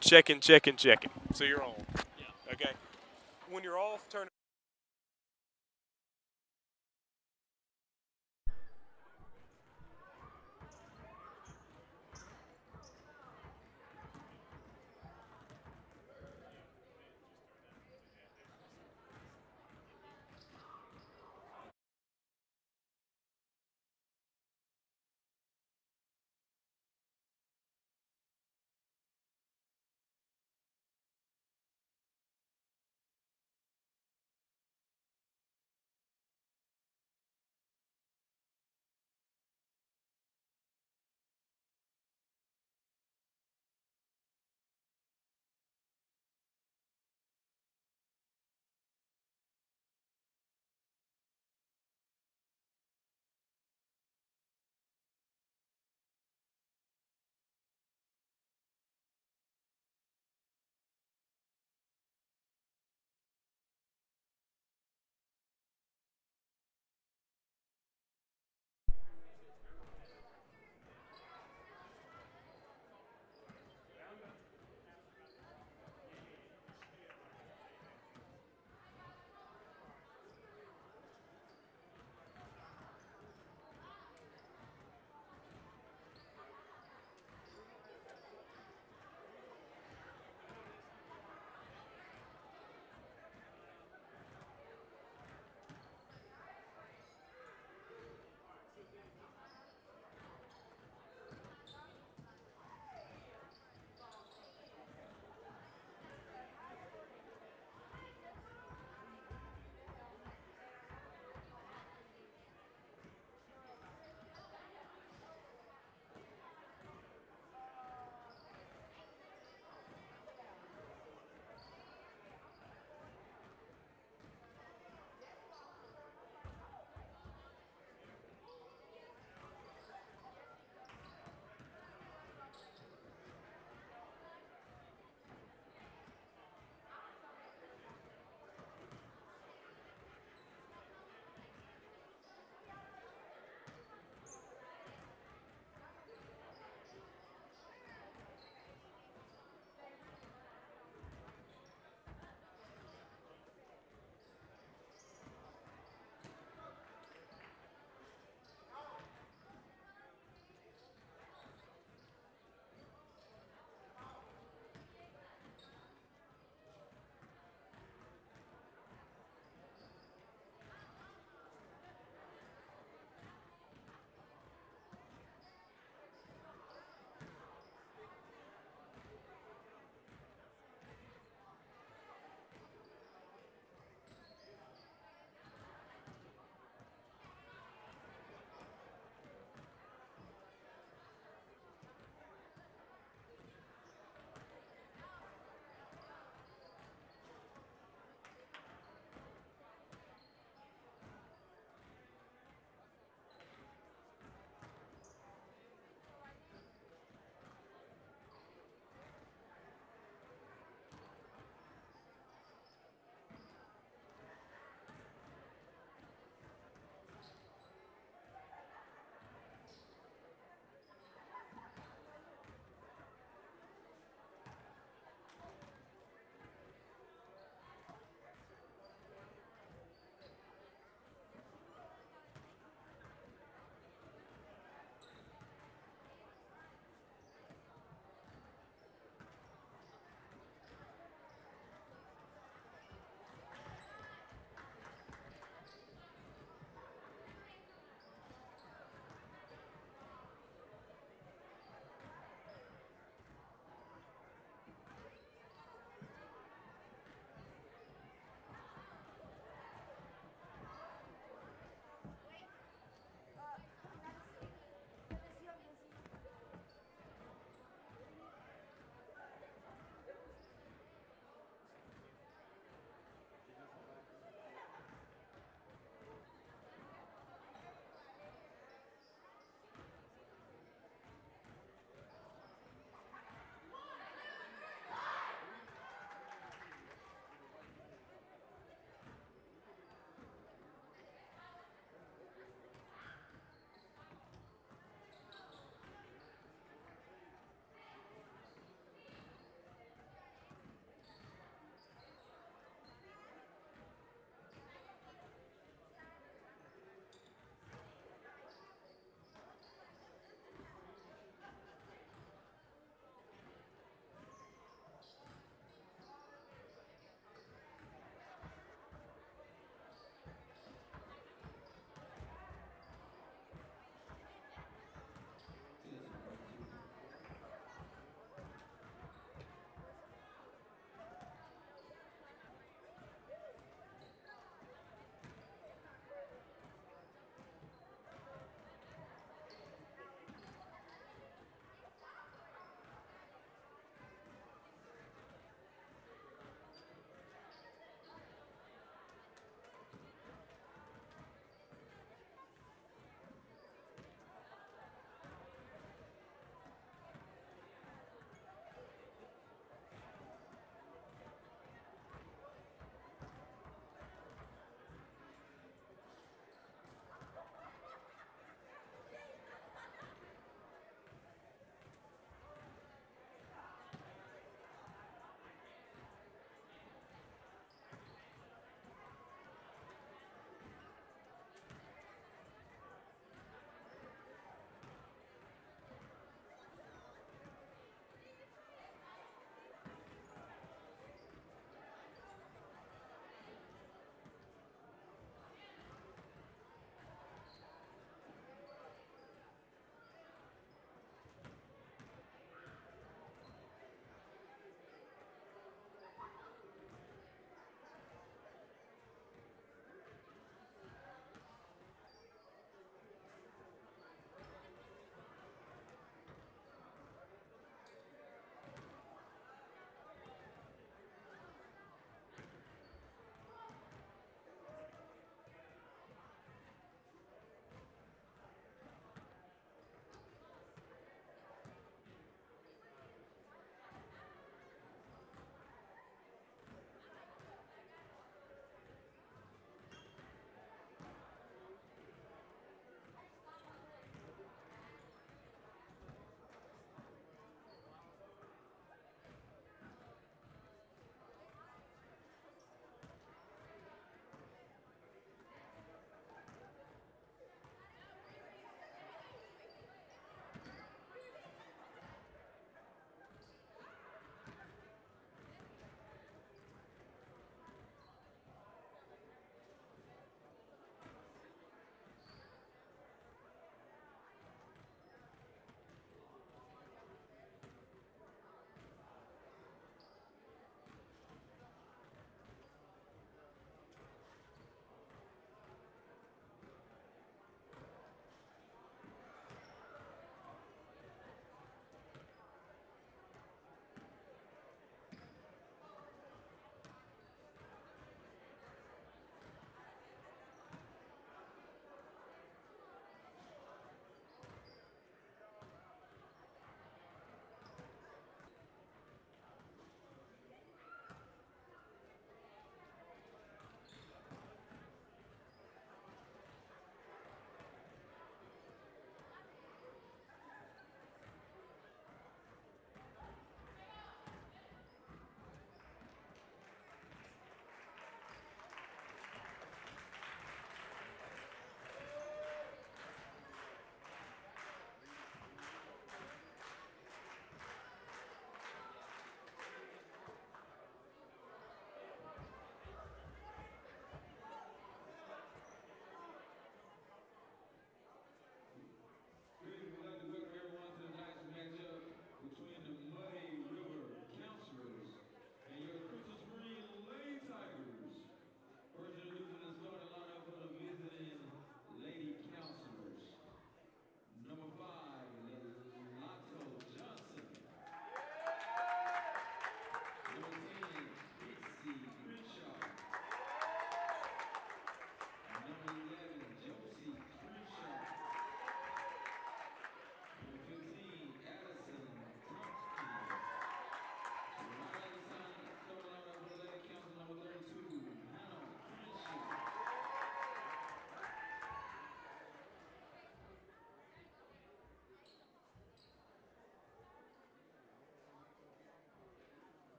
checking. So you're on. Yeah. Okay. When you're off, turn.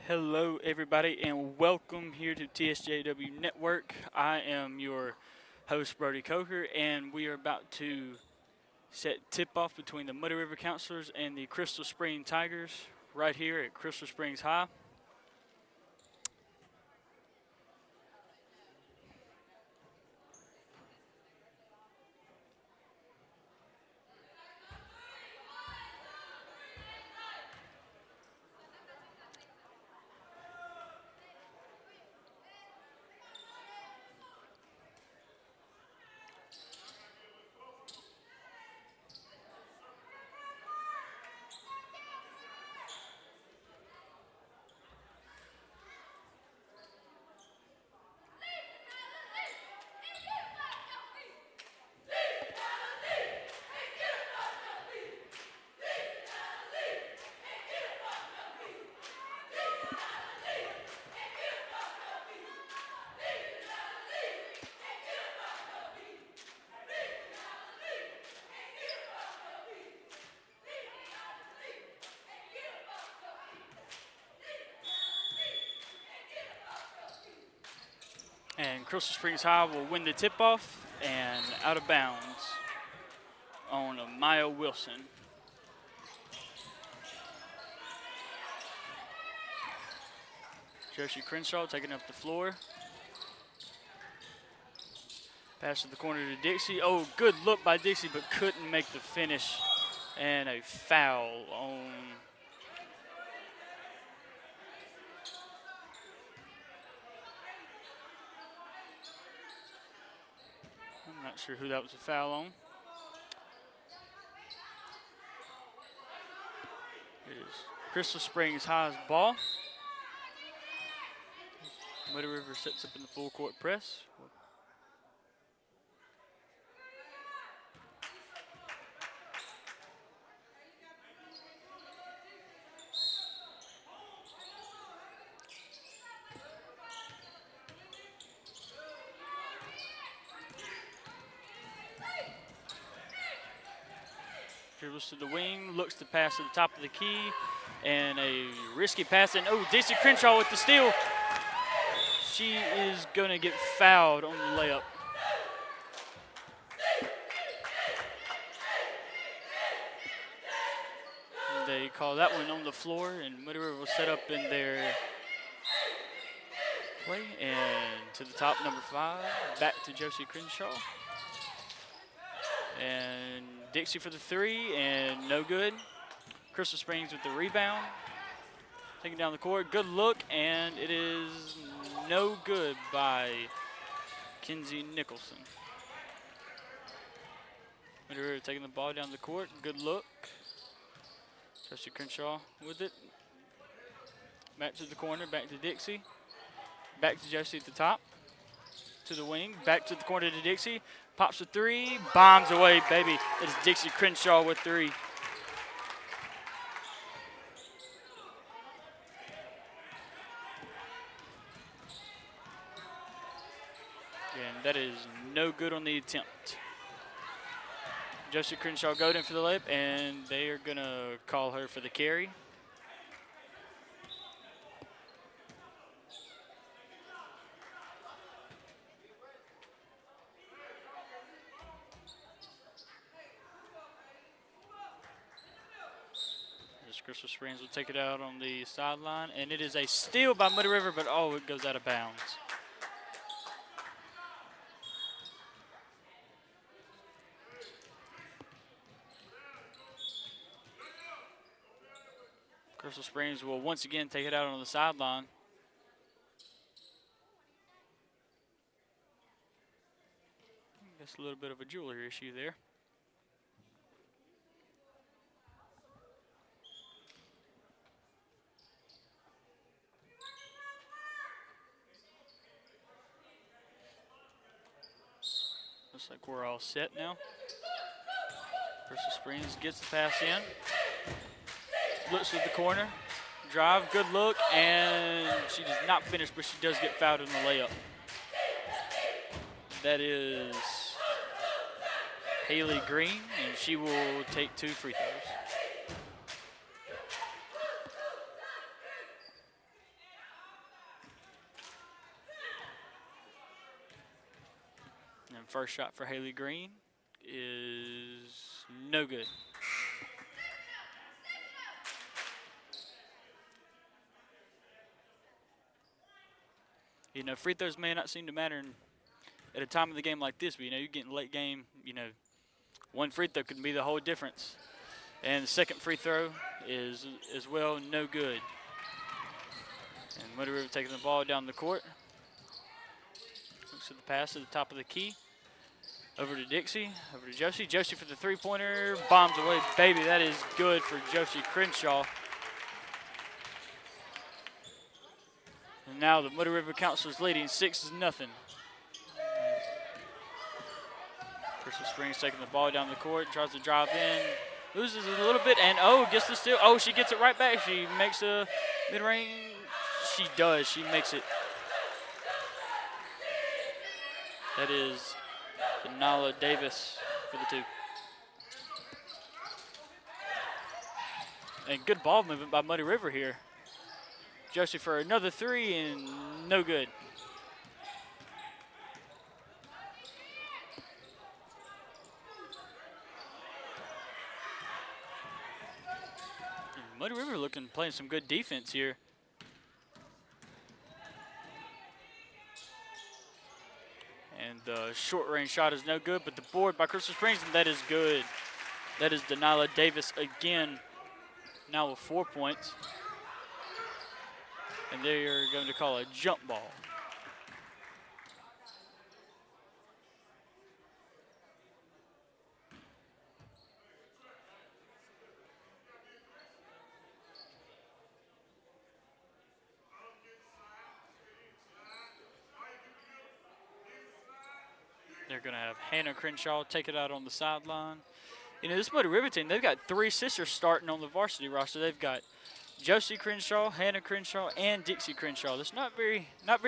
Hello, everybody, and welcome here to TSJW Network. I am your host, Brody Coker, and we are about to set tip-off between the Muddy River Counselors and the Crystal Spring Tigers right here at Crystal Springs High. And Crystal Springs High will win the tip-off and out of bounds on Maya Wilson. Josie Crenshaw taking up the floor. Pass to the corner to Dixie. Oh, good look by Dixie, but couldn't make the finish. And a foul on I'm not sure who that was a foul on. It is Crystal Springs High's ball. Muddy River sets up in the full court press. Dribbles to the wing, looks to pass to the top of the key, and a risky pass. And oh, Dixie Crenshaw with the steal. She is going to get fouled on the layup. And they call that one on the floor, and Muddy River will set up in their play. And to the top, number 5, back to Josie Crenshaw. And Dixie for the 3, and no good. Crystal Springs with the rebound. Taking down the court, good look, and it is no good by Kinsey Nicholson. Muddy River taking the ball down the court, good look. Josie Crenshaw with it. Back to the corner, back to Dixie. Back to Josie at the top. To the wing, back to the corner to Dixie. Pops a 3, bombs away, baby. It is Dixie Crenshaw with 3. And that is no good on the attempt. Josie Crenshaw going in for the layup, and they are going to call her for the carry. Crystal Springs will take it out on the sideline, and it is a steal by Muddy River, but oh, it goes out of bounds. Crystal Springs will once again take it out on the sideline. I guess a little bit of a jewelry issue there. Looks like we're all set now. Crystal Springs gets the pass in. Looks to the corner. Drive, good look, and she does not finish, but she does get fouled in the layup. That is Haley Green, and she will take 2 free throws. First shot for Haley Green is no good. You know, free throws may not seem to matter at a time of the game like this, but, you know, you're getting late game, you know, one free throw could be the whole difference. And the second free throw is as well no good. And Muddy River taking the ball down the court. Looks at the pass to the top of the key. Over to Dixie, over to Josie. Josie for the three-pointer, bombs away, baby. That is good for Josie Crenshaw. And now the Muddy River Counselors leading 6-0. Crystal Springs taking the ball down the court, tries to drive in, loses it a little bit, and gets the steal. Oh, she gets it right back. She makes a mid-range. She does. She makes it. That is Denala Davis for the 2. And good ball movement by Muddy River here. Josie for another 3 and no good. And Muddy River playing some good defense here. And the short range shot is no good, but the board by Crystal Springs, and that is good. That is Denila Davis again, now with 4 points. And they are going to call a jump ball. They're going to have Hannah Crenshaw take it out on the sideline. You know, this Muddy River team, they've got 3 sisters starting on the varsity roster. They've got Josie Crenshaw, Hannah Crenshaw, and Dixie Crenshaw. That's not very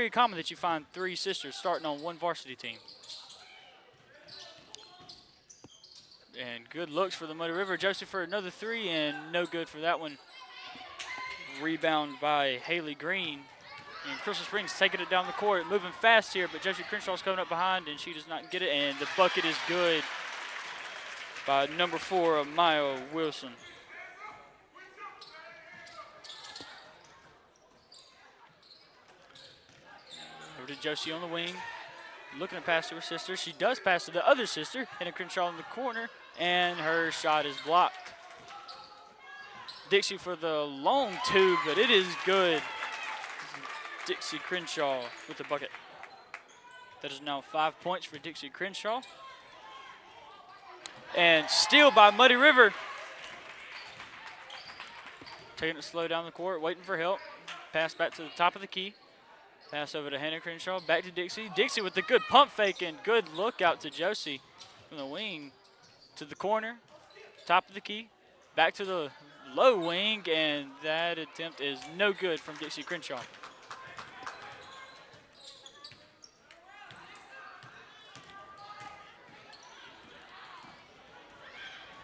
common that you find 3 sisters starting on one varsity team. And good looks for the Muddy River. Josie for another 3 and no good for that one. Rebound by Haley Green. And Crystal Springs taking it down the court, moving fast here, but Josie Crenshaw's coming up behind, and she does not get it, and the bucket is good by number 4, Amaya Wilson. Over to Josie on the wing, looking to pass to her sister. She does pass to the other sister, Hannah Crenshaw in the corner, and her shot is blocked. Dixie for the long 2, but it is good. Dixie Crenshaw with the bucket. That is now 5 points for Dixie Crenshaw. And steal by Muddy River. Taking it slow down the court, waiting for help. Pass back to the top of the key. Pass over to Hannah Crenshaw, back to Dixie. Dixie with the good pump fake and good look out to Josie from the wing to the corner, top of the key, back to the low wing, and that attempt is no good from Dixie Crenshaw.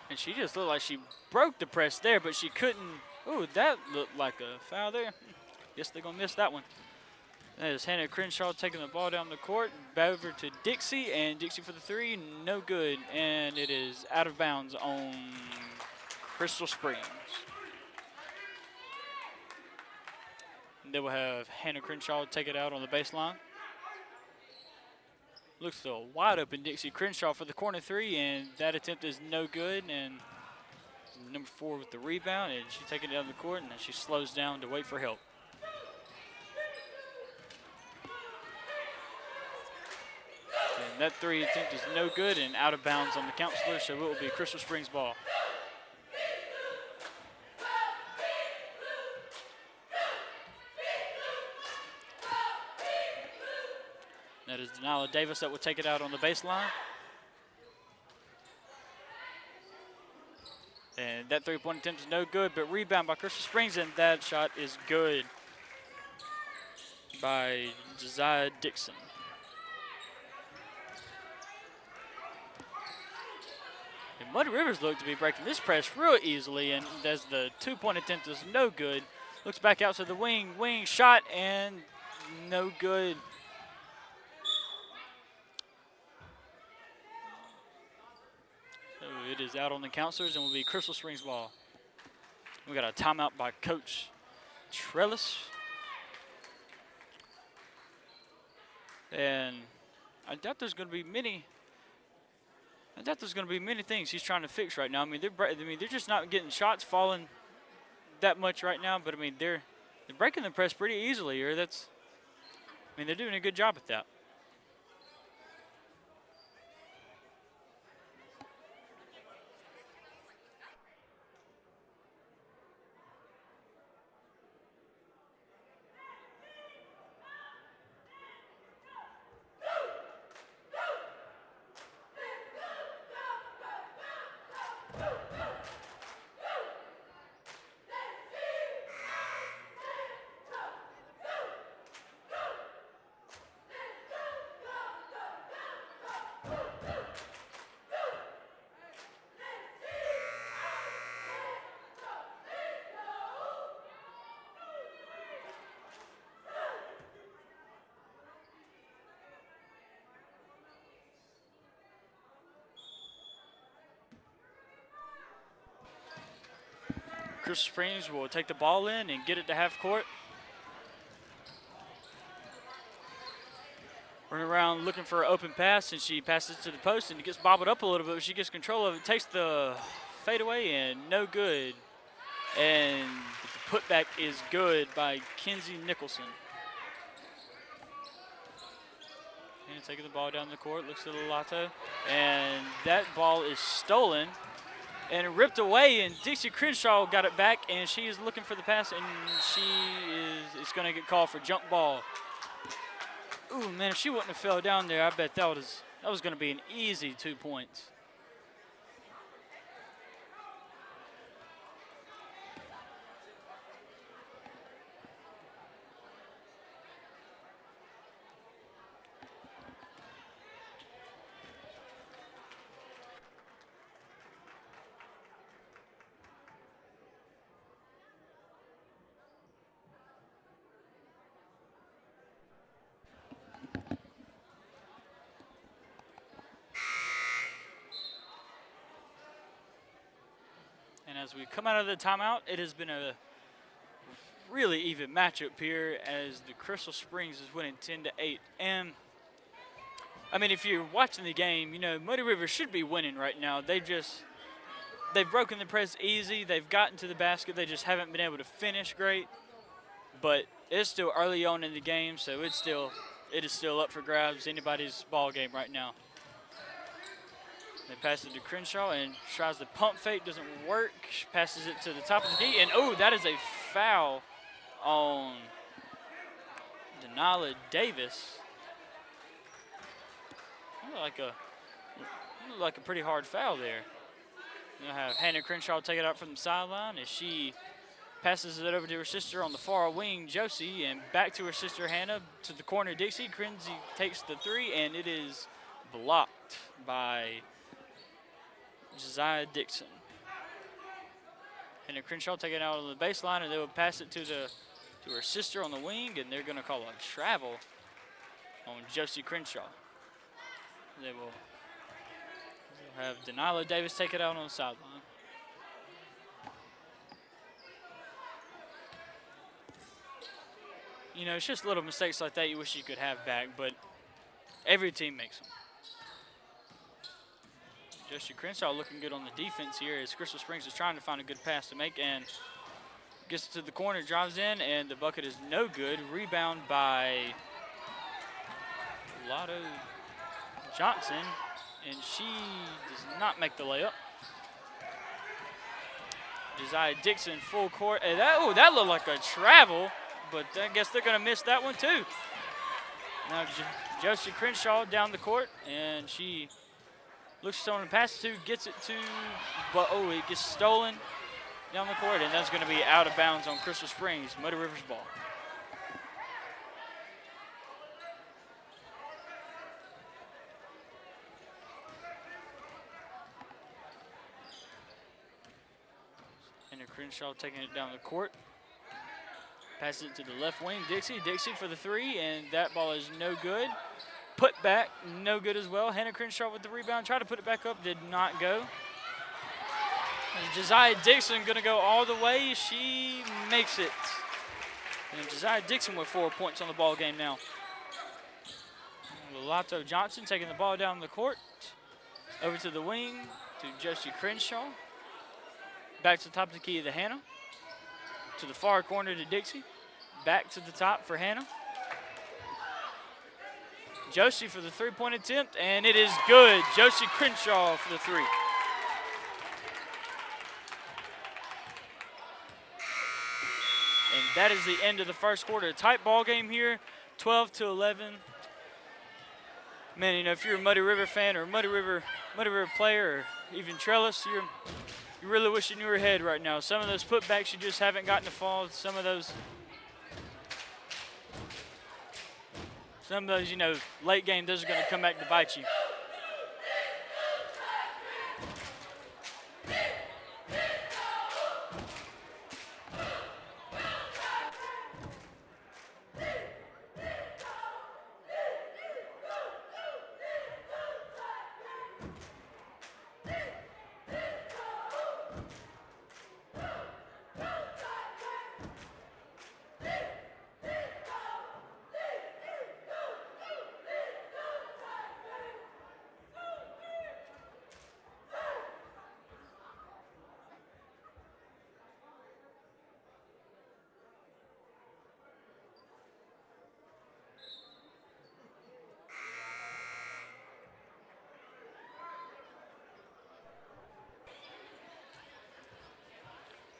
And she just looked like she broke the press there, but she couldn't. Ooh, that looked like a foul there. Guess they're going to miss that one. That is Hannah Crenshaw taking the ball down the court. Back over to Dixie, and Dixie for the 3, no good. And it is out of bounds on Crystal Springs. And they will have Hannah Crenshaw take it out on the baseline. Looks to a wide open Dixie Crenshaw for the corner 3, and that attempt is no good. And number 4 with the rebound, and she's taking it down the court, and then she slows down to wait for help. And that 3 attempt is no good and out of bounds on the counselor, so it will be Crystal Springs ball. That is Denala Davis that will take it out on the baseline. And that 3-point attempt is no good, but rebound by Crystal Springs, and that shot is good by Josiah Dixon. And Muddy Rivers look to be breaking this press real easily, and as the 2-point attempt is no good, looks back out to the wing shot, and no good. it is out on the counselors and will be Crystal Springs ball. We got a timeout by Coach Trellis. And I doubt there's going to be many things he's trying to fix right now. I mean, they're just not getting shots falling that much right now, but I mean, they're breaking the press pretty easily here. They're doing a good job at that. Crystal Springs will take the ball in and get it to half court. Running around looking for an open pass, and she passes to the post, and it gets bobbled up a little bit, but she gets control of it, takes the fadeaway, and no good. And the putback is good by Kenzie Nicholson. And taking the ball down the court, looks at Lotto, and that ball is stolen and ripped away, and Dixie Crenshaw got it back, and she is looking for the pass, and it's going to get called for jump ball. Ooh, man, if she wouldn't have fell down there, I bet that was going to be an easy 2 points. As we come out of the timeout, it has been a really even matchup here as the Crystal Springs is winning 10-8. And I mean, if you're watching the game, you know, Muddy River should be winning right now. They've broken the press easy. They've gotten to the basket. They just haven't been able to finish great. But it's still early on in the game, so it is still up for grabs. Anybody's ball game right now. They pass it to Crenshaw and tries the pump fake, doesn't work. She passes it to the top of the key, and oh, that is a foul on Denila Davis. Looked like a pretty hard foul there. You'll have Hannah Crenshaw take it out from the sideline as she passes it over to her sister on the far wing, Josie, and back to her sister Hannah to the corner, Dixie. Crenzy takes the three, and it is blocked by Josiah Dixon. And Crenshaw take it out on the baseline, and they will pass it to her sister on the wing, and they're going to call a travel on Josie Crenshaw. They will have Denila Davis take it out on the sideline. You know, it's just little mistakes like that you wish you could have back, but every team makes them. Josie Crenshaw looking good on the defense here as Crystal Springs is trying to find a good pass to make, and gets to the corner, drives in, and the bucket is no good. Rebound by Lotto Johnson, and she does not make the layup. Josiah Dixon full court, and that looked like a travel, but I guess they're going to miss that one too. Now Josie Crenshaw down the court, and she looks for someone to pass it to, gets it to, but it gets stolen down the court, and that's going to be out of bounds on Crystal Springs, Muddy River's ball. And Crenshaw taking it down the court. Passes it to the left wing, Dixie for the three, and that ball is no good. Put back, no good as well. Hannah Crenshaw with the rebound, tried to put it back up, did not go. Josiah Dixon going to go all the way. She makes it. And Josiah Dixon with 4 points on the ball game now. Lolato Johnson taking the ball down the court. Over to the wing to Josie Crenshaw. Back to the top of the key to Hannah. To the far corner to Dixie. Back to the top for Hannah. Josie for the three-point attempt, and it is good. Josie Crenshaw for the three. And that is the end of the first quarter. A tight ball game here, 12-11. Man, you know, if you're a Muddy River fan or a Muddy River player or even Trellis, you're really wishing you were ahead right now. Some of those putbacks you just haven't gotten to fall. Some of those, you know, late game, those are going to come back to bite you.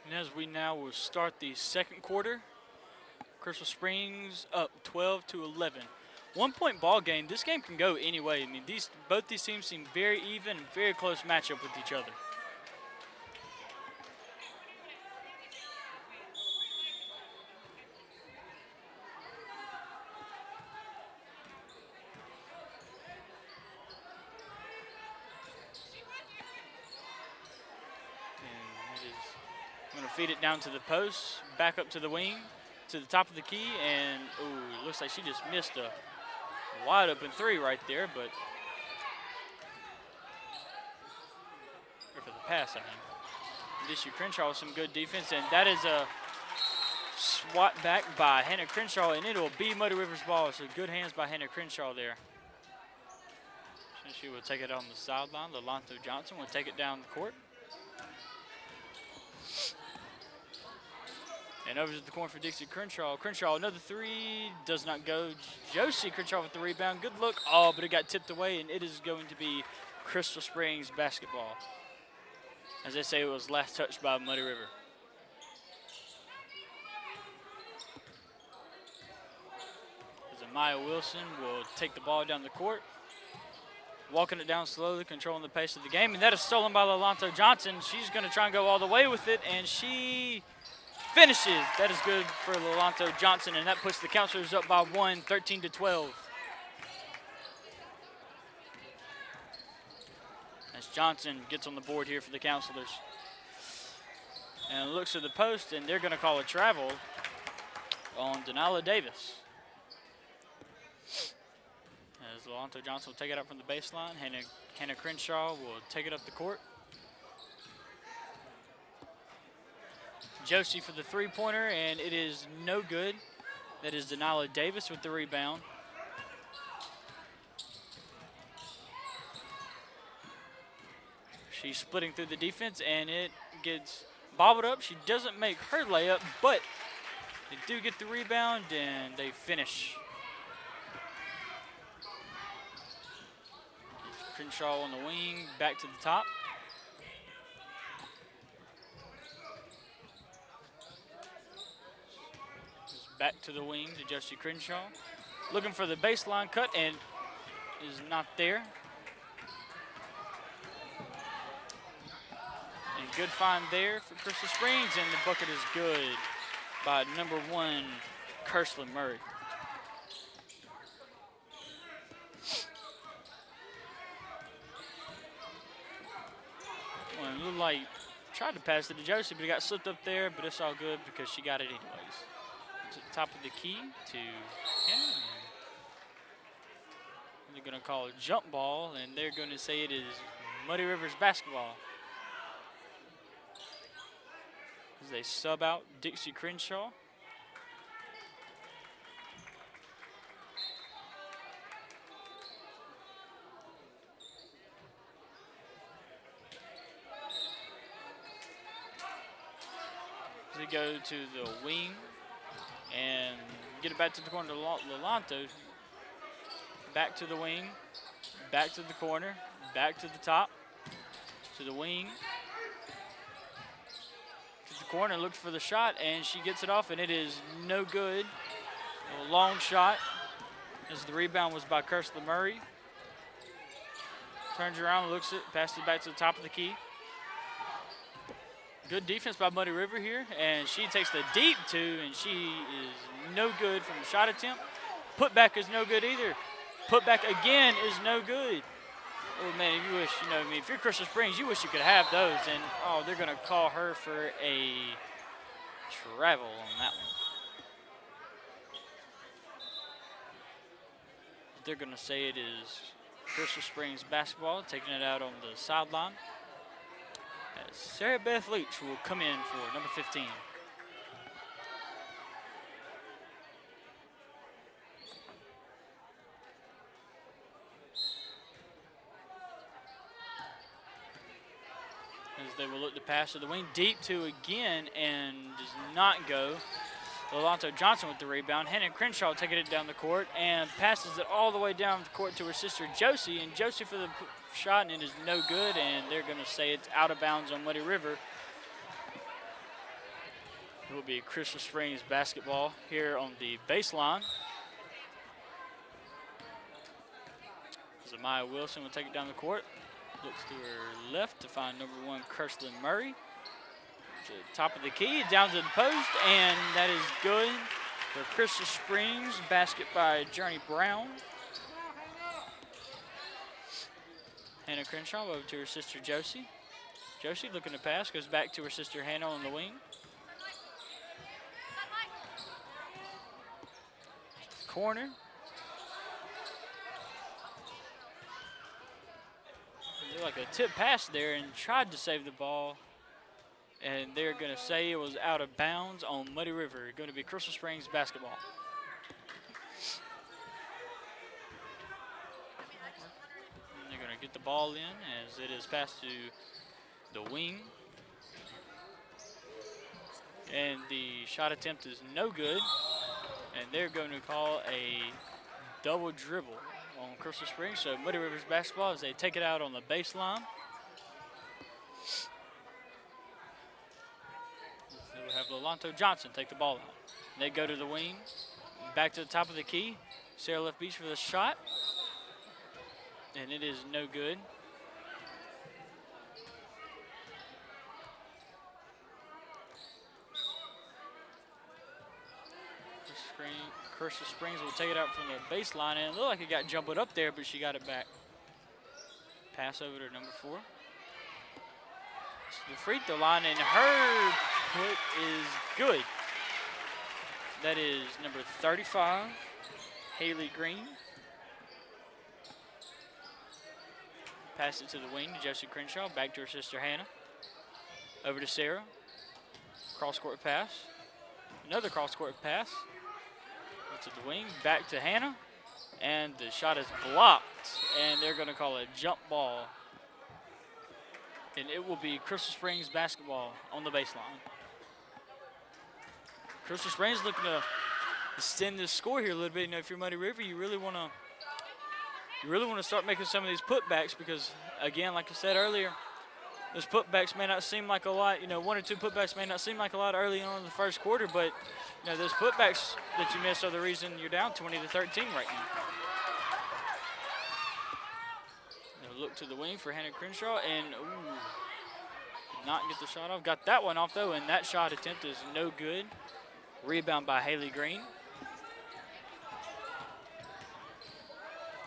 And as we now will start the second quarter, Crystal Springs up 12-11. 1 point ball game. This game can go any way. I mean, both these teams seem very even and very close matchup with each other. Feed it down to the post, back up to the wing, to the top of the key, and ooh, looks like she just missed a wide open three right there, but or for the pass, I mean. Dishy Crenshaw with some good defense, and that is a swat back by Hannah Crenshaw, and it'll be Muddy River's ball. So good hands by Hannah Crenshaw there. She will take it on the sideline. Lolonto Johnson will take it down the court. And over to the corner for Dixie Crenshaw. Crenshaw, another three, does not go. Josie Crenshaw with the rebound. Good look. Oh, but it got tipped away, and it is going to be Crystal Springs basketball. As they say, it was last touched by Muddy River. As Maya Wilson will take the ball down the court. Walking it down slowly, controlling the pace of the game. And that is stolen by Lolonto Johnson. She's going to try and go all the way with it, and she finishes. That is good for Lolonto Johnson, and that puts the Counselors up by 1, 13-12. As Johnson gets on the board here for the Counselors. And looks at the post, and they're going to call a travel on Denila Davis. As Lolonto Johnson will take it up from the baseline, Hannah Crenshaw will take it up the court. Josie for the three-pointer, and it is no good. That is Denila Davis with the rebound. She's splitting through the defense, and it gets bobbled up. She doesn't make her layup, but they do get the rebound, and they finish. Crenshaw on the wing, back to the top. Back to the wing to Josie Crenshaw. Looking for the baseline cut, and is not there. And good find there for Crystal Springs, and the bucket is good by number 1, Kerslin Murray. Well, it looked like tried to pass it to Josie, but it got slipped up there, but it's all good because she got it anyways. To the top of the key to Hannah. They're going to call a jump ball, and they're going to say it is Muddy River's basketball. as they sub out Dixie Crenshaw. As they go to the wing and get it back to the corner to Lolanto. Back to the wing, back to the corner, back to the top, to the wing. To the corner, looks for the shot, and she gets it off, and it is no good. A long shot, as the rebound was by Kirsten Murray. Turns around, looks it, passes it back to the top of the key. Good defense by Muddy River here, and she takes the deep two, and she is no good from the shot attempt. Putback is no good either. Putback again is no good. Oh man, if you wish, if you're Crystal Springs, you wish you could have those, and oh, they're gonna call her for a travel on that one. They're gonna say it is Crystal Springs basketball, taking it out on the sideline. As Sarah Beth Leach will come in for number 15. As they will look to pass to the wing, deep two again, and does not go. Lolanto Johnson with the rebound. Hannah Crenshaw taking it down the court and passes it all the way down the court to her sister Josie, and Josie for the shot, and it is no good, and they're going to say it's out of bounds on Muddy River. It will be Crystal Springs basketball here on the baseline. As Amaya Wilson will take it down the court. Looks to her left to find number 1, Kirsten Murray. To the top of the key, down to the post, and that is good for Crystal Springs. Basket by Journey Brown. Hannah Crenshaw over to her sister Josie. Josie looking to pass, goes back to her sister Hannah on the wing. Corner. Like a tip pass there and tried to save the ball, and they're going to say it was out of bounds on Muddy River. Going to be Crystal Springs basketball. And they're going to get the ball in as it is passed to the wing, and the shot attempt is no good, and they're going to call a double dribble on Crystal Springs. So Muddy River's basketball as they take it out on the baseline. So we have Lolanto Johnson take the ball out. They go to the wing, back to the top of the key. Sarah Left Beach for the shot, and it is no good. Crystal Springs will take it out from the baseline, and it looked like it got jumbled up there, but she got it back. Pass over to number 4. The free throw line, and her put is good. That is number 35, Haley Green. Pass it to the wing to Josie Crenshaw, back to her sister Hannah. Over to Sarah. Cross-court pass. Another cross-court pass. To the wing, back to Hannah, and the shot is blocked, and they're going to call a jump ball, and it will be Crystal Springs basketball on the baseline. Crystal Springs looking to extend this score here a little bit. If you're Muddy River, you really want to start making some of these putbacks, because again, like I said earlier, those putbacks may not seem like a lot. 1 or 2 putbacks may not seem like a lot early on in the first quarter, but those putbacks that you miss are the reason you're down 20-13 right now. They'll look to the wing for Hannah Crenshaw, and did not get the shot off. Got that one off though, and that shot attempt is no good. Rebound by Haley Green.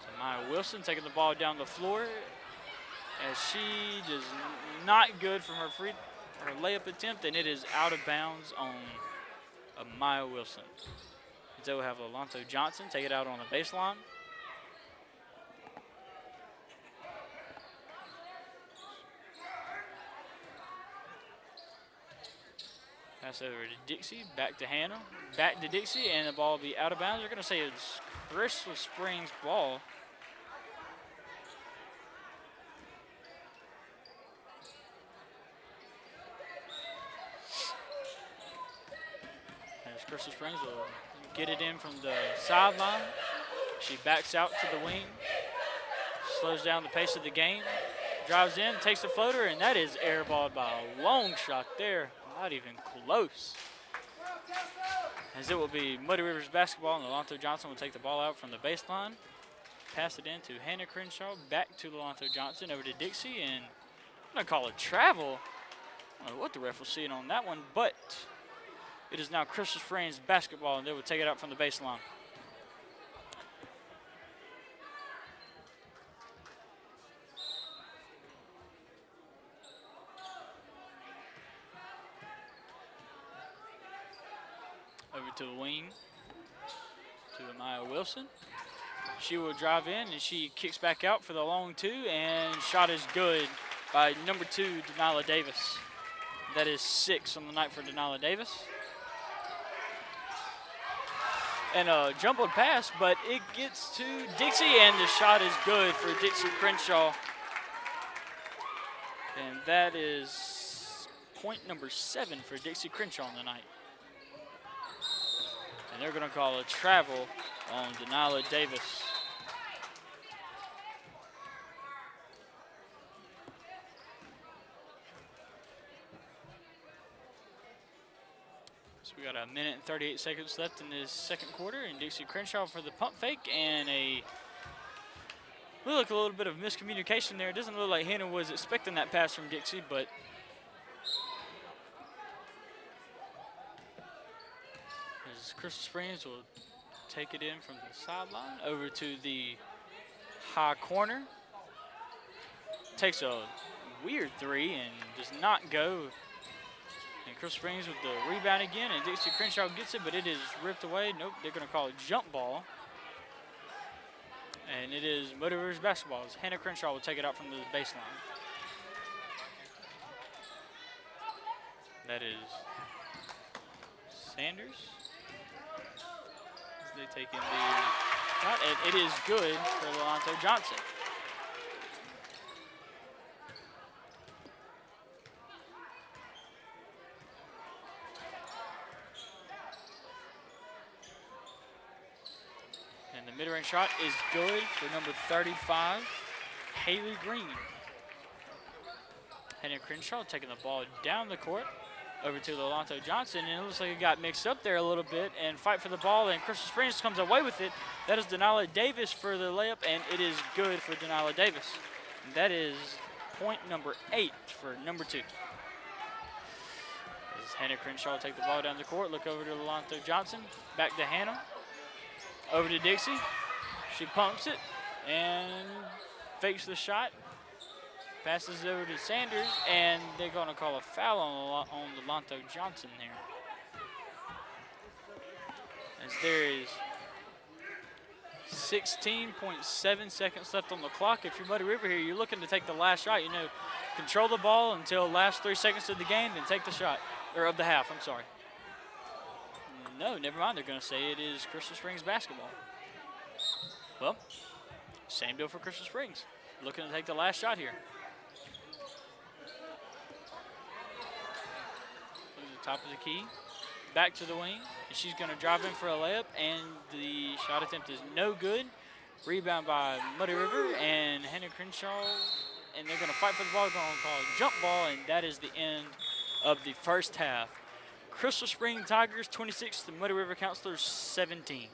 So Maya Wilson taking the ball down the floor, as she does not good from her layup attempt, and it is out of bounds on Maya Wilson. So we'll have Lolanto Johnson take it out on the baseline. Pass over to Dixie, back to Hannah, back to Dixie, and the ball will be out of bounds. They're going to say it's Crystal Springs ball. As Crystal Springs will get it in from the sideline. She backs out to the wing, slows down the pace of the game, drives in, takes the floater, and that is airballed by a long shot there. Not even close. As it will be Muddy Rivers basketball, and Alonto Johnson will take the ball out from the baseline. Pass it in to Hannah Crenshaw, back to Alonto Johnson, over to Dixie, and I'm going to call it travel. I don't know what the ref was seeing on that one, but it is now Crystal Springs basketball, and they will take it out from the baseline. Over to the wing, to Maya Wilson. She will drive in, and she kicks back out for the long two, and shot is good by number 2, Denila Davis. That is 6 on the night for Denila Davis. And a jumbled pass, but it gets to Dixie, and the shot is good for Dixie Crenshaw. And that is point number 7 for Dixie Crenshaw on the night. And they're going to call a travel on Denila Davis. So we got a minute and 38 seconds left in this second quarter, and Dixie Crenshaw for the pump fake, and look a little bit of miscommunication there. It doesn't look like Hannah was expecting that pass from Dixie, but as Crystal Springs will take it in from the sideline over to the high corner. Takes a weird 3 and does not go. And Crystal Springs with the rebound again, and Dixie Crenshaw gets it, but it is ripped away. Nope, they're going to call it jump ball. And it is Muddy Rivers basketball. As Hannah Crenshaw will take it out from the baseline. That is Sanders. As they take in the shot, and it is good for Alonto Johnson. And the mid-range shot is good for number 35, Haley Green. Hannah Crenshaw taking the ball down the court over to Alonto Johnson, and it looks like it got mixed up there a little bit, and fight for the ball, and Crystal Springs comes away with it. That is Denila Davis for the layup, and it is good for Denila Davis. And that is point number 8 for number 2. As Hannah Crenshaw take the ball down the court, look over to Alonto Johnson, back to Hannah, over to Dixie. She pumps it and fakes the shot. Passes over to Sanders, and they're going to call a foul on Alonto Johnson there. As there is 16.7 seconds left on the clock. If you're Muddy River here, you're looking to take the last shot. You know, control the ball until last 3 seconds of the game, then take the shot, or of the half, I'm sorry. No, never mind. They're going to say it is Crystal Springs basketball. Well, same deal for Crystal Springs. Looking to take the last shot here. Top of the key, back to the wing, and she's going to drive in for a layup, and the shot attempt is no good. Rebound by Muddy River, and Hannah Crenshaw, and they're going to fight for the ball, going to call a jump ball, and that is the end of the first half. Crystal Springs Tigers 26, the Muddy River Counselors 17.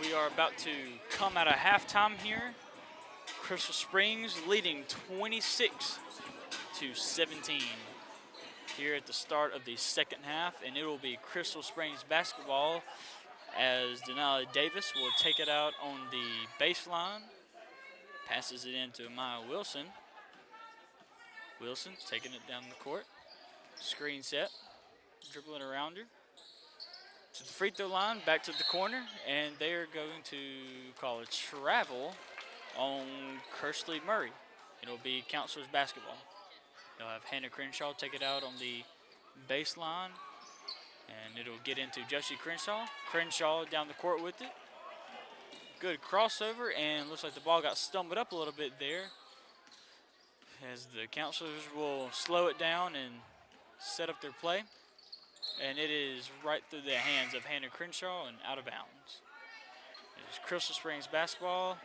We are about to come out of halftime here. Crystal Springs leading 26-17 here at the start of the second half, and it will be Crystal Springs basketball as Denali Davis will take it out on the baseline. Passes it into Maya Wilson. Wilson taking it down the court. Screen set, dribbling around her. To the free throw line, back to the corner, and they are going to call a travel on Kersley Murray. It'll be Counselors basketball. They'll have Hannah Crenshaw take it out on the baseline, and it'll get into Josie Crenshaw. Crenshaw down the court with it. Good crossover, and looks like the ball got stumbled up a little bit there, as the Counselors will slow it down and set up their play. And it is right through the hands of Hannah Crenshaw and out of bounds. It is Crystal Springs basketball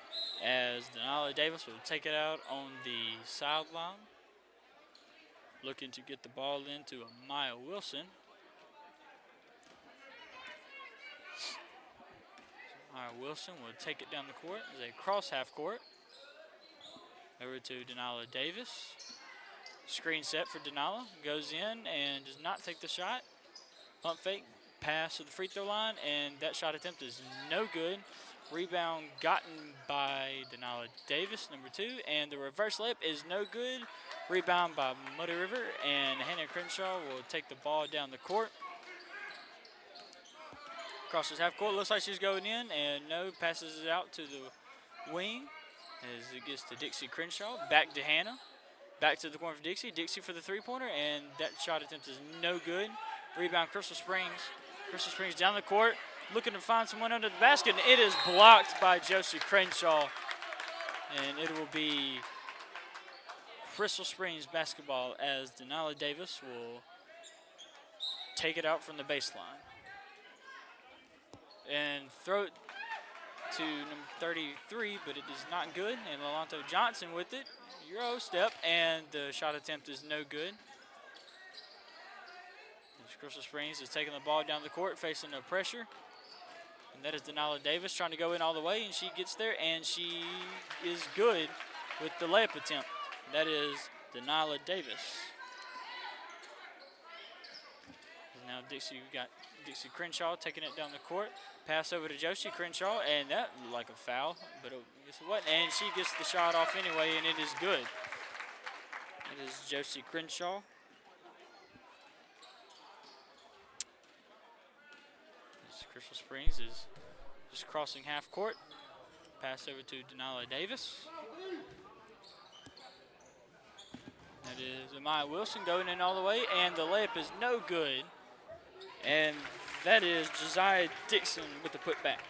as Denali Davis will take it out on the sideline. Looking to get the ball into Maya Wilson. Maya Wilson will take it down the court as a cross half court. Over to Denali Davis. Screen set for Denali. Goes in and does not take the shot. Pump fake, pass to the free throw line, and that shot attempt is no good. Rebound gotten by Denali Davis, number 2, and the reverse layup is no good. Rebound by Muddy River, and Hannah Crenshaw will take the ball down the court. Crosses half court, looks like she's going in, and no, passes it out to the wing as it gets to Dixie Crenshaw. Back to Hannah, back to the corner for Dixie. Dixie for the three-pointer, and that shot attempt is no good. Rebound Crystal Springs. Crystal Springs down the court, looking to find someone under the basket, and it is blocked by Josie Crenshaw. And it will be Crystal Springs basketball as Denali Davis will take it out from the baseline. And throw it to number 33, but it is not good. And Lalanto Johnson with it. Euro step, and the shot attempt is no good. Crystal Springs is taking the ball down the court, facing no pressure. And that is Denali Davis trying to go in all the way, and she gets there, and she is good with the layup attempt. That is Denali Davis. Now Dixie, we got Dixie Crenshaw taking it down the court. Pass over to Josie Crenshaw, and that looked like a foul, but I guess it wasn't. And she gets the shot off anyway, and it is good. It is Josie Crenshaw. Crystal Springs is just crossing half court. Pass over to Denali Davis. That is Amaya Wilson going in all the way, and the layup is no good. And that is Josiah Dixon with the putback.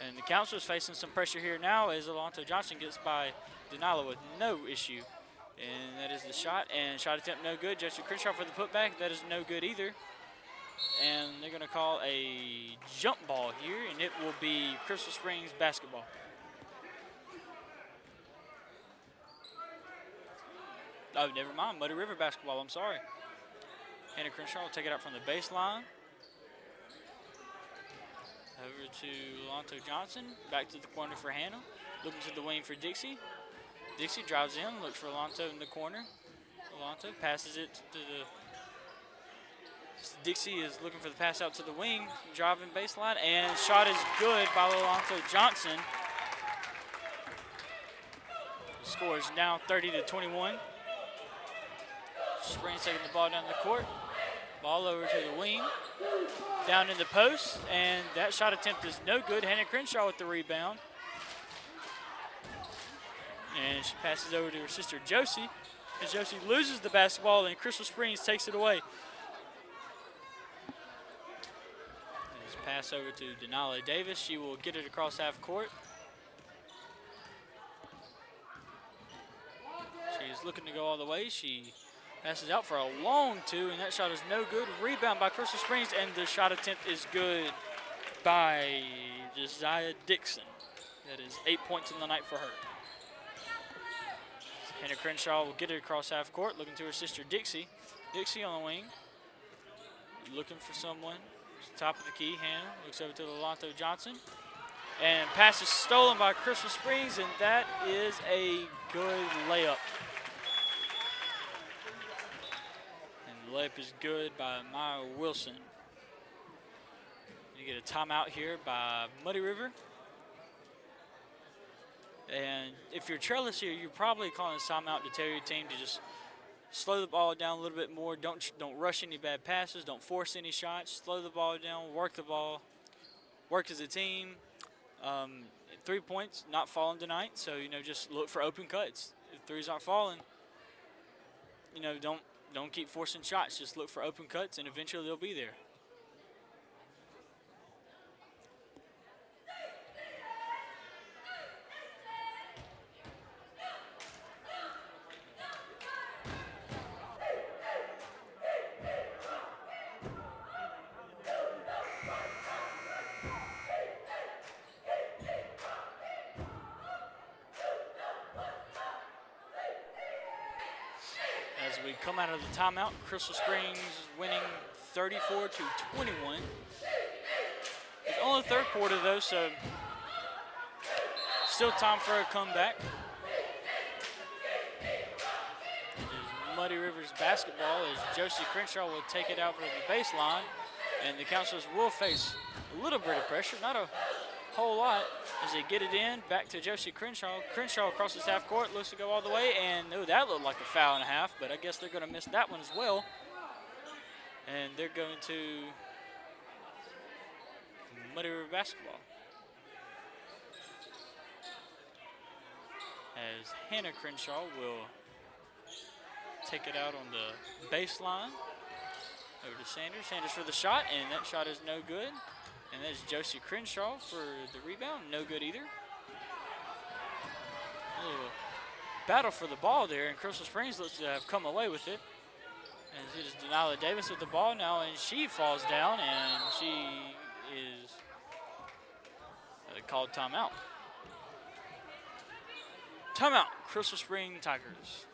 And the Counselors facing some pressure here now as Alonto Johnson gets by Denali with no issue. And that is the shot, and shot attempt no good. Josie Crenshaw for the putback. That is no good either. And they're going to call a jump ball here, and it will be Crystal Springs basketball. Oh, never mind, Muddy River basketball, I'm sorry. Hannah Crenshaw will take it out from the baseline. Over to Alonto Johnson, back to the corner for Hannah. Looking to the wing for Dixie. Dixie drives in, looks for Alonto in the corner. Alonto passes it to the... Dixie is looking for the pass out to the wing, driving baseline, and shot is good by Alonto Johnson. The score is now 30-21. Springs taking the ball down the court. Ball over to the wing, down in the post, and that shot attempt is no good. Hannah Crenshaw with the rebound. And she passes over to her sister Josie, and Josie loses the basketball, and Crystal Springs takes it away. Pass over to Denali Davis. She will get it across half court. She's looking to go all the way. She passes out for a long two, and that shot is no good. Rebound by Crystal Springs, and the shot attempt is good by Josiah Dixon. That is 8 points in the night for her. Hannah Crenshaw will get it across half court, looking to her sister Dixie. Dixie on the wing, looking for someone. Top of the key, Hannah looks over to Alonto Johnson. And pass is stolen by Crystal Springs, and that is a good layup. And the layup is good by Maya Wilson. You get a timeout here by Muddy River. And if you're Trellis here, you're probably calling a timeout to tell your team to just slow the ball down a little bit more. Don't rush any bad passes. Don't force any shots. Slow the ball down. Work the ball. Work as a team. 3 points not falling tonight, so just look for open cuts. If threes aren't falling, don't keep forcing shots. Just look for open cuts, and eventually they'll be there. As we come out of the timeout, Crystal Springs winning 34-21. It's only the third quarter though, so still time for a comeback. It is Muddy Rivers basketball as Josie Crenshaw will take it out from the baseline, and the Counselors will face a little bit of pressure, not a whole lot, as they get it in, back to Josie Crenshaw. Crenshaw crosses half court, looks to go all the way, and that looked like a foul and a half, but I guess they're going to miss that one as well. And they're going to Muddy River basketball. As Hannah Crenshaw will take it out on the baseline. Over to Sanders. Sanders for the shot, and that shot is no good. And that's Josie Crenshaw for the rebound. No good either. A little battle for the ball there, and Crystal Springs looks to have come away with it. And it is Denila Davis with the ball now, and she falls down, and she is called timeout. Timeout, Crystal Springs Tigers.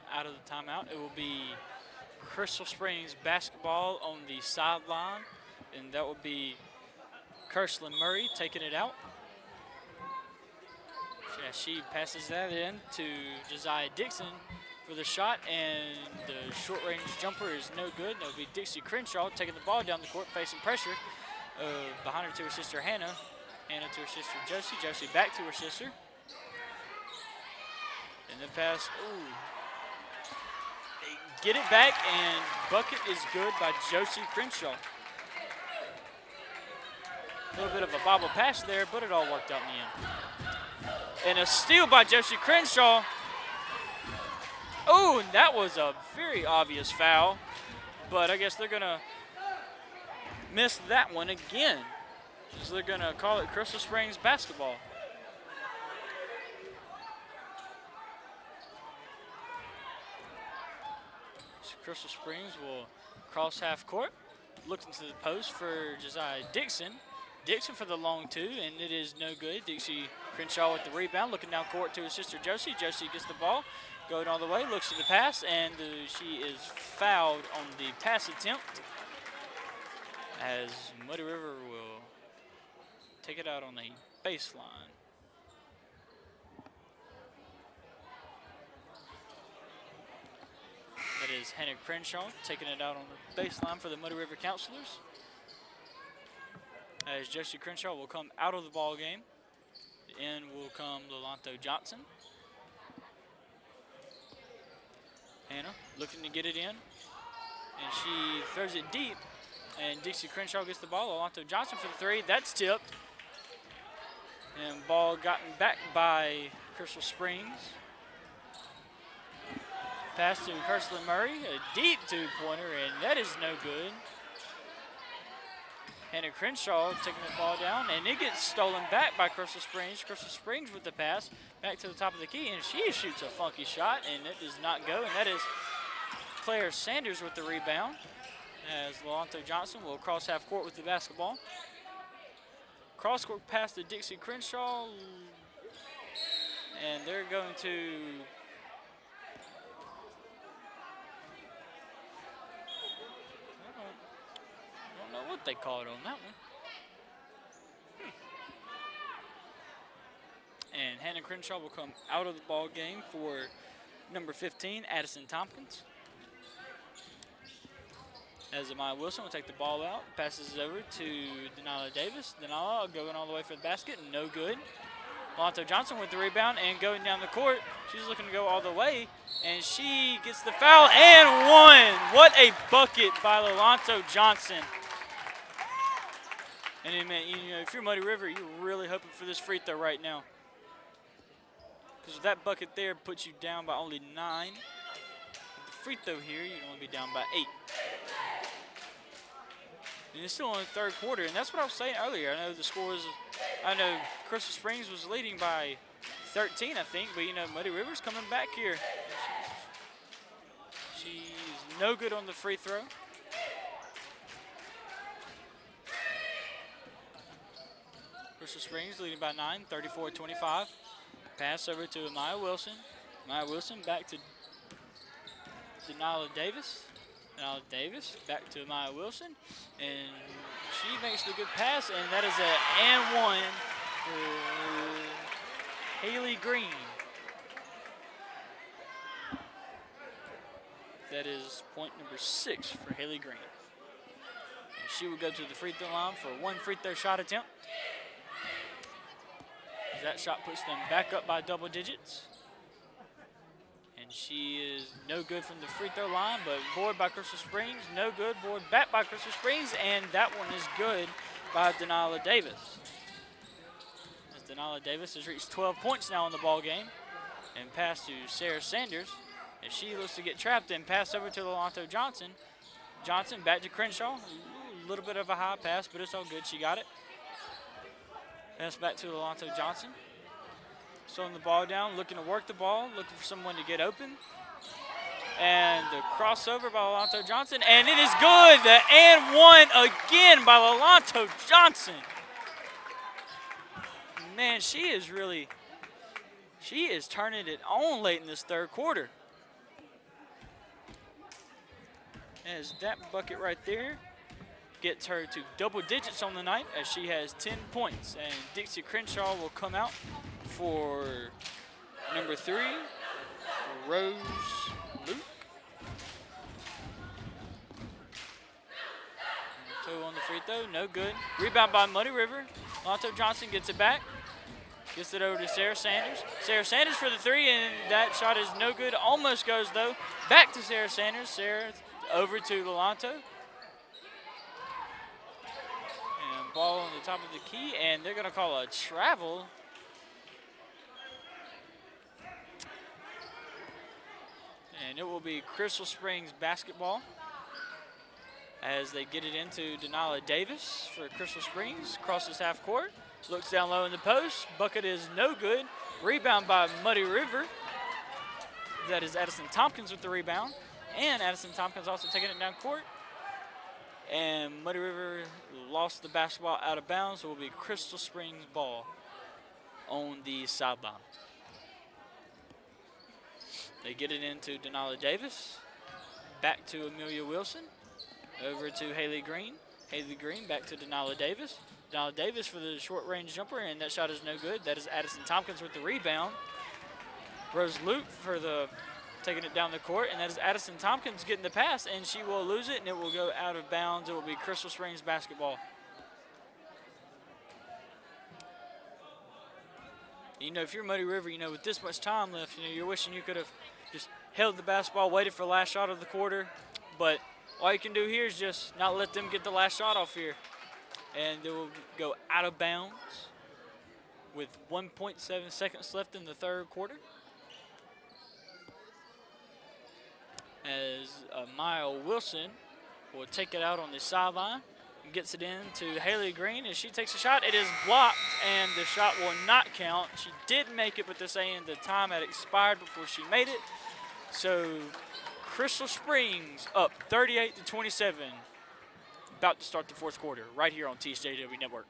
Out of the timeout, it will be Crystal Springs basketball on the sideline, and that will be Kirslyn Murray taking it out. Yeah, she passes that in to Josiah Dixon for the shot, and the short-range jumper is no good. That will be Dixie Crenshaw taking the ball down the court, facing pressure. Behind her to her sister Hannah. Hannah to her sister Josie. Josie back to her sister. And the pass, ooh. Get it back, and bucket is good by Josie Crenshaw. A little bit of a bobble pass there, but it all worked out in the end. And a steal by Josie Crenshaw. Oh, and that was a very obvious foul, but I guess they're going to miss that one again. So they're going to call it Crystal Springs basketball. Crystal Springs will cross half court, looks into the post for Josiah Dixon. Dixon for the long two, and it is no good. Dixie Crenshaw with the rebound, looking down court to his sister Josie. Josie gets the ball, going all the way, looks to the pass, and she is fouled on the pass attempt as Muddy River will take it out on the baseline. That is Hannah Crenshaw taking it out on the baseline for the Muddy River Counselors. As Josie Crenshaw will come out of the ball game. In will come Alonto Johnson. Hannah looking to get it in. And she throws it deep. And Dixie Crenshaw gets the ball. Alonto Johnson for the three. That's tipped. And ball gotten back by Crystal Springs. Pass to Kirsten Murray, a deep two-pointer, and that is no good. Hannah Crenshaw taking the ball down, and it gets stolen back by Crystal Springs. Crystal Springs with the pass back to the top of the key, and she shoots a funky shot, and it does not go, and that is Claire Sanders with the rebound, as Lolanto Johnson will cross half court with the basketball. Cross court pass to Dixie Crenshaw, and they're going to I don't know what they called on that one. And Hannah Crenshaw will come out of the ball game for number 15, Addison Tompkins. As Amaya Wilson will take the ball out, passes it over to Denala Davis. Denala going all the way for the basket, no good. Lolanto Johnson with the rebound and going down the court. She's looking to go all the way, and she gets the foul and one. What a bucket by Lolanto Johnson. And man, you know, if you're Muddy River, you're really hoping for this free throw right now. Because that bucket there puts you down by only 9. With the free throw here, you'd only be down by 8. And it's still in the third quarter, and that's what I was saying earlier. I know the score was, I know Crystal Springs was leading by 13, I think, but you know, Muddy River's coming back here. She's no good on the free throw. Crystal Springs leading by 9, 34-25. Pass over to Amaya Wilson. Amaya Wilson back to Denala Davis. Denala Davis back to Amaya Wilson. And she makes the good pass, and that is an and one for Haley Green. That is point number 6 for Haley Green. And she will go to the free throw line for one free throw shot attempt. That shot puts them back up by double digits. And she is no good from the free throw line, but board by Crystal Springs, no good. Board back by Crystal Springs, and that one is good by Denala Davis. As Denala Davis has reached 12 points now in the ball game. And pass to Sarah Sanders. And she looks to get trapped and pass over to Lolanto Johnson. Johnson back to Crenshaw. A little bit of a high pass, but it's all good. She got it. Pass back to Lolanto Johnson. Slowing the ball down, looking to work the ball, looking for someone to get open. And the crossover by Lolanto Johnson, and it is good. The and one again by Lolanto Johnson. Man, she is turning it on late in this third quarter. As that bucket right there gets her to double digits on the night, as she has 10 points. And Dixie Crenshaw will come out for number 3, Rose Luke. 2 on the free throw, no good. Rebound by Muddy River. Lolanto Johnson gets it back. Gets it over to Sarah Sanders. Sarah Sanders for the 3, and that shot is no good. Almost goes, though. Back to Sarah Sanders. Sarah over to Lolanto. And ball on the top of the key, and they're going to call a travel. And it will be Crystal Springs basketball as they get it into Denala Davis for Crystal Springs. Crosses half court. Looks down low in the post. Bucket is no good. Rebound by Muddy River. That is Addison Tompkins with the rebound. And Addison Tompkins also taking it down court. And Muddy River lost the basketball out of bounds. So it will be Crystal Springs ball on the sideline. They get it into Denala Davis. Back to Amelia Wilson. Over to Haley Green. Haley Green back to Denala Davis. Denala Davis for the short-range jumper, and that shot is no good. That is Addison Tompkins with the rebound. Rose Luke for the taking it down the court, and that is Addison Tompkins getting the pass, and she will lose it, and it will go out of bounds. It will be Crystal Springs basketball. You know, if you're Muddy River, you know, with this much time left, you know, you're wishing you could have just held the basketball, waited for the last shot of the quarter. But all you can do here is just not let them get the last shot off here. And they will go out of bounds with 1.7 seconds left in the third quarter. As Maya Wilson will take it out on the sideline and gets it in to Haley Green as she takes a shot. It is blocked, and the shot will not count. She did make it, but they're saying the time had expired before she made it. So Crystal Springs up 38-27. About to start the fourth quarter right here on TSJW Network.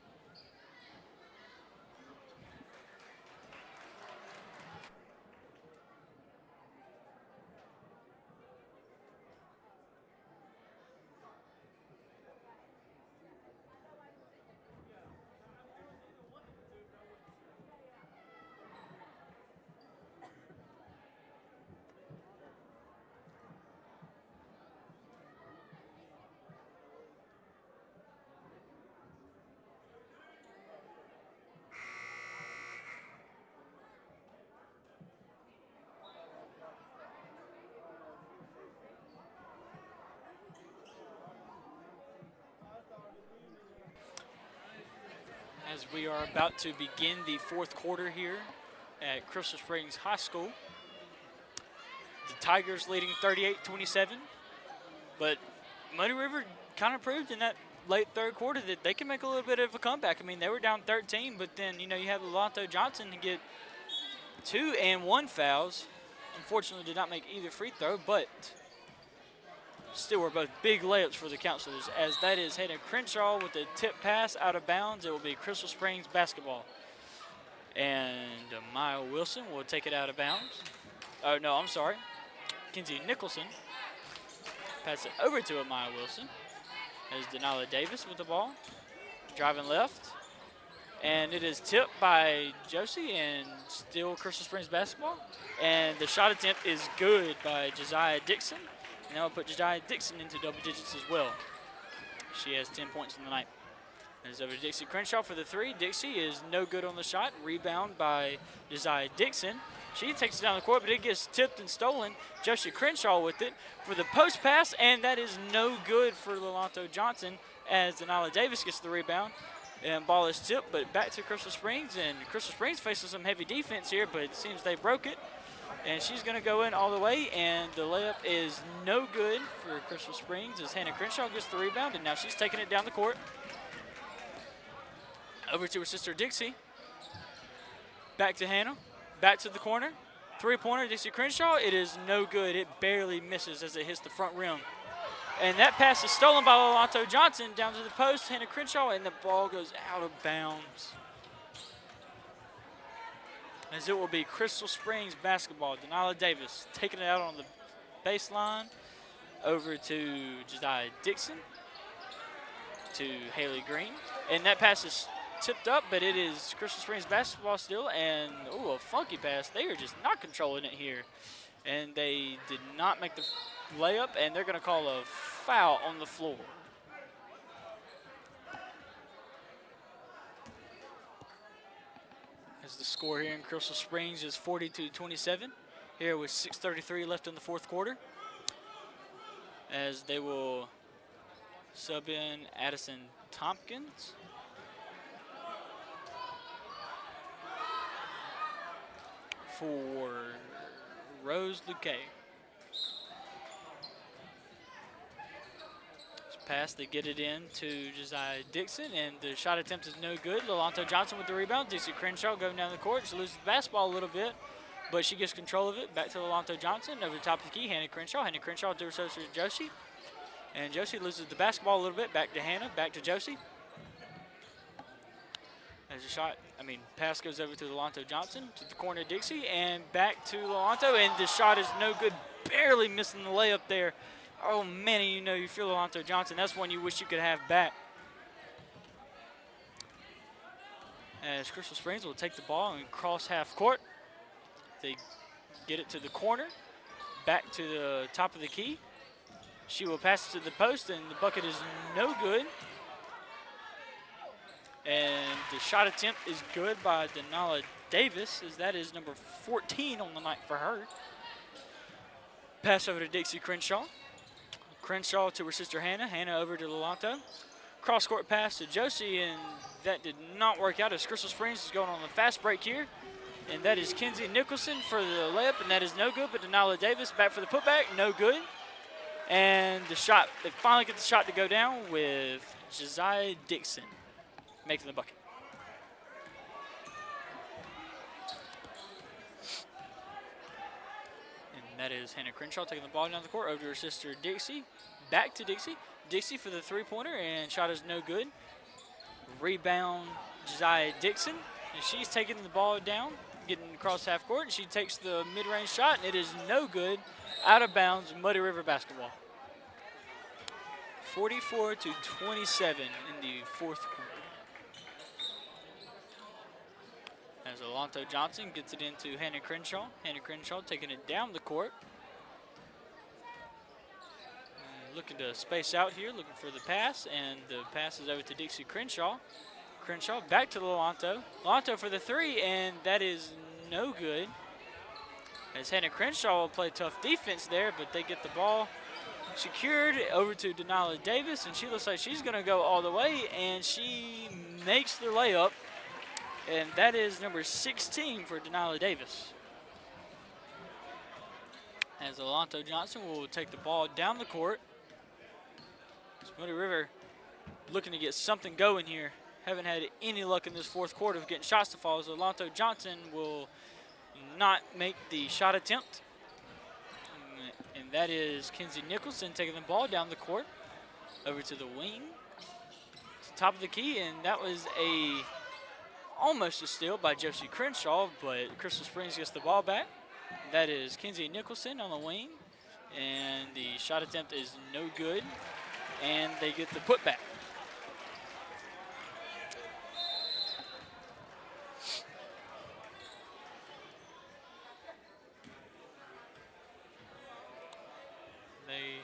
As we are about to begin the fourth quarter here at Crystal Springs High School. The Tigers leading 38-27, but Muddy River kind of proved in that late third quarter that they can make a little bit of a comeback. I mean, they were down 13, but then, you have Lolonto Johnson to get 2 and 1 fouls. Unfortunately, did not make either free throw, but still were both big layups for the Counselors, as that is Hannah Crenshaw with a tip pass out of bounds. It will be Crystal Springs basketball. And Maya Wilson will take it out of bounds. Oh, no, I'm sorry. Kinsey Nicholson pass it over to Maya Wilson. As Denala Davis with the ball, driving left. And it is tipped by Josie and still Crystal Springs basketball. And the shot attempt is good by Josiah Dixon. And that will put Josiah Dixon into double digits as well. She has 10 points in the night. And it's over to Dixie Crenshaw for the three. Dixie is no good on the shot. Rebound by Josiah Dixon. She takes it down the court, but it gets tipped and stolen. Josie Crenshaw with it for the post pass, and that is no good for Lolonto Johnson as Denala Davis gets the rebound. And ball is tipped, but back to Crystal Springs. And Crystal Springs faces some heavy defense here, but it seems they broke it. And she's going to go in all the way, and the layup is no good for Crystal Springs as Hannah Crenshaw gets the rebound, and now she's taking it down the court. Over to her sister Dixie. Back to Hannah. Back to the corner. Three-pointer, Dixie Crenshaw. It is no good. It barely misses as it hits the front rim. And that pass is stolen by Lolonto Johnson down to the post. Hannah Crenshaw, and the ball goes out of bounds. As it will be Crystal Springs basketball. Denala Davis taking it out on the baseline. Over to Josiah Dixon. To Haley Green. And that pass is tipped up, but it is Crystal Springs basketball still. And, ooh, a funky pass. They are just not controlling it here. And they did not make the layup, and they're going to call a foul on the floor. As the score here in Crystal Springs is 42-27. Here with 6:33 left in the fourth quarter. As they will sub in Addison Tompkins. For Rose Luque. Pass, they get it in to Josiah Dixon, and the shot attempt is no good. Lolonto Johnson with the rebound. Dixie Crenshaw going down the court. She loses the basketball a little bit, but she gets control of it. Back to Lolonto Johnson. Over the top of the key, Hannah Crenshaw. Hannah Crenshaw to her sister Josie. And Josie loses the basketball a little bit. Back to Hannah. Back to Josie. There's a pass goes over to Lolonto Johnson. To the corner of Dixie, and back to Lolonto, and the shot is no good. Barely missing the layup there. Oh, man, you feel Lolonto Johnson. That's one you wish you could have back. As Crystal Springs will take the ball and cross half court. They get it to the corner. Back to the top of the key. She will pass it to the post, and the bucket is no good. And the shot attempt is good by Denala Davis, as that is number 14 on the night for her. Pass over to Dixie Crenshaw. Crenshaw to her sister Hannah. Hannah over to Lolonto. cross-court pass to Josie, and that did not work out as Crystal Springs is going on the fast break here. And that is Kenzie Nicholson for the layup, and that is no good, but Denila Davis back for the putback, no good. And the shot, they finally get the shot to go down with Josiah Dixon making the bucket. And that is Hannah Crenshaw taking the ball down the court over to her sister Dixie. Back to Dixie. Dixie for the three-pointer, and shot is no good. Rebound, Josiah Dixon, and she's taking the ball down, getting across half court, and she takes the mid-range shot, and it is no good. Out of bounds, Muddy River basketball. 44-27 in the fourth quarter. As Alonto Johnson gets it into Hannah Crenshaw. Hannah Crenshaw taking it down the court. Looking to space out here, looking for the pass, and the pass is over to Dixie Crenshaw. Crenshaw back to Alonto. Alonto for the three, and that is no good. As Hannah Crenshaw will play tough defense there, but they get the ball secured over to Denila Davis, and she looks like she's going to go all the way, and she makes the layup, and that is number 16 for Denila Davis. As Alonto Johnson will take the ball down the court. Muddy River looking to get something going here. Haven't had any luck in this fourth quarter of getting shots to fall. So Alonto Johnson will not make the shot attempt. And that is Kenzie Nicholson taking the ball down the court over to the wing. It's the top of the key, and that was almost a steal by Josie Crenshaw, but Crystal Springs gets the ball back. That is Kenzie Nicholson on the wing, and the shot attempt is no good, and they get the putback. They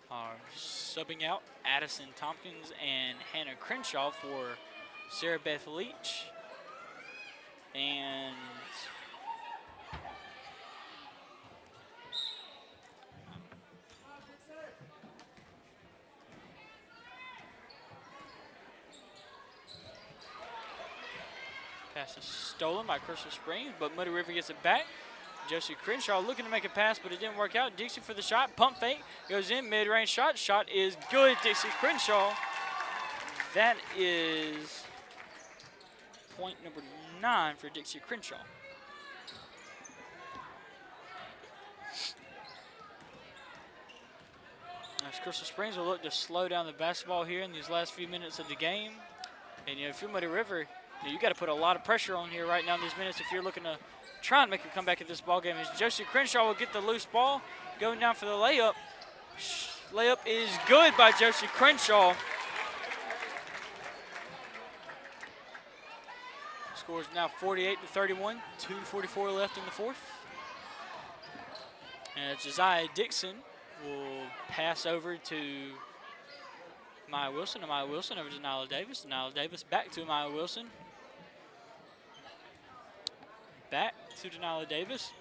are subbing out Addison Tompkins and Hannah Crenshaw for Sarah Beth Leach. And pass is stolen by Crystal Springs, but Muddy River gets it back. Josie Crenshaw looking to make a pass, but it didn't work out. Dixie for the shot, pump fake, goes in, mid-range shot. Shot is good, Dixie Crenshaw. That is point number 9 for Dixie Crenshaw. As Crystal Springs will look to slow down the basketball here in these last few minutes of the game. And if you're Muddy River, you got to put a lot of pressure on here right now in these minutes if you're looking to try and make a comeback at this ball game. As Josie Crenshaw will get the loose ball, going down for the layup. Layup is good by Josie Crenshaw. Score is now 48-31, 2:44 left in the fourth. And Josiah Dixon will pass over to Maya Wilson, and Maya Wilson over to Denila Davis. Denila Davis back to Maya Wilson. Back to Denila Davis.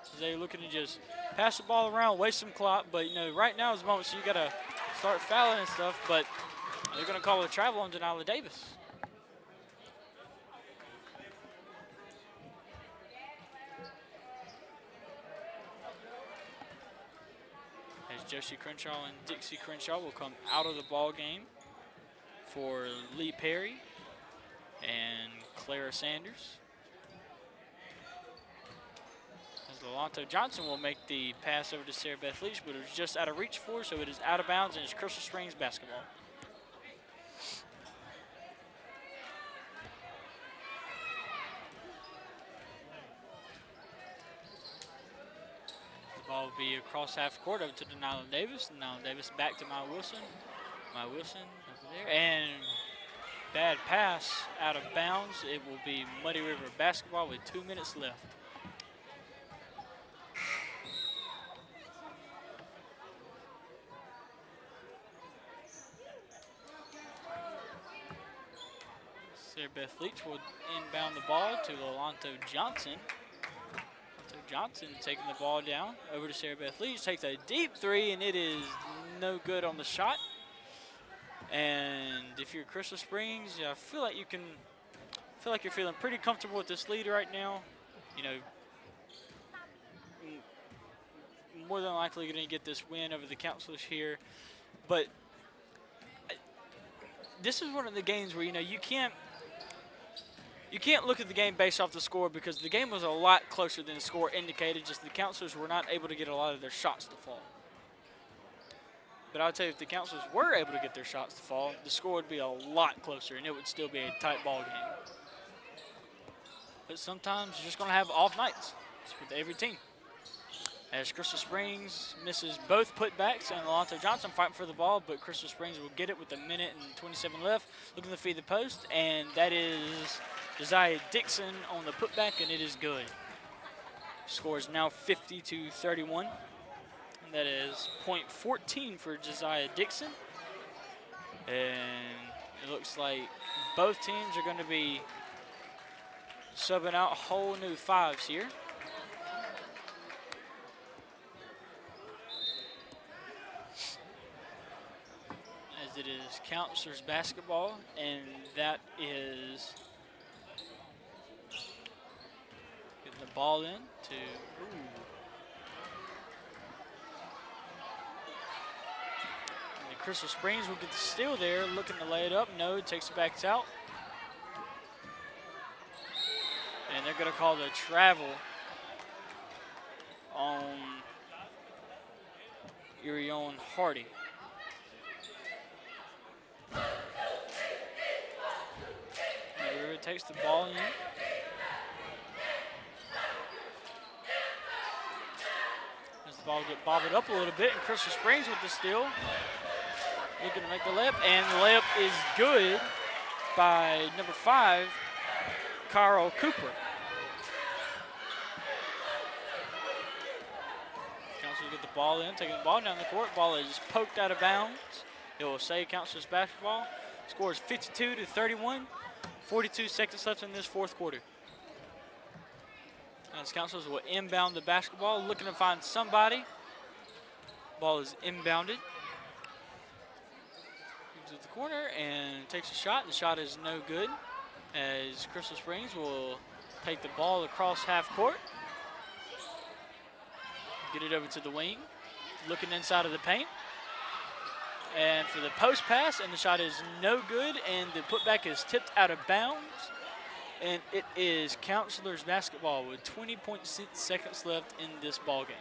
So they're looking to just pass the ball around, waste some clock, but right now is the moment, so you gotta start fouling and stuff, but they're gonna call a travel on Denila Davis. As Josie Crenshaw and Dixie Crenshaw will come out of the ball game for Lee Perry and Clara Sanders. As Alonto Johnson will make the pass over to Sarah Beth Leach, but it was just out of reach for her, so it is out of bounds, and it's Crystal Springs basketball. The ball will be across half court over to Denila Davis. Denila Davis back to Maya Wilson. Maya Wilson over there, and bad pass out of bounds. It will be Muddy River basketball with 2 minutes left. Sarah Beth Leach will inbound the ball to Alonto Johnson. Alonto Johnson taking the ball down over to Sarah Beth Leach. Takes a deep three, and it is no good on the shot. And if you're Crystal Springs, I feel like you're feeling pretty comfortable with this lead right now. You know, more than likely going to get this win over the Counselors here. But this is one of the games where, you know, you can't look at the game based off the score, because the game was a lot closer than the score indicated. Just the Counselors were not able to get a lot of their shots to fall. But I'll tell you, if the Counselors were able to get their shots to fall, the score would be a lot closer, and it would still be a tight ball game. But sometimes you're just going to have off nights. It's with every team. As Crystal Springs misses both putbacks, and Alonzo Johnson fighting for the ball, but Crystal Springs will get it with 1:27 left. Looking to feed the post, and that is Josiah Dixon on the putback, and it is good. Score is now 50-31. And that is point 14 for Josiah Dixon. And it looks like both teams are going to be subbing out whole new fives here. As it is Counselors basketball, and that is getting the ball in to and the Crystal Springs will get the steal there, looking to lay it up. No, takes it back out. And they're going to call the travel on Irion Hardy. River takes the ball in. As the ball get bobbled up a little bit, and Crystal Springs with the steal. Looking to make the layup, and the layup is good by number 5, Carl Cooper. Counselors get the ball in, taking the ball down the court. Ball is poked out of bounds. It will say Counselors basketball. Score is 52-31. 42 seconds left in this fourth quarter. As Counselors will inbound the basketball, looking to find somebody. Ball is inbounded. Moves to the corner and takes a shot. The shot is no good, as Crystal Springs will take the ball across half court. Get it over to the wing. Looking inside of the paint. And for the post pass, and the shot is no good, and the putback is tipped out of bounds. And it is Counselors basketball with 20.6 seconds left in this ball game.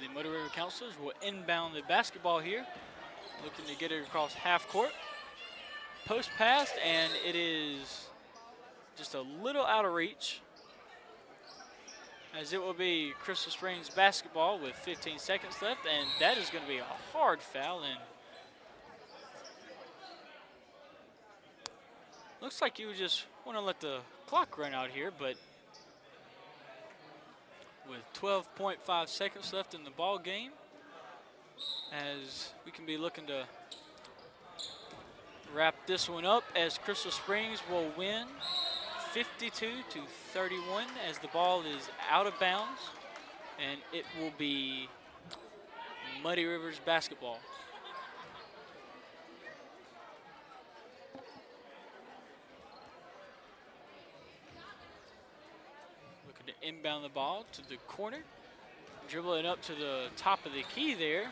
The Muddy River Counselors will inbound the basketball here, looking to get it across half court. Post pass, and it is just a little out of reach, as it will be Crystal Springs basketball with 15 seconds left, and that is going to be a hard foul. And looks like you just want to let the clock run out here, but with 12.5 seconds left in the ball game, as we can be looking to wrap this one up, as Crystal Springs will win 52-31 as the ball is out of bounds, and it will be Muddy Rivers basketball. Looking to inbound the ball to the corner, dribble it up to the top of the key there.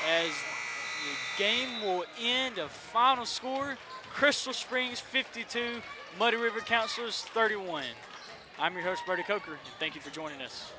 As the game will end, a final score, Crystal Springs 52, Muddy River Counselors 31. I'm your host, Brody Coker, and thank you for joining us.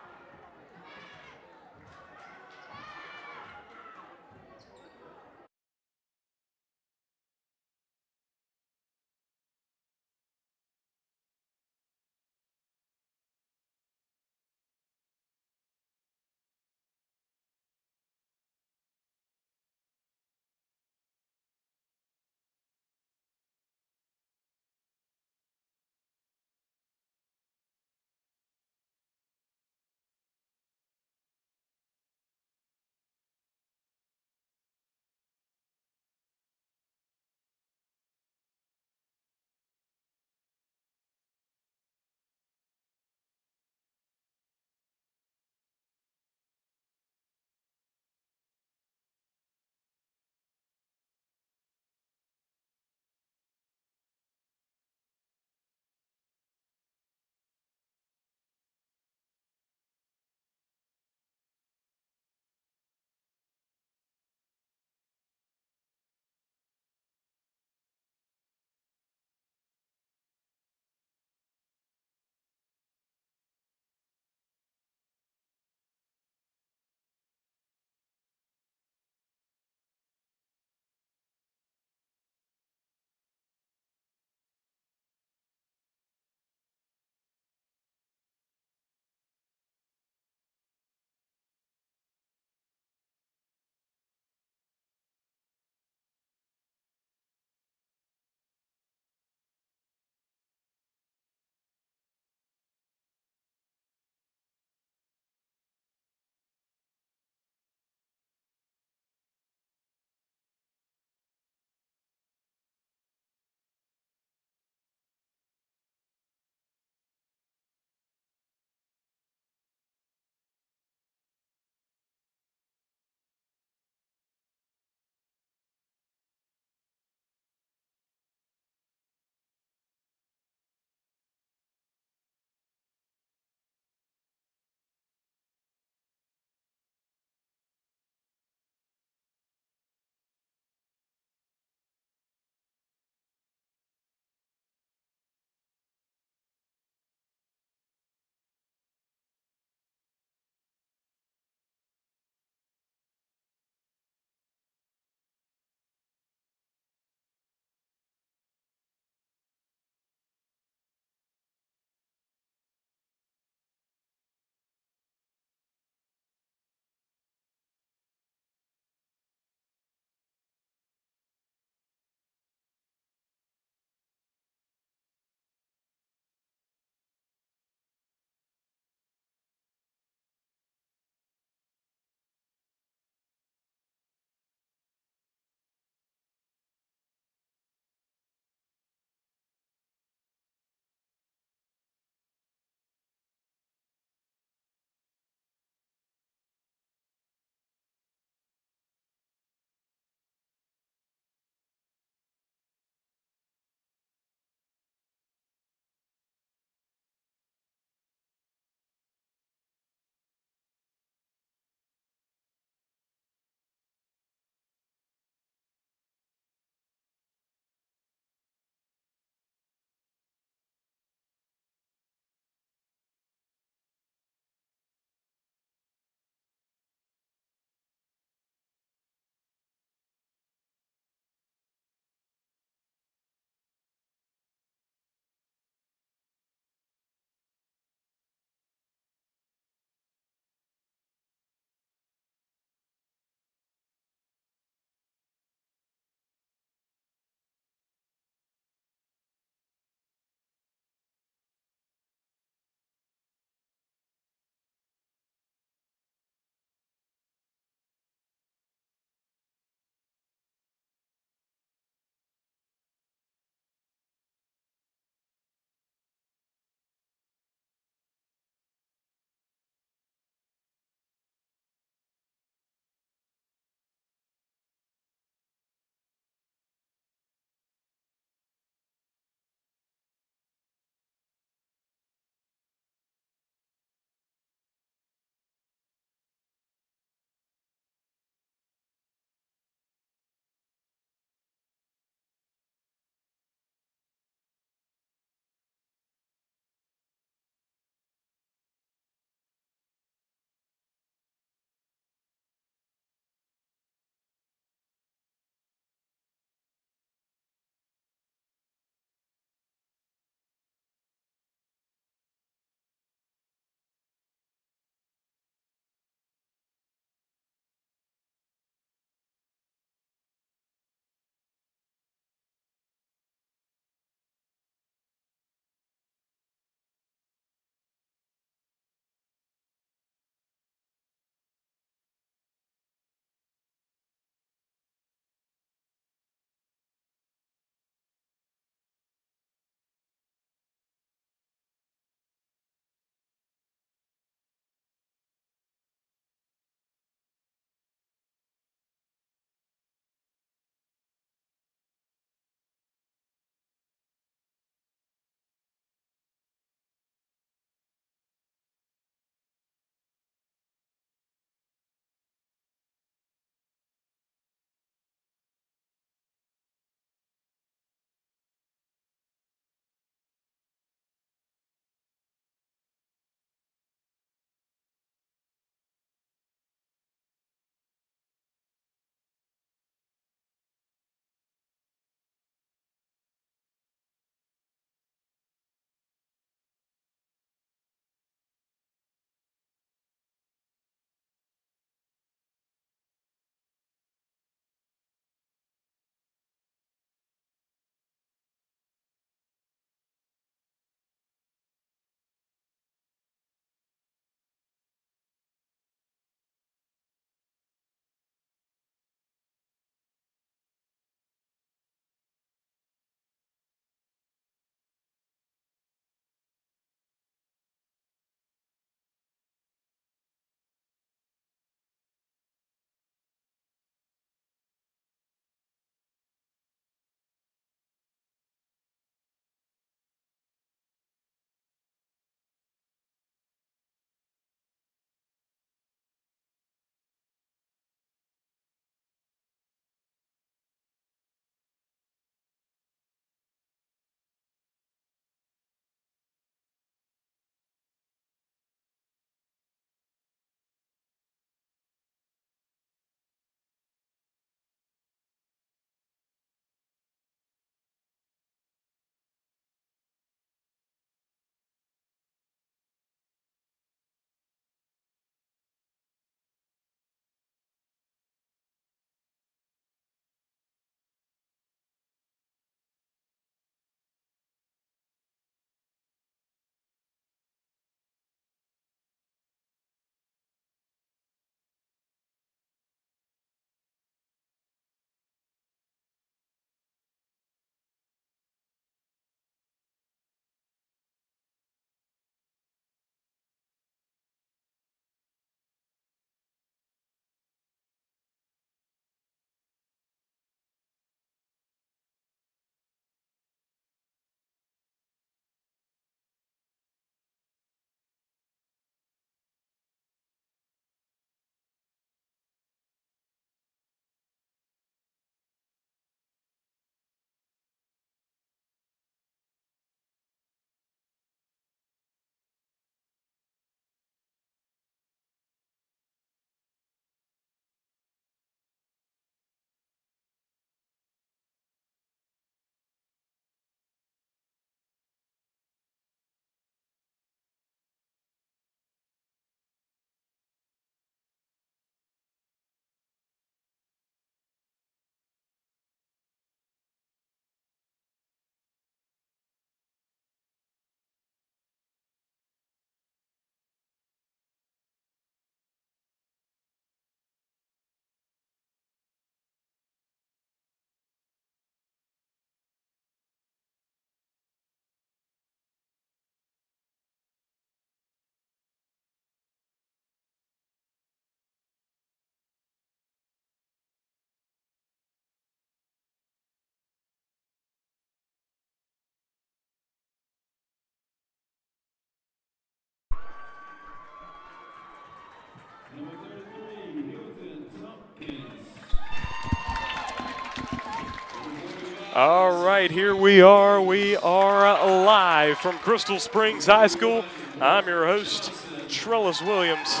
All right, here we are. We are live from Crystal Springs High School. I'm your host, Trellis Williams.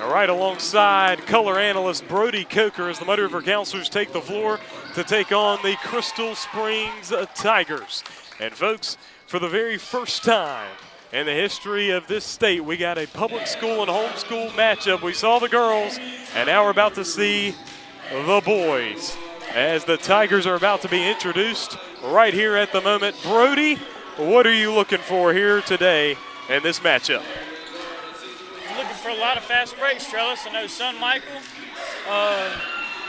And right alongside color analyst Brody Coker as the Muddy River Counselors take the floor to take on the Crystal Springs Tigers. And folks, for the very first time in the history of this state, we got a public school and homeschool matchup. We saw the girls, and now we're about to see the boys, as the Tigers are about to be introduced right here at the moment. Brody, what are you looking for here today in this matchup? I'm looking for a lot of fast breaks, Trellis. I know Son Michael,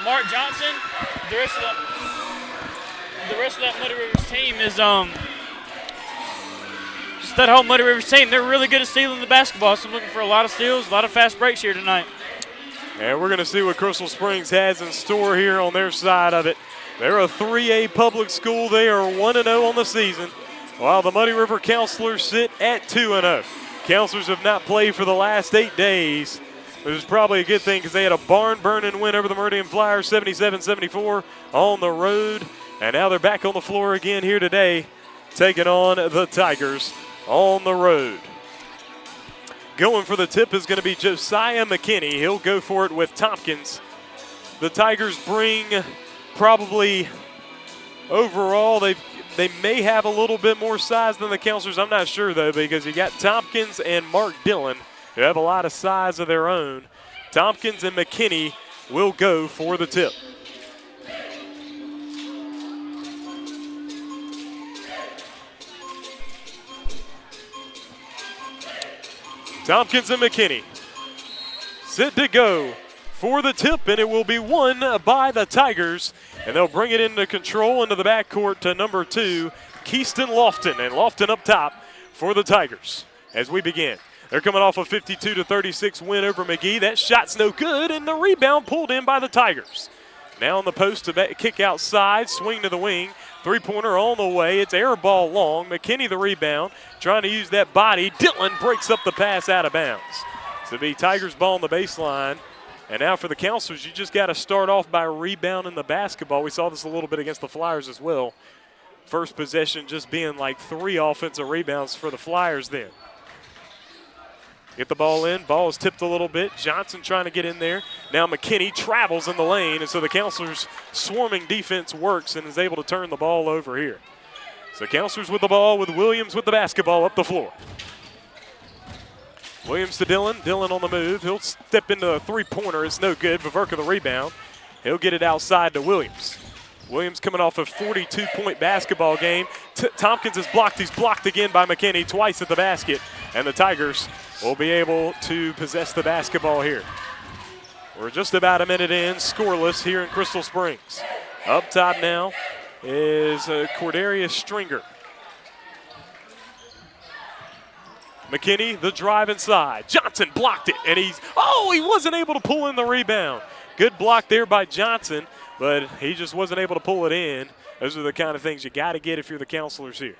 Mark Johnson, the rest of that Muddy Rivers team is just that whole Muddy Rivers team. They're really good at stealing the basketball, so I'm looking for a lot of steals, a lot of fast breaks here tonight. And we're going to see what Crystal Springs has in store here on their side of it. They're a 3A public school. They are 1-0 on the season, while the Muddy River Counselors sit at 2-0. Counselors have not played for the last 8 days, which is probably a good thing because they had a barn-burning win over the Meridian Flyers, 77-74 on the road. And now they're back on the floor again here today, taking on the Tigers on the road. Going for the tip is going to be Josiah McKinney. He'll go for it with Tompkins. The Tigers bring probably overall, they may have a little bit more size than the Counselors. I'm not sure, though, because you got Tompkins and Mark Dillon, who have a lot of size of their own. Tompkins and McKinney will go for the tip. Tompkins and McKinney set to go for the tip, and it will be won by the Tigers. And they'll bring it into control into the backcourt to number 2, Keyston Lofton. And Lofton up top for the Tigers as we begin. They're coming off a 52-36 win over McGee. That shot's no good, and the rebound pulled in by the Tigers. Now on the post to kick outside, swing to the wing. Three-pointer on the way. It's air ball long. McKinney the rebound, trying to use that body. Dillon breaks up the pass out of bounds. So the Tigers ball on the baseline. And now for the Counselors, you just got to start off by rebounding the basketball. We saw this a little bit against the Flyers as well. First possession just being like 3 offensive rebounds for the Flyers then. Get the ball in. Ball is tipped a little bit. Johnson trying to get in there. Now McKinney travels in the lane, and so the Counselors' swarming defense works and is able to turn the ball over here. So Counselors with the ball, with Williams with the basketball up the floor. Williams to Dillon. Dillon on the move. He'll step into a three-pointer. It's no good. Viverka the rebound. He'll get it outside to Williams. Williams coming off a 42-point basketball game. Tompkins is blocked. He's blocked again by McKinney twice at the basket, and the Tigers will be able to possess the basketball here. We're just about a minute in, scoreless here in Crystal Springs. Up top now is Cordarius Stringer. McKinney, the drive inside. Johnson blocked it, and he wasn't able to pull in the rebound. Good block there by Johnson, but he just wasn't able to pull it in. Those are the kind of things you got to get if you're the Counselors here.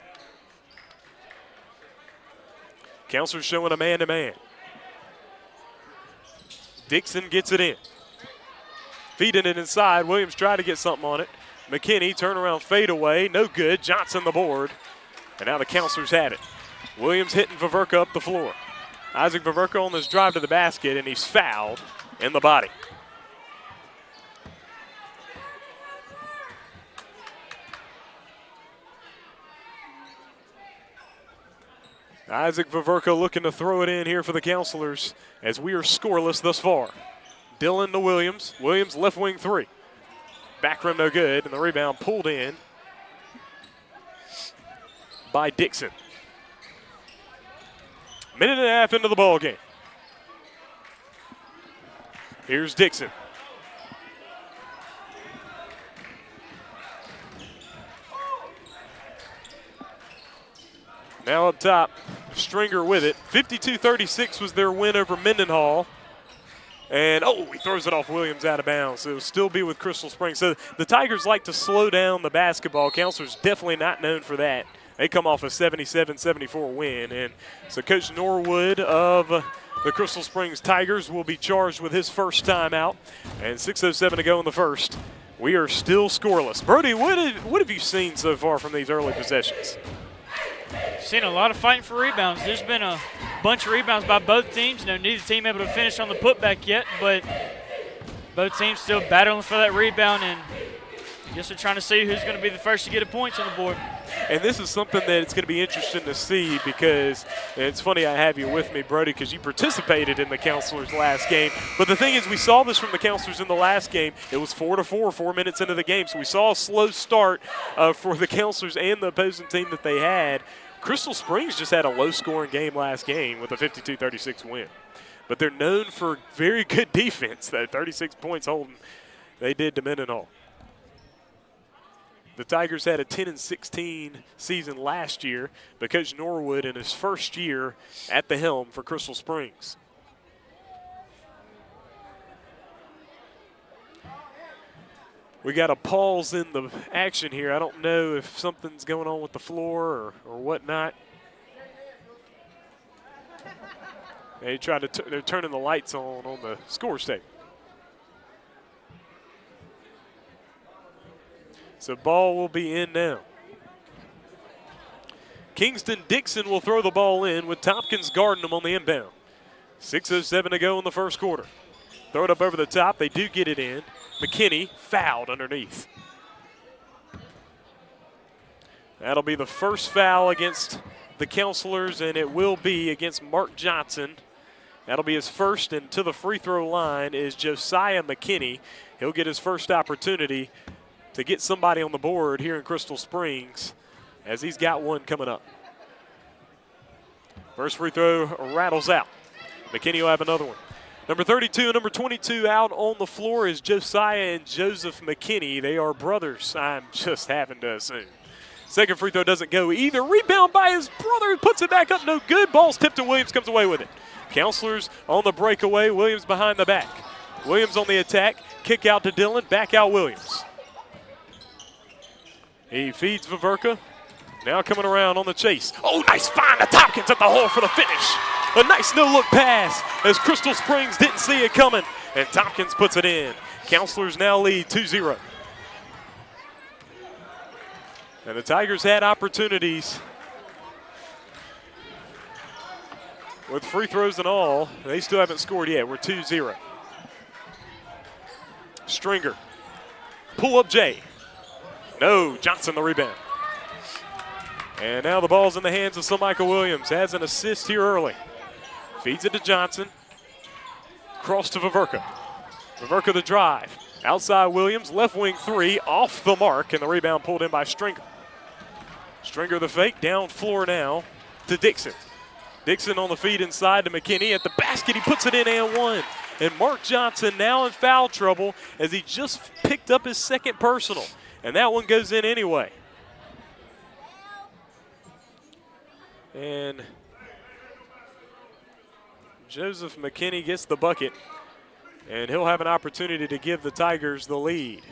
Counselors showing a man-to-man. Dixon gets it in. Feeding it inside. Williams tried to get something on it. McKinney, turnaround fadeaway. No good. Johnson the board. And now the Counselors have it. Williams hitting Viverka up the floor. Isaac Viverka on this drive to the basket, and he's fouled in the body. Isaac Viverka looking to throw it in here for the Counselors as we are scoreless thus far. Dillon to Williams. Williams left wing 3. Back rim no good, and the rebound pulled in by Dixon. Minute and a half into the ball game. Here's Dixon. Now up top, Stringer with it. 52-36 was their win over Mendenhall. And, he throws it off Williams out of bounds. So it'll still be with Crystal Springs. So the Tigers like to slow down the basketball. Counselors definitely not known for that. They come off a 77-74 win. And so Coach Norwood of the Crystal Springs Tigers will be charged with his first timeout. And 6:07 to go in the first. We are still scoreless. Brody, what have you seen so far from these early possessions? Seen a lot of fighting for rebounds. There's been a bunch of rebounds by both teams. Neither team able to finish on the putback yet, but both teams still battling for that rebound, and I guess they're trying to see who's going to be the first to get a points on the board. And this is something that it's going to be interesting to see, because it's funny I have you with me, Brody, because you participated in the Counselors last game. But the thing is, we saw this from the Counselors in the last game. It was 4-4, 4 minutes into the game. So we saw a slow start for the Counselors and the opposing team that they had. Crystal Springs just had a low-scoring game last game with a 52-36 win. But they're known for very good defense. That 36 points holding they did to Mendenhall. The Tigers had a 10-16 season last year, but Coach Norwood in his first year at the helm for Crystal Springs. We got a pause in the action here. I don't know if something's going on with the floor or whatnot. They're turning the lights on the score tape. So ball will be in now. Kingston Dixon will throw the ball in with Tompkins guarding them on the inbound. 6:07 to go in the first quarter. Throw it up over the top. They do get it in. McKinney fouled underneath. That'll be the first foul against the Counselors, and it will be against Mark Johnson. That'll be his first, and to the free throw line is Josiah McKinney. He'll get his first opportunity to get somebody on the board here in Crystal Springs, as he's got one coming up. First free throw rattles out. McKinney will have another one. Number 32 and number 22 out on the floor is Josiah and Joseph McKinney. They are brothers, I'm just having to assume. Second free throw doesn't go either. Rebound by his brother, who puts it back up, no good. Ball's tipped to Williams, comes away with it. Counselors on the breakaway, Williams behind the back. Williams on the attack, kick out to Dillon, back out Williams. He feeds Vaverka. Now coming around on the chase. Oh, nice find to Tompkins at the hole for the finish. A nice no-look pass as Crystal Springs didn't see it coming, and Tompkins puts it in. Counselors now lead 2-0. And the Tigers had opportunities with free throws and all. They still haven't scored yet. We're 2-0. Stringer. Pull up Jay. No, Johnson the rebound. And now the ball's in the hands of Michael Williams. Has an assist here early. Feeds it to Johnson. Cross to Vaverka. Vaverka the drive. Outside Williams, left wing three, off the mark, and the rebound pulled in by Stringer. Stringer the fake, down floor now to Dixon. Dixon on the feed inside to McKinney. At the basket, he puts it in and one. And Mark Johnson now in foul trouble as he just picked up his second personal. And that one goes in anyway. And Joseph McKinney gets the bucket, and he'll have an opportunity to give the Tigers the lead.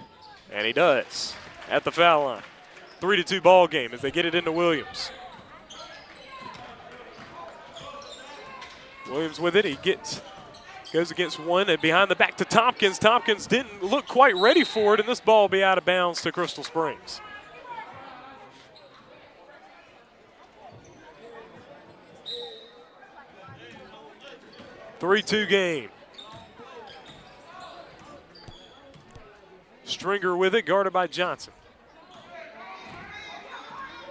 And he does at the foul line. 3-2 ball game as they get it into Williams. Williams with it. He goes against one and behind the back to Tompkins. Tompkins didn't look quite ready for it, and this ball will be out of bounds to Crystal Springs. Three-two game. Stringer with it, guarded by Johnson.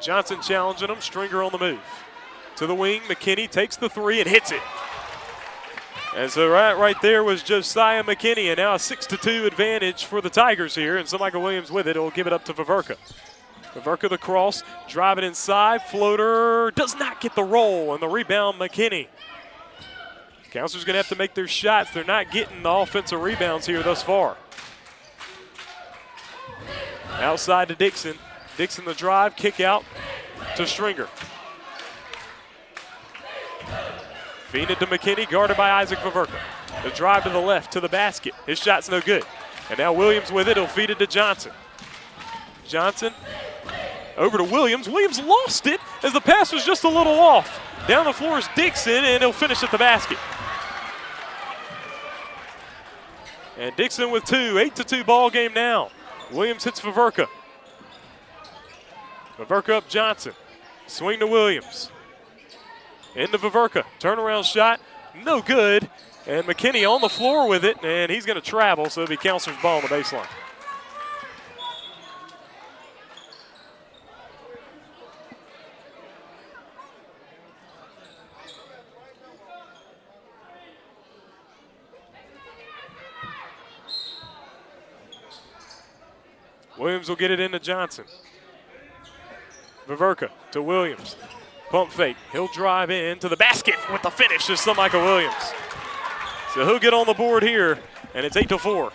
Johnson challenging him, Stringer on the move. To the wing, McKinney takes the three and hits it. And so right there was Josiah McKinney, and now a 6-2 advantage for the Tigers here, and Michael Williams with it. It'll give it up to Vaverka. Vaverka the cross, driving inside, floater, does not get the roll, and the rebound McKinney. Counselors going to have to make their shots. They're not getting the offensive rebounds here thus far. Outside to Dixon. Dixon the drive, kick out to Stringer. Feeding it to McKinney, guarded by Isaac Vaverka. The drive to the left, to the basket. His shot's no good. And now Williams with it. He'll feed it to Johnson. Johnson over to Williams. Williams lost it as the pass was just a little off. Down the floor is Dixon, and he'll finish at the basket. And Dixon with two. 8-2 ball game now. Williams hits Viverka. Viverka up Johnson. Swing to Williams. Into Viverka. Turnaround shot. No good. And McKinney on the floor with it, and he's going to travel, so it'll be Counselor's ball on the baseline. Williams will get it into Johnson. Viverka to Williams. Pump fake. He'll drive in to the basket with the finish is Michael Williams. So he'll get on the board here, and it's 8-4.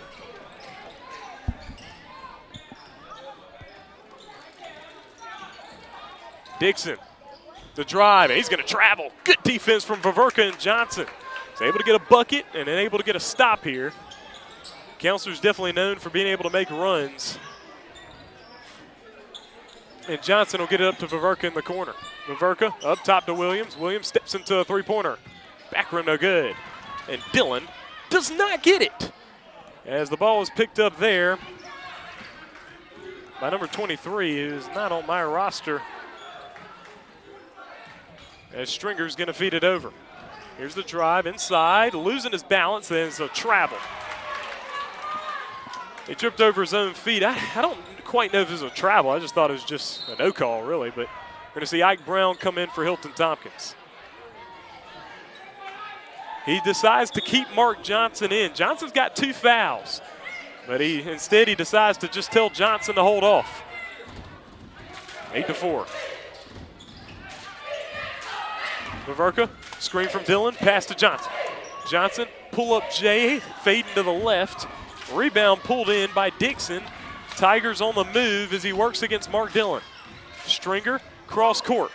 Dixon, the drive, and he's going to travel. Good defense from Viverka and Johnson. He's able to get a bucket and then able to get a stop here. Counselor's definitely known for being able to make runs. And Johnson will get it up to Viverka in the corner. Viverka up top to Williams. Williams steps into a three-pointer. Back rim no good. And Dillon does not get it. As the ball is picked up there by number 23, who's not on my roster. As Stringer's going to feed it over. Here's the drive inside, losing his balance, then it's a travel. He tripped over his own feet. I don't quite know if it was a travel. I just thought it was just a no call, really. But we're going to see Ike Brown come in for Hilton Tompkins. He decides to keep Mark Johnson in. Johnson's got 2 fouls, but instead he decides to just tell Johnson to hold off. 8-4. Viverka, screen from Dillon, pass to Johnson. Johnson, pull up Jay, fading to the left. Rebound pulled in by Dixon. Tigers on the move as he works against Mark Dillon. Stringer, cross court.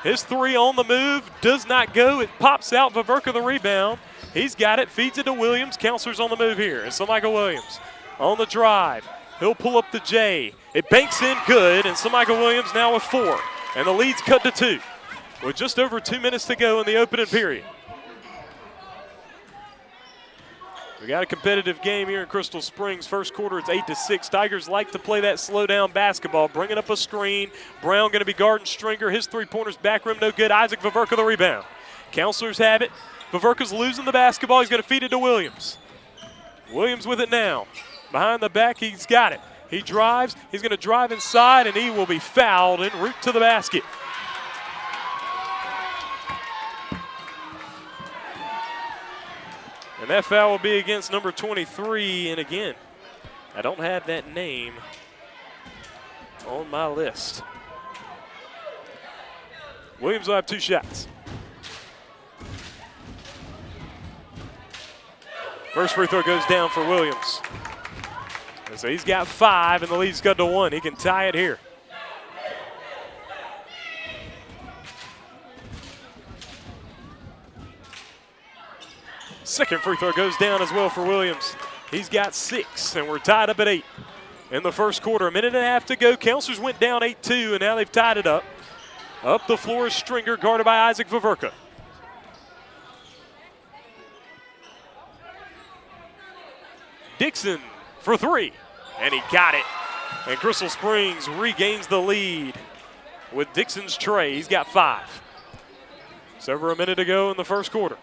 His three on the move, does not go. It pops out, Viverka the rebound. He's got it, feeds it to Williams. Counselor's on the move here. And so Michael Williams on the drive. He'll pull up the J. It banks in good, and so Michael Williams now with 4. And the lead's cut to 2 with just over 2 minutes to go in the opening period. We got a competitive game here in Crystal Springs. First quarter, it's 8-6. Tigers like to play that slow down basketball, bringing up a screen. Brown going to be guarding Stringer. His three-pointers back rim no good. Isaac Viverka the rebound. Counselors have it. Viverka's losing the basketball. He's going to feed it to Williams. Williams with it now. Behind the back, he's got it. He drives. He's going to drive inside, and he will be fouled en route to the basket. And that foul will be against number 23. And again, I don't have that name on my list. Williams will have 2 shots. First free throw goes down for Williams. And so he's got 5, and the lead's cut to 1. He can tie it here. Second free throw goes down as well for Williams. He's got 6, and we're tied up at 8 in the first quarter. A minute and a half to go. Counselors went down 8-2, and now they've tied it up. Up the floor is Stringer, guarded by Isaac Viverka. Dixon for 3, and he got it. And Crystal Springs regains the lead with Dixon's tray. He's got 5. It's over a minute to go in the first quarter.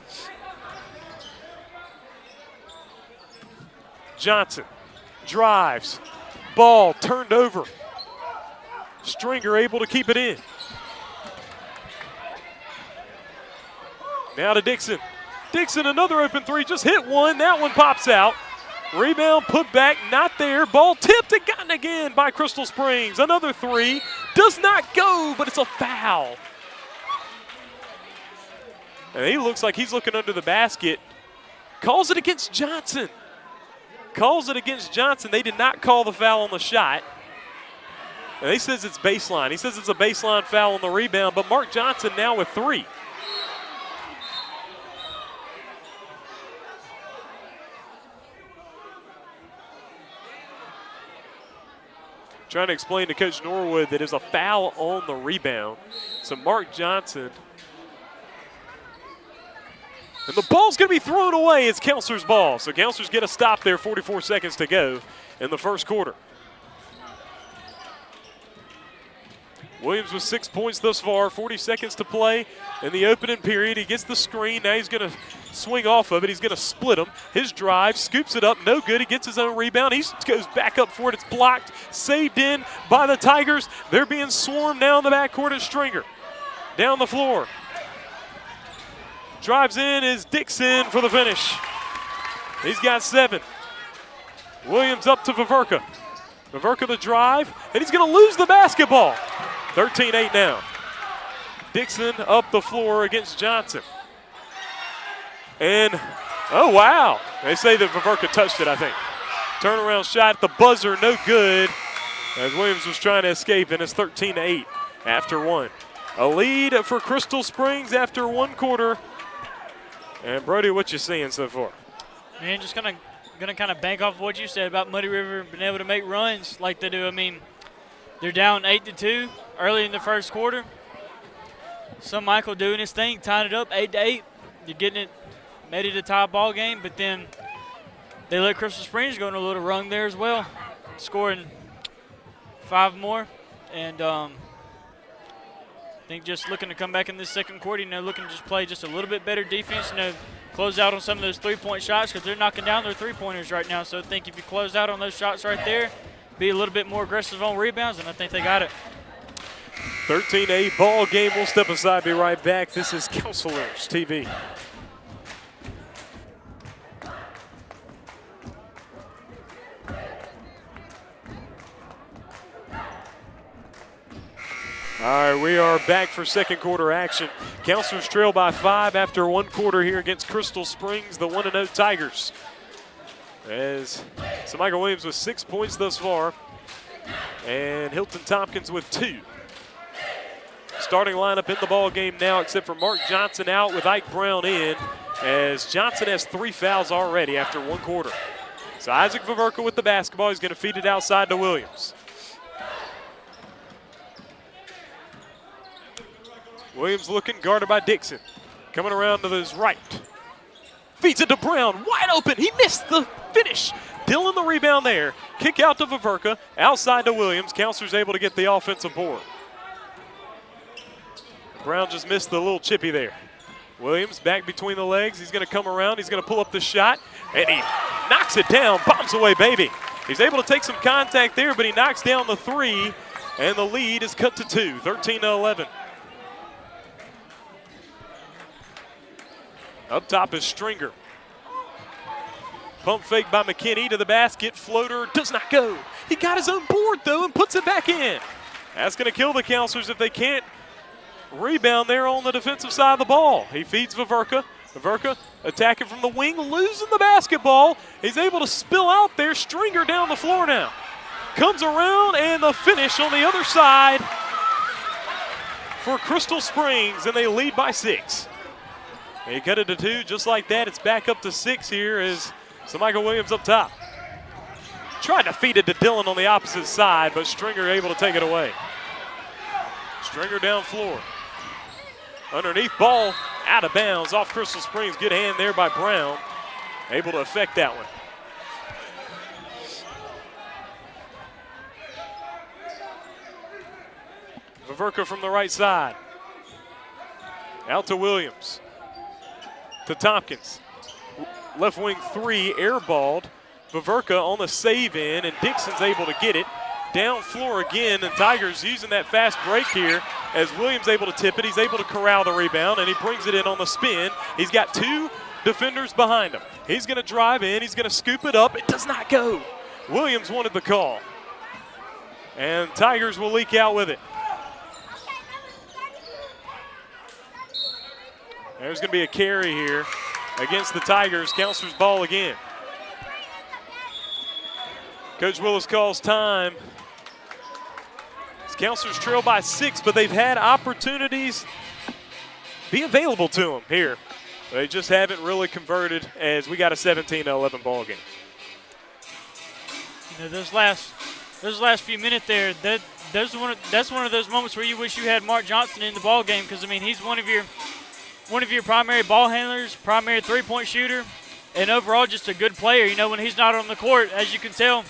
Johnson drives, ball turned over. Stringer able to keep it in. Now to Dixon. Dixon, another open 3, just hit one. That one pops out. Rebound put back, not there. Ball tipped and gotten again by Crystal Springs. Another 3, does not go, but it's a foul. And he looks like he's looking under the basket. Calls it against Johnson. Calls it against Johnson. They did not call the foul on the shot. And he says it's baseline. He says it's a baseline foul on the rebound, but Mark Johnson now with 3. Trying to explain to Coach Norwood that there's a foul on the rebound. So Mark Johnson. And the ball's going to be thrown away. It's Counselor's ball. So Counselors get a stop there, 44 seconds to go in the first quarter. Williams with 6 points thus far, 40 seconds to play in the opening period. He gets the screen. Now he's going to swing off of it. He's going to split him. His drive, scoops it up, no good. He gets his own rebound. He goes back up for it. It's blocked, saved in by the Tigers. They're being swarmed now in the backcourt at Stringer. Down the floor. Drives in is Dixon for the finish. He's got 7. Williams up to Vaverka. Vaverka the drive, and he's going to lose the basketball. 13-8 now. Dixon up the floor against Johnson. And, oh, wow. They say that Vaverka touched it, I think. Turnaround shot at the buzzer, no good, as Williams was trying to escape, and it's 13-8 after 1. A lead for Crystal Springs after 1 quarter. And, Brody, what you seeing so far? Man, just gonna kind of bank off what you said about Muddy River being able to make runs like they do. I mean, they're down 8-2 early in the first quarter. Some Michael doing his thing, tying it up 8-8. You're getting it, made it a tie ball game, but then they let Crystal Springs go on a little run there as well, scoring 5 more. And I think just looking to come back in this second quarter, looking to just play just a little bit better defense, close out on some of those three-point shots because they're knocking down their three-pointers right now. So I think if you close out on those shots right there, be a little bit more aggressive on rebounds, and I think they got it. 13-8 ball game. We'll step aside, be right back. This is Counselors TV. All right, we are back for second quarter action. Counselors trail by 5 after 1 quarter here against Crystal Springs, the 1-0 Tigers. As Michael Williams with 6 points thus far, and Hilton Tompkins with 2. Starting lineup in the ball game now, except for Mark Johnson out with Ike Brown in, as Johnson has 3 fouls already after 1 quarter. So Isaac Vaverka with the basketball. He's going to feed it outside to Williams. Williams looking, guarded by Dixon. Coming around to his right. Feeds it to Brown, wide open. He missed the finish. Dillon the rebound there. Kick out to Vaverka, outside to Williams. Counselors able to get the offensive board. Brown just missed the little chippy there. Williams back between the legs. He's going to come around. He's going to pull up the shot, and he knocks it down. Bombs away, baby. He's able to take some contact there, but he knocks down the 3, and the lead is cut to 2, 13-11. Up top is Stringer. Pump fake by McKinney to the basket. Floater does not go. He got his own board, though, and puts it back in. That's going to kill the Counselors if they can't rebound there on the defensive side of the ball. He feeds Vaverka. Vaverka attacking from the wing, losing the basketball. He's able to spill out there. Stringer down the floor now. Comes around, and the finish on the other side for Crystal Springs, and they lead by 6. He cut it to 2 just like that. It's back up to 6 here as Michael Williams up top. Tried to feed it to Dillon on the opposite side, but Stringer able to take it away. Stringer down floor. Underneath ball, out of bounds, off Crystal Springs. Good hand there by Brown. Able to affect that one. Vaverka from the right side. Out to Williams. To Tompkins. Left wing 3, airballed. Vaverka on the save in, and Dixon's able to get it. Down floor again, and Tigers using that fast break here as Williams able to tip it. He's able to corral the rebound, and he brings it in on the spin. He's got 2 defenders behind him. He's going to drive in. He's going to scoop it up. It does not go. Williams wanted the call. And Tigers will leak out with it. There's going to be a carry here against the Tigers. Counselors ball again. Coach Willis calls time. Counselors trail by 6, but they've had opportunities be available to them here. They just haven't really converted as we got a 17-11 ball game. Those last few minutes there, that's one of those moments where you wish you had Mark Johnson in the ball game because I mean he's one of your primary ball handlers, primary three-point shooter, and overall just a good player. When he's not on the court, as you can tell,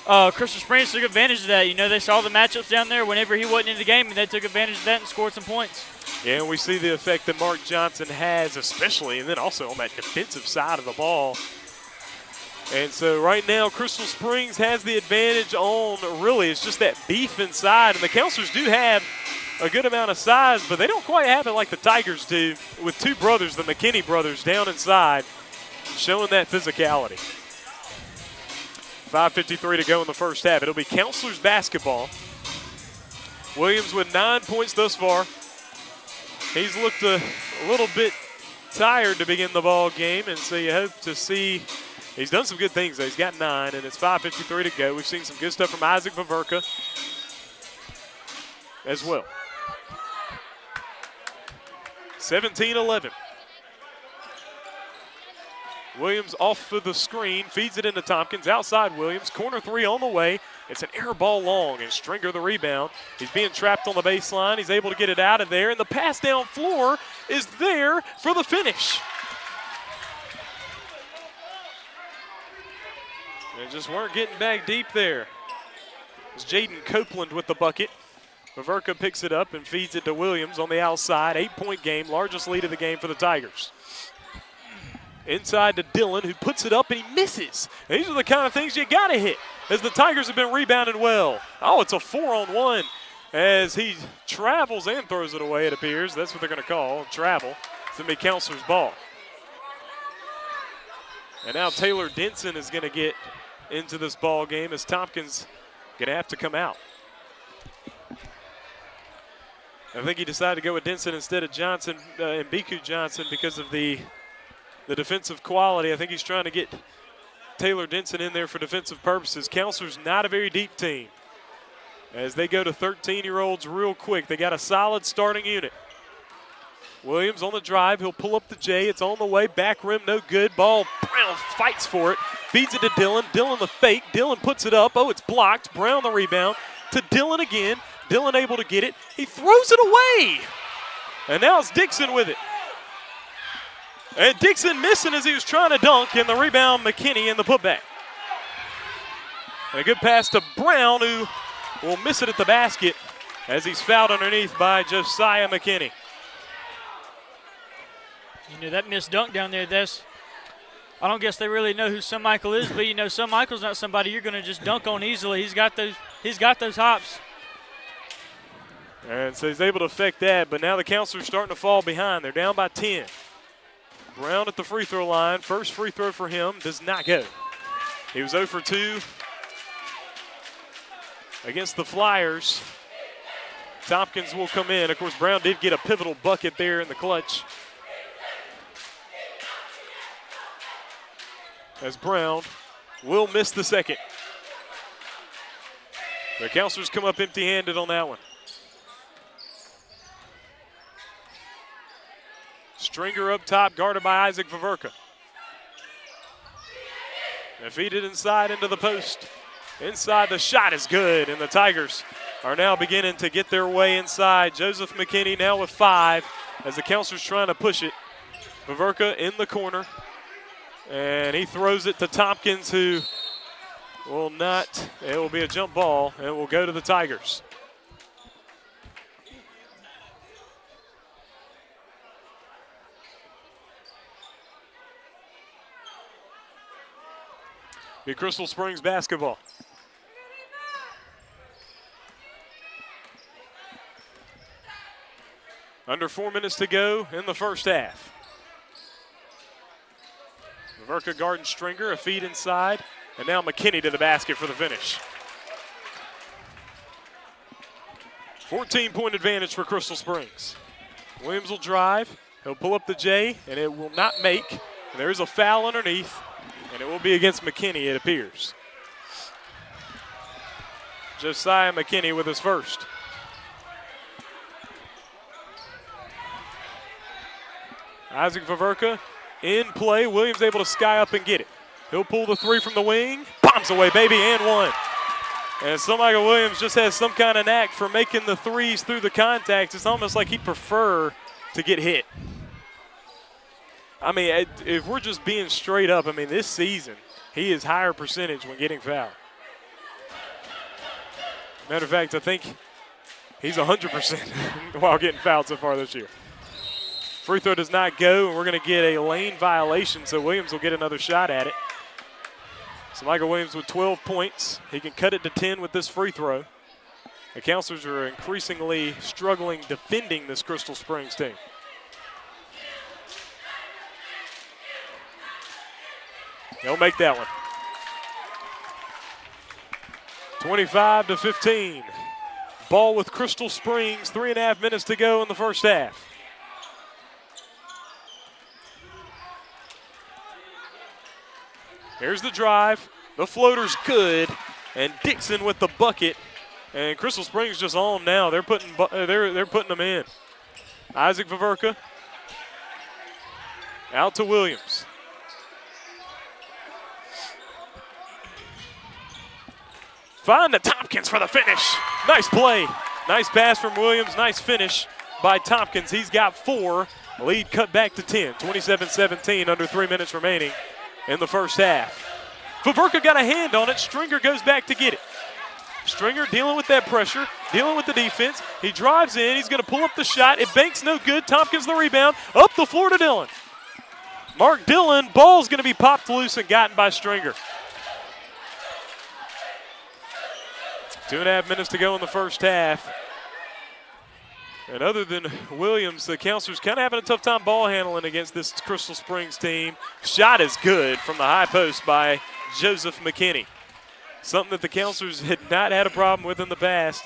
Crystal Springs took advantage of that. You know, they saw the matchups down there whenever he wasn't in the game, and they took advantage of that and scored some points. Yeah, and we see the effect that Mark Johnson has, especially, and then also on that defensive side of the ball. And so right now, Crystal Springs has the advantage on, really, it's just that beef inside. And the Counselors do have a good amount of size, but they don't quite have it like the Tigers do with two brothers, the McKinney brothers, down inside, showing that physicality. 5:53 to go in the first half. It'll be Counselors basketball. Williams with 9 points thus far. He's looked a little bit tired to begin the ball game, and so you hope to see he's done some good things, though. He's got 9, and it's 5:53 to go. We've seen some good stuff from Isaac Vaverka as well. 17-11. Williams off of the screen, feeds it into Tompkins. Outside Williams, corner three on the way. It's an air ball long, and Stringer the rebound. He's being trapped on the baseline. He's able to get it out of there, and the pass down floor is there for the finish. They just weren't getting back deep there. It's Jaden Copeland with the bucket. Vaverka picks it up and feeds it to Williams on the outside. 8-point game, largest lead of the game for the Tigers. Inside to Dillon, who puts it up and he misses. These are the kind of things you gotta hit, as the Tigers have been rebounding well. Oh, it's a 4-on-1 as he travels and throws it away, it appears. That's what they're gonna call travel. It's gonna be Counselor's ball. And now Taylor Denson is gonna get into this ball game as Tompkins gonna have to come out. I think he decided to go with Denson instead of Johnson and Biku Johnson because of the defensive quality. I think he's trying to get Taylor Denson in there for defensive purposes. Counselor's not a very deep team as they go to 13-year-olds real quick. They got a solid starting unit. Williams on the drive. He'll pull up the J. It's on the way. Back rim, no good. Ball, Brown fights for it. Feeds it to Dillon. Dillon the fake. Dillon puts it up. Oh, it's blocked. Brown the rebound. To Dillon again. Dillon able to get it. He throws it away. And now it's Dixon with it. And Dixon missing as he was trying to dunk, and the rebound McKinney in the putback. And a good pass to Brown, who will miss it at the basket as he's fouled underneath by Josiah McKinney. You know, that missed dunk down there, I don't guess they really know who Son Michael is, but you know, Son Michael's not somebody you're going to just dunk on easily. He's got those hops. And so he's able to affect that, but now the Counselors starting to fall behind. They're down by 10. Brown at the free throw line. First free throw for him does not go. He was 0 for 2 against the Flyers. Tompkins will come in. Of course, Brown did get a pivotal bucket there in the clutch. As Brown will miss the second. The Counselors come up empty-handed on that one. Stringer up top, guarded by Isaac Vaverka. And feeded inside into the post. Inside, the shot is good, and the Tigers are now beginning to get their way inside. Joseph McKinney now with 5 as the Counselors trying to push it. Vaverka in the corner, and he throws it to Tompkins, who will not. It will be a jump ball, and it will go to the Tigers. Be Crystal Springs basketball. Under 4 minutes to go in the first half. Vaverka guarding Stringer, a feed inside, and now McKinney to the basket for the finish. 14-point advantage for Crystal Springs. Williams will drive. He'll pull up the J, and it will not make. And there is a foul underneath. And it will be against McKinney, it appears. Josiah McKinney with his first. Isaac Vaverka in play. Williams able to sky up and get it. He'll pull the three from the wing. Bombs away, baby, and one. And Son Michael Williams just has some kind of knack for making the threes through the contact. It's almost like he'd prefer to get hit. I mean, if we're just being straight up, I mean, this season, he is higher percentage when getting fouled. Matter of fact, I think he's 100% while getting fouled so far this year. Free throw does not go, and we're going to get a lane violation, so Williams will get another shot at it. So Michael Williams with 12 points. He can cut it to 10 with this free throw. The Counselors are increasingly struggling defending this Crystal Springs team. They'll make that one. 25-15. Ball with Crystal Springs, 3.5 minutes to go in the first half. Here's the drive. The floater's good, and Dixon with the bucket. And Crystal Springs just on now. They're putting them in. Isaac Vaverka out to Williams. Find the Tompkins for the finish. Nice play. Nice pass from Williams. Nice finish by Tompkins. He's got 4. Lead cut back to 10. 27-17, under 3 minutes remaining in the first half. Vaverka got a hand on it. Stringer goes back to get it. Stringer dealing with that pressure, dealing with the defense. He drives in. He's going to pull up the shot. It banks no good. Tompkins the rebound. Up the floor to Dillon. Mark Dillon. Ball's going to be popped loose and gotten by Stringer. 2.5 minutes to go in the first half. And other than Williams, the Counselors kind of having a tough time ball handling against this Crystal Springs team. Shot is good from the high post by Joseph McKinney. Something that the Counselors had not had a problem with in the past.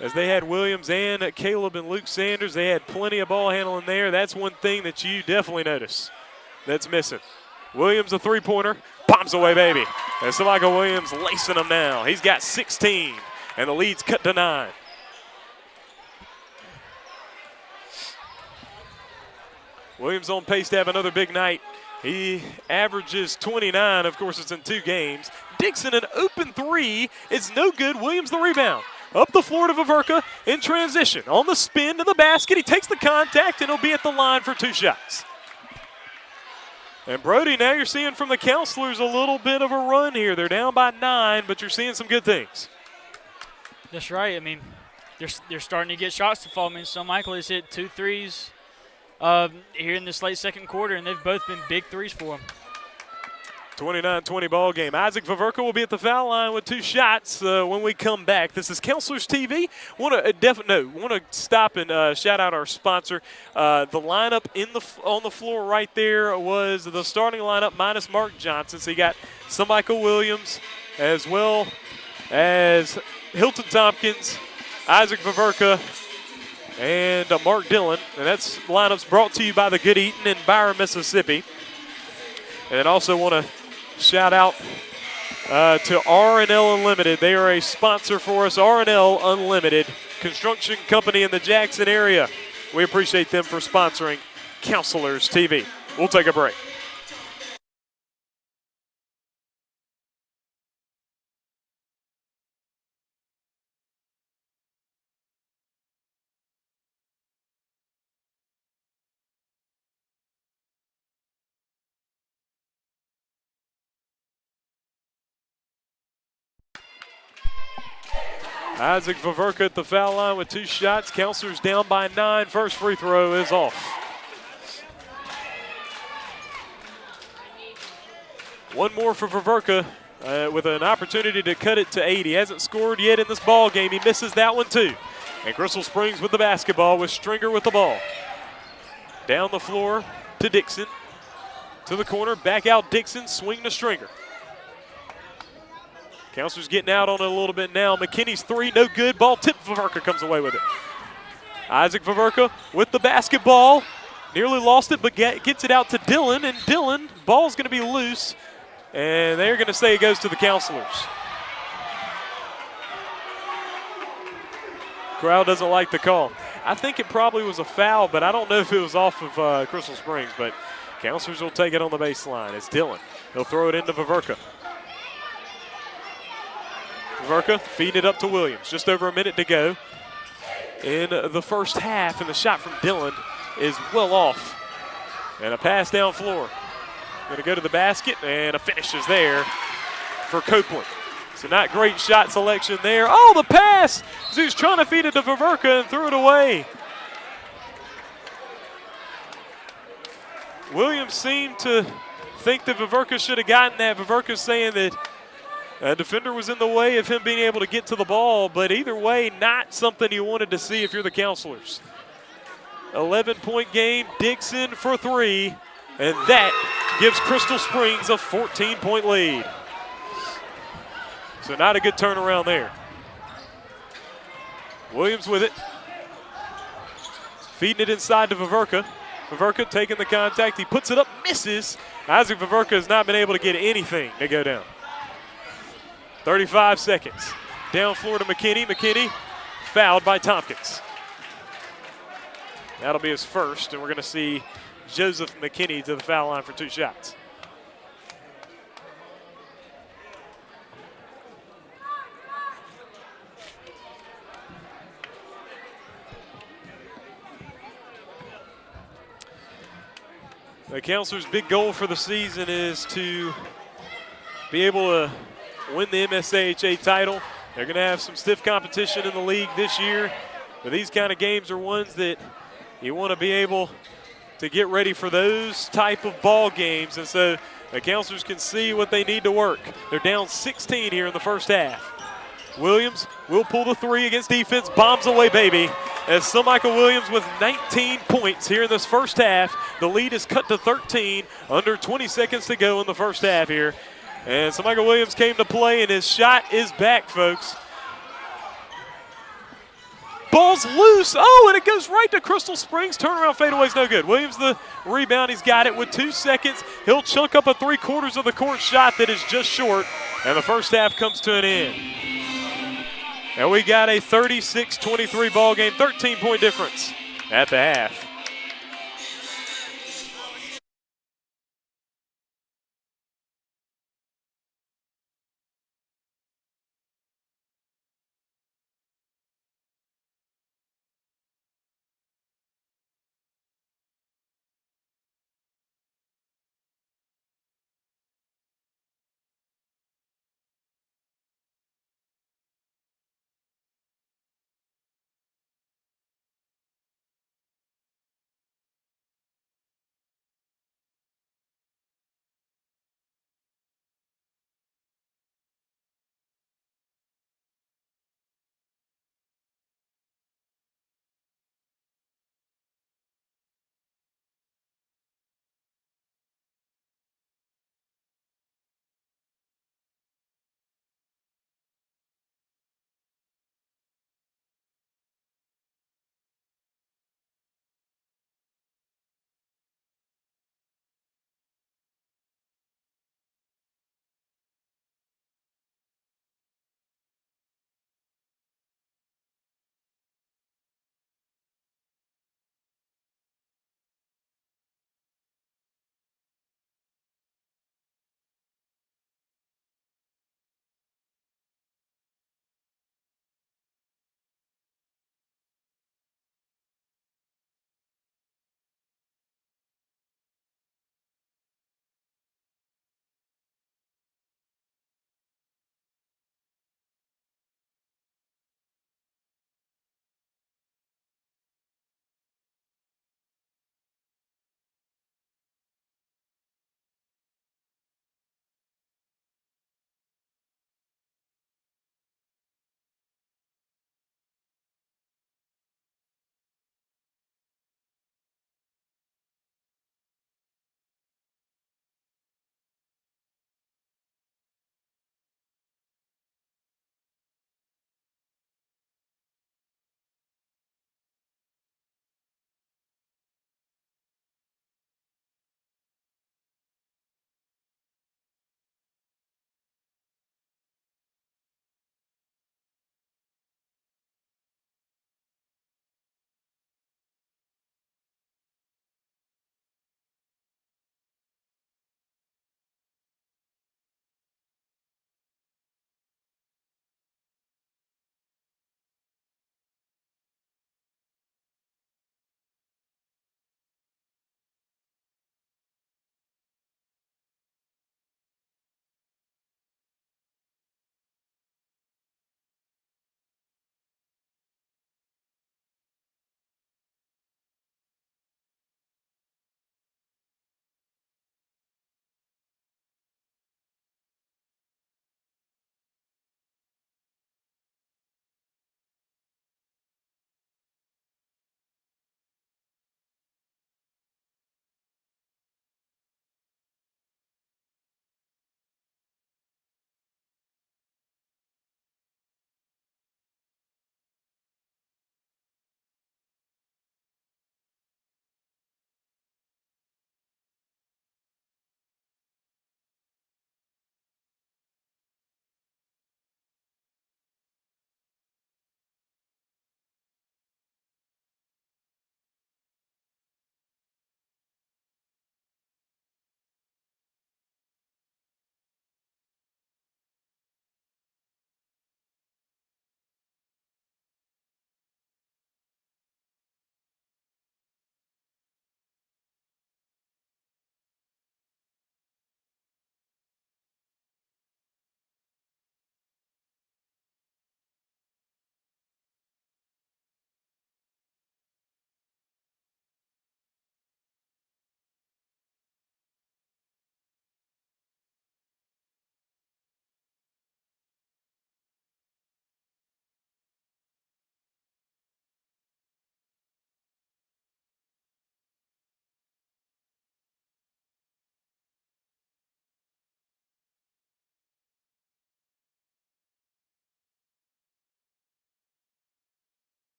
As they had Williams and Caleb and Luke Sanders, they had plenty of ball handling there. That's one thing that you definitely notice that's missing. Williams a three-pointer, bombs away, baby. And Michael Williams lacing them now. He's got 16, and the lead's cut to 9. Williams on pace to have another big night. He averages 29. Of course, it's in 2 games. Dixon, an open 3. It's no good. Williams the rebound. Up the floor to Vaverka in transition. On the spin to the basket. He takes the contact, and he'll be at the line for 2 shots. And Brody, now you're seeing from the Counselors a little bit of a run here. They're down by 9, but you're seeing some good things. That's right. I mean, they're starting to get shots to fall. I mean, so Michael has hit 2 threes here in this late second quarter, and they've both been big threes for him. 29-20 ball game. Isaac Vaverka will be at the foul line with 2 shots when we come back. This is Counselors TV. Want to stop and shout out our sponsor. The lineup on the floor right there was the starting lineup minus Mark Johnson. So you got Michael Williams as well as Hilton Tompkins, Isaac Vaverka, and Mark Dillon. And that's lineups brought to you by the Good Eatin' in Byron, Mississippi. And then also want to shout out to R&L Unlimited. They are a sponsor for us. R&L Unlimited, construction company in the Jackson area. We appreciate them for sponsoring Counselors TV. We'll take a break. Isaac Vaverka at the foul line with 2 shots. Counselors down by 9. First free throw is off. One more for Vaverka with an opportunity to cut it to 8. He hasn't scored yet in this ball game. He misses that one too. And Crystal Springs with the basketball with Stringer with the ball. Down the floor to Dixon. To the corner, back out Dixon, swing to Stringer. Counselors getting out on it a little bit now. McKinney's 3, no good. Ball tipped. Vaverka comes away with it. Isaac Vaverka with the basketball. Nearly lost it, but gets it out to Dillon. And Dillon, ball's going to be loose. And they're going to say it goes to the Counselors. Crowd doesn't like the call. I think it probably was a foul, but I don't know if it was off of Crystal Springs. But Counselors will take it on the baseline. It's Dillon. He'll throw it into Vaverka. Vaverka feeding it up to Williams. Just over a minute to go in the first half, and the shot from Dillon is well off. And a pass down floor. Going to go to the basket, and a finish is there for Copeland. So not great shot selection there. Oh, the pass! He was trying to feed it to Viverka and threw it away. Williams seemed to think that Viverka should have gotten that. Viverka's saying that a defender was in the way of him being able to get to the ball, but either way, not something you wanted to see if you're the Counselors. 11-point game, Dixon for 3, and that gives Crystal Springs a 14-point lead. So not a good turnaround there. Williams with it. Feeding it inside to Viverka. Viverka taking the contact. He puts it up, misses. Isaac Viverka has not been able to get anything to go down. 35 seconds. Down floor to McKinney. McKinney fouled by Tompkins. That'll be his first, and we're going to see Joseph McKinney to the foul line for 2 shots. The Counselors' big goal for the season is to be able to win the MSAHA title. They're going to have some stiff competition in the league this year, but these kind of games are ones that you want to be able to get ready for those type of ball games, and so the Counselors can see what they need to work. They're down 16 here in the first half. Williams will pull the 3 against defense, bombs away, baby. As Michael Williams with 19 points here in this first half. The lead is cut to 13, under 20 seconds to go in the first half here. And Michael Williams came to play, and his shot is back, folks. Ball's loose. Oh, and it goes right to Crystal Springs. Turnaround fadeaway's no good. Williams the rebound. He's got it with 2 seconds. He'll chunk up a 3/4 of the court shot that is just short, and the first half comes to an end. And we got a 36-23 ball game, 13-point difference at the half.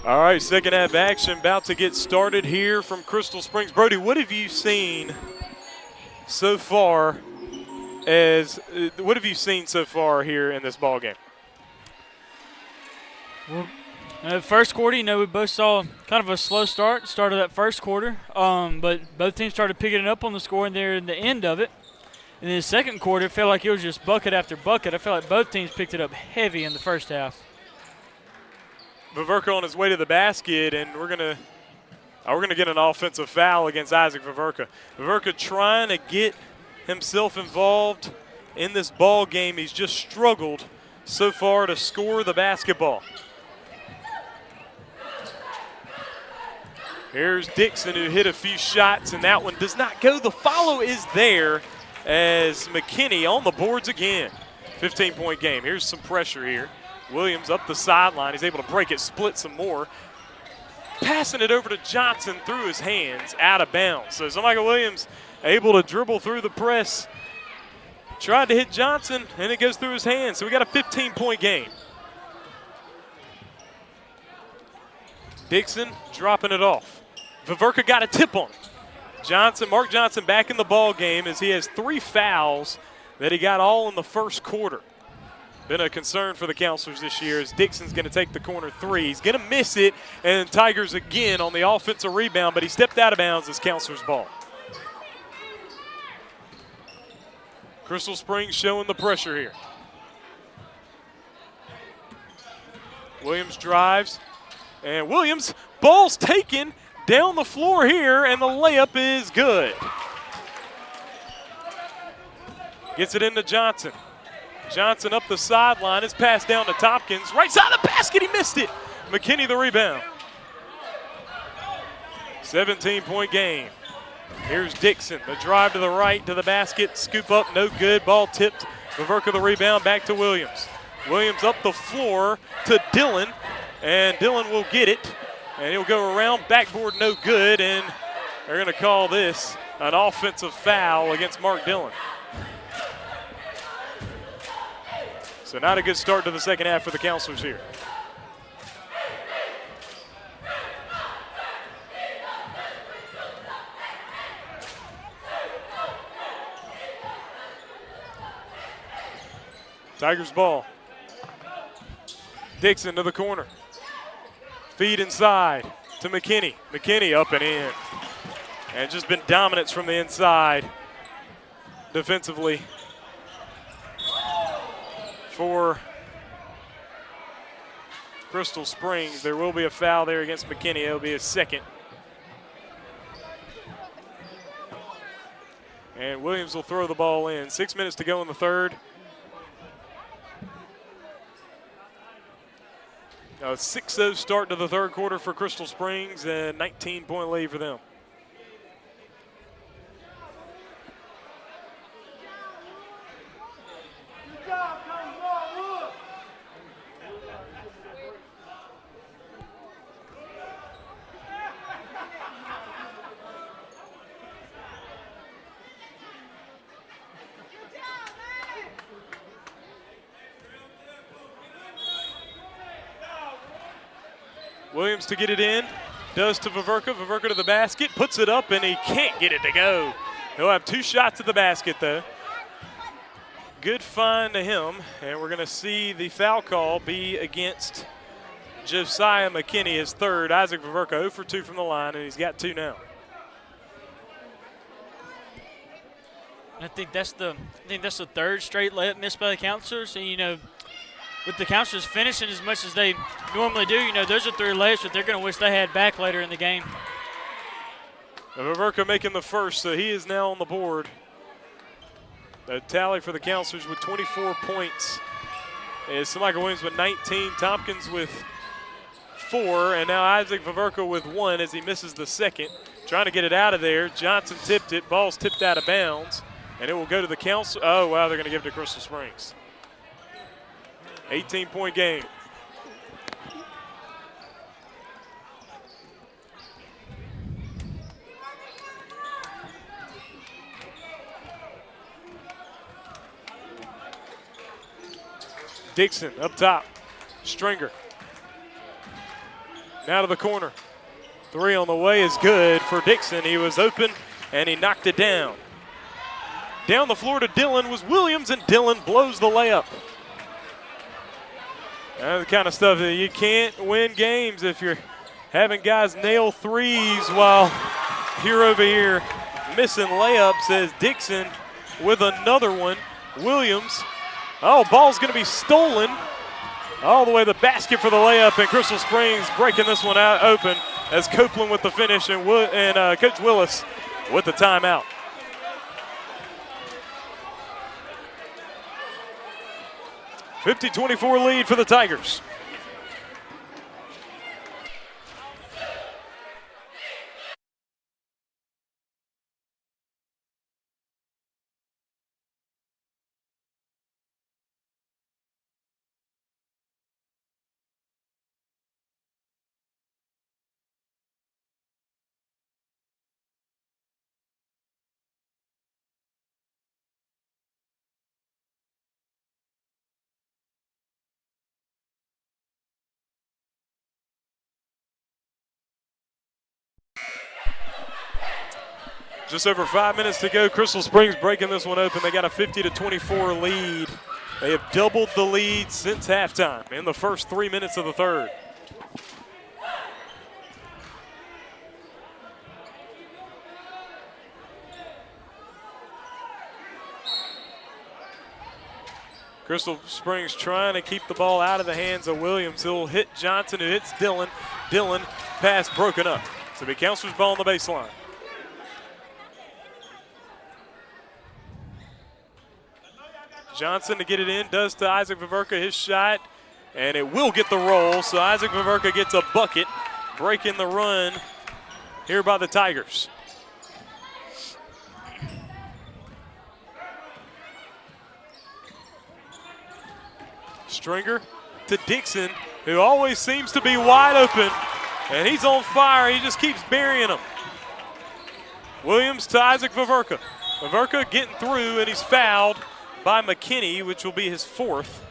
All right, second half action about to get started here from Crystal Springs. Brody, what have you seen so far here in this ball game? Well, first quarter, we both saw kind of a slow start of that first quarter, but both teams started picking it up on the score there in the end of it. And then the second quarter, it felt like it was just bucket after bucket. I felt like both teams picked it up heavy in the first half. Viverka on his way to the basket, and we're gonna get an offensive foul against Isaac Viverka. Viverka trying to get himself involved in this ball game. He's just struggled so far to score the basketball. Here's Dixon, who hit a few shots, and that one does not go. The follow is there as McKinney on the boards again. 15-point game. Here's some pressure here. Williams up the sideline. He's able to break it, split some more. Passing it over to Johnson through his hands, out of bounds. So Michael Williams able to dribble through the press. Tried to hit Johnson, and it goes through his hands. So we got a 15-point game. Dixon dropping it off. Viverka got a tip on it. Mark Johnson back in the ball game as he has 3 fouls that he got all in the first quarter. Been a concern for the Counselors this year as Dixon's going to take the corner 3. He's going to miss it, and Tigers again on the offensive rebound, but he stepped out of bounds as Counselors ball. Crystal Springs showing the pressure here. Williams drives, and Williams, ball's taken down the floor here, and the layup is good. Gets it into Johnson. Johnson up the sideline. It's passed down to Tompkins. Right side of the basket. He missed it. McKinney the rebound. 17-point game. Here's Dixon. The drive to the right to the basket. Scoop up. No good. Ball tipped. Viverka the rebound. Back to Williams. Williams up the floor to Dillon. And Dillon will get it. And he'll go around. Backboard no good. And they're going to call this an offensive foul against Mark Dillon. So not a good start to the second half for the Counselors here. Tigers ball. Dixon to the corner. Feed inside to McKinney. McKinney up and in. And just been dominance from the inside defensively for Crystal Springs. There will be a foul there against McKinney. It'll be a second. And Williams will throw the ball in. 6 minutes to go in the third. A 6-0 start to the third quarter for Crystal Springs and 19-point lead for them. Williams to get it in, does to Viverka. Viverka to the basket, puts it up, and he can't get it to go. He'll have 2 shots at the basket, though. Good find to him, and we're going to see the foul call be against Josiah McKinney, his third. Isaac Viverka 0 for 2 from the line, and he's got 2 now. I think that's the third straight layup missed by the Counselors, and with the Counselors finishing as much as they normally do, those are 3 layups that they're going to wish they had back later in the game. Viverka making the first, so he is now on the board. The tally for the Counselors with 24 points is Michael Williams with 19, Tompkins with 4, and now Isaac Viverka with 1 as he misses the second. Trying to get it out of there. Johnson tipped it. Ball's tipped out of bounds, and it will go to the Counselors. Oh, wow, they're going to give it to Crystal Springs. 18-point game. Dixon up top. Stringer. Now to the corner. Three on the way is good for Dixon. He was open and he knocked it down. Down the floor to Dillon was Williams, and Dillon blows the layup. That's the kind of stuff that you can't win games if you're having guys nail threes while here over here missing layups, as Dixon with another one. Williams, ball's going to be stolen all the way to the basket for the layup, and Crystal Springs breaking this one out open as Copeland with the finish and Coach Willis with the timeout. (50-24) lead for the Tigers. Just over 5 minutes to go. Crystal Springs breaking this one open. They got a 50-24 lead. They have doubled the lead since halftime in the first 3 minutes of the third. Crystal Springs trying to keep the ball out of the hands of Williams. He'll hit Johnson, who hits Dillon. Dillon, pass broken up. So the Counselors ball on the baseline. Johnson to get it in, does to Isaac Viverka, his shot, and it will get the roll. So Isaac Viverka gets a bucket, breaking the run here by the Tigers. Stringer to Dixon, who always seems to be wide open, and he's on fire. He just keeps burying them. Williams to Isaac Viverka. Viverka getting through, and he's fouled by McKinney, which will be his fourth.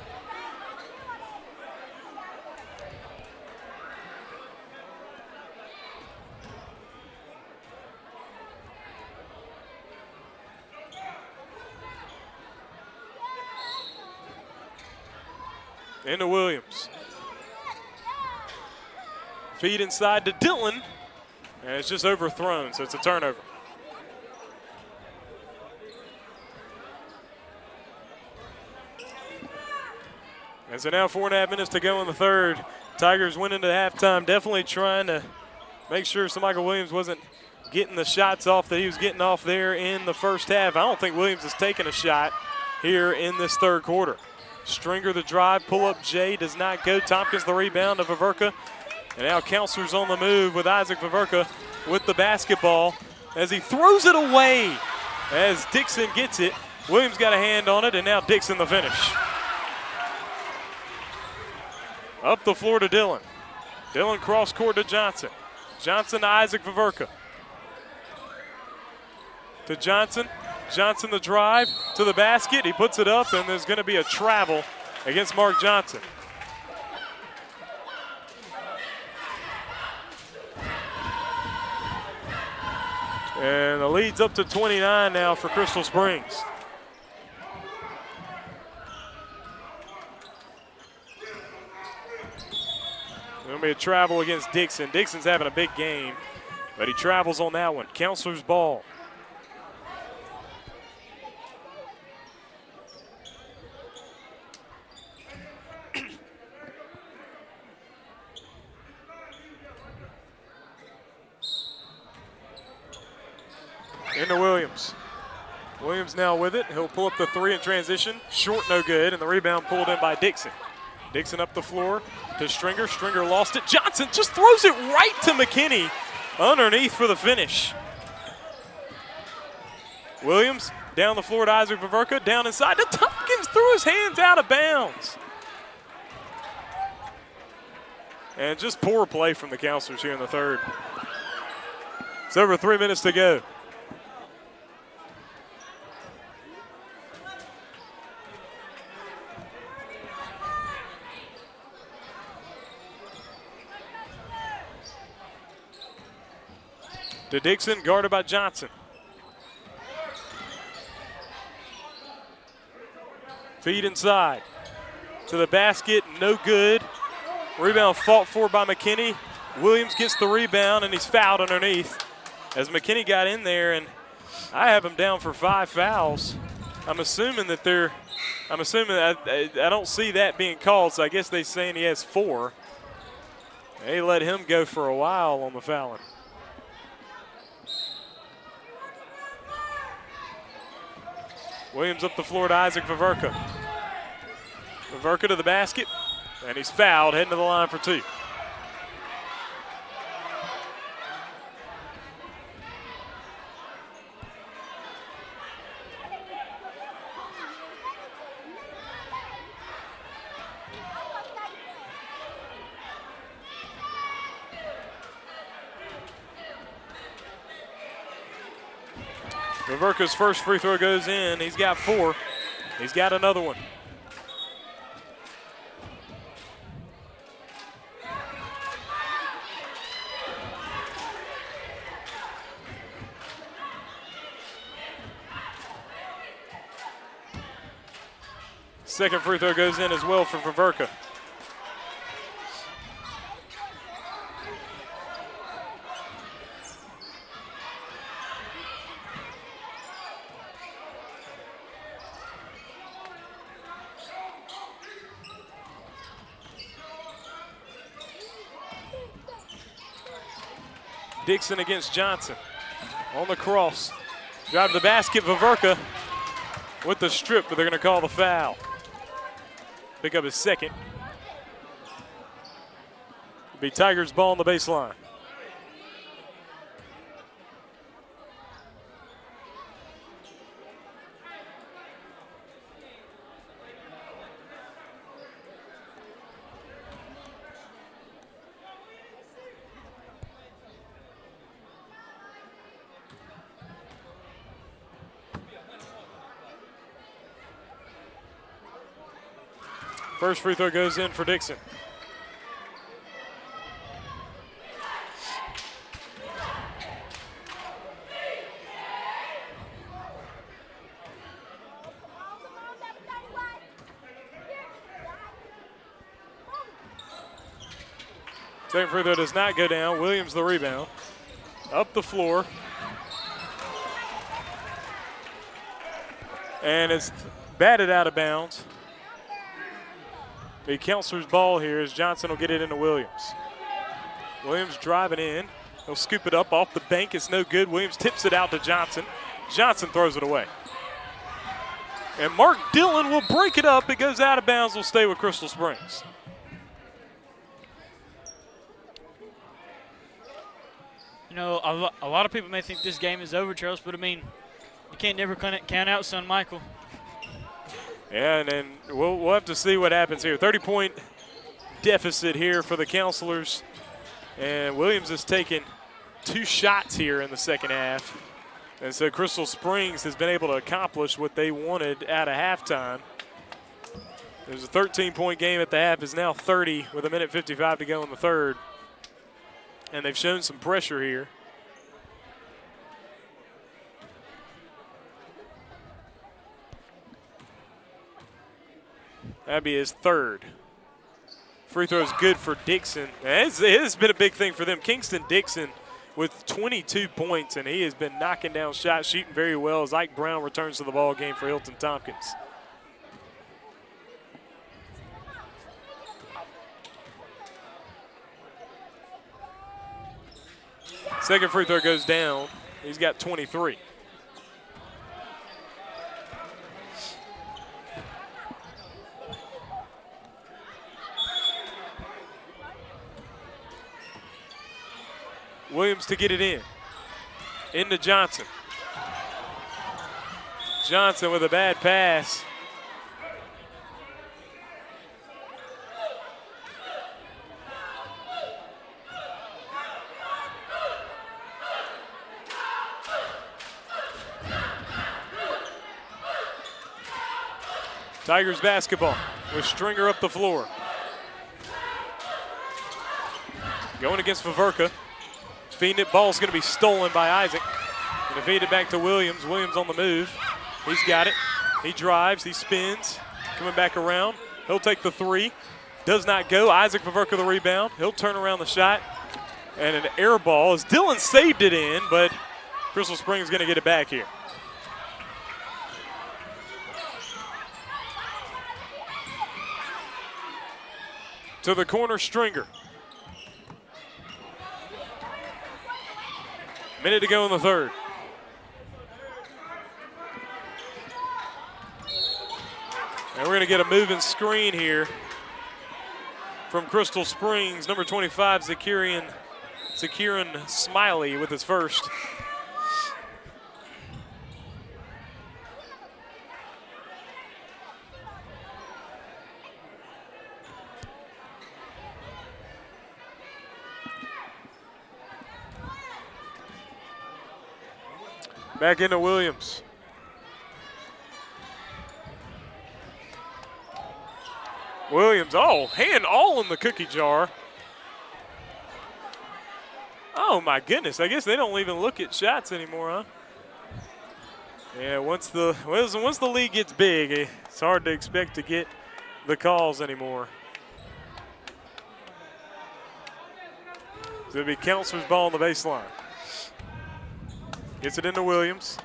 Into Williams. Feed inside to Dillon, and it's just overthrown, so it's a turnover. And so now 4.5 minutes to go in the third. Tigers went into halftime definitely trying to make sure Michael Williams wasn't getting the shots off that he was getting off there in the first half. I don't think Williams has taken a shot here in this third quarter. Stringer the drive, pull up Jay, does not go. Tompkins the rebound of Viverka. And now Counselors on the move with Isaac Viverka with the basketball as he throws it away as Dixon gets it. Williams got a hand on it, and now Dixon the finish. Up the floor to Dillon. Dillon cross court to Johnson. Johnson to Isaac Viverka. To Johnson. Johnson the drive to the basket. He puts it up, and there's going to be a travel against Mark Johnson. And the lead's up to 29 now for Crystal Springs. Going to be a travel against Dixon. Dixon's having a big game, but he travels on that one. Counselor's ball. Into Williams. Williams now with it. He'll pull up the three in transition. Short, no good, and the rebound pulled in by Dixon. Dixon up the floor to Stringer. Stringer lost it. Johnson just throws it right to McKinney underneath for the finish. Williams down the floor to Isaac Viverka. Down inside to Tompkins. Threw his hands out of bounds. And just poor play from the Counselors here in the third. It's over 3 minutes to go. to Dixon, guarded by Johnson. Feed inside to the basket, no good. Rebound fought for by McKinney. Williams gets the rebound, and he's fouled underneath as McKinney got in there, and I have him down for 5 fouls. I'm assuming that I don't see that being called, so I guess they're saying he has 4. They let him go for a while on the fouling. Williams up the floor to Isaac Vaverka. Vaverka to the basket, and he's fouled, heading to the line for 2. Vaverka's first free throw goes in. He's got 4. He's got another one. Second free throw goes in as well for Vaverka. Dixon against Johnson on the cross. Drive to the basket, Vaverka with the strip, but they're going to call the foul. Pick up his second. It'll be Tigers ball on the baseline. First free throw goes in for Dixon. Second free throw does not go down. Williams the rebound. Up the floor. And it's batted out of bounds. The counselor's ball here as Johnson will get it into Williams. Williams driving in. He'll scoop it up off the bank. It's no good. Williams tips it out to Johnson. Johnson throws it away. And Mark Dillon will break it up. It goes out of bounds. Will stay with Crystal Springs. You know, a lot of people may think this game is over, Charles, but I mean, you can't never count out Son Michael. Yeah, and then we'll have to see what happens here. 30-point deficit here for the Counselors. And Williams has taken 2 shots here in the second half. And so Crystal Springs has been able to accomplish what they wanted at a halftime. It was a 13-point game at the half. Is now 30 with 1:55 to go in the third. And they've shown some pressure here. That'd be his third. Free throw is good for Dixon. It's been a big thing for them. Kingston Dixon with 22 points, and he has been knocking down shots, shooting very well as Ike Brown returns to the ball game for Hilton Tompkins. Second free throw goes down. He's got 23. Williams to get it in. Into Johnson. Johnson with a bad pass. Tigers basketball with Stringer up the floor. Going against Vaverka. feeding it. Ball's going to be stolen by Isaac. Going to feed it back to Williams. Williams on the move. He's got it. He drives. He spins. Coming back around. He'll take the three. Does not go. Isaac Paverka the rebound. He'll turn around the shot. And an air ball as Dylan saved it in, but Crystal Springs going to get it back here. To the corner, Stringer. Minute to go in the third. And we're going to get a moving screen here from Crystal Springs. Number 25, Zakiran Smiley with his first. Back into Williams. Williams, hand all in the cookie jar. Oh my goodness, I guess they don't even look at shots anymore, huh? Yeah, once the league gets big, it's hard to expect to get the calls anymore. So it'll be Counselor's ball on the baseline. Gets it into Williams.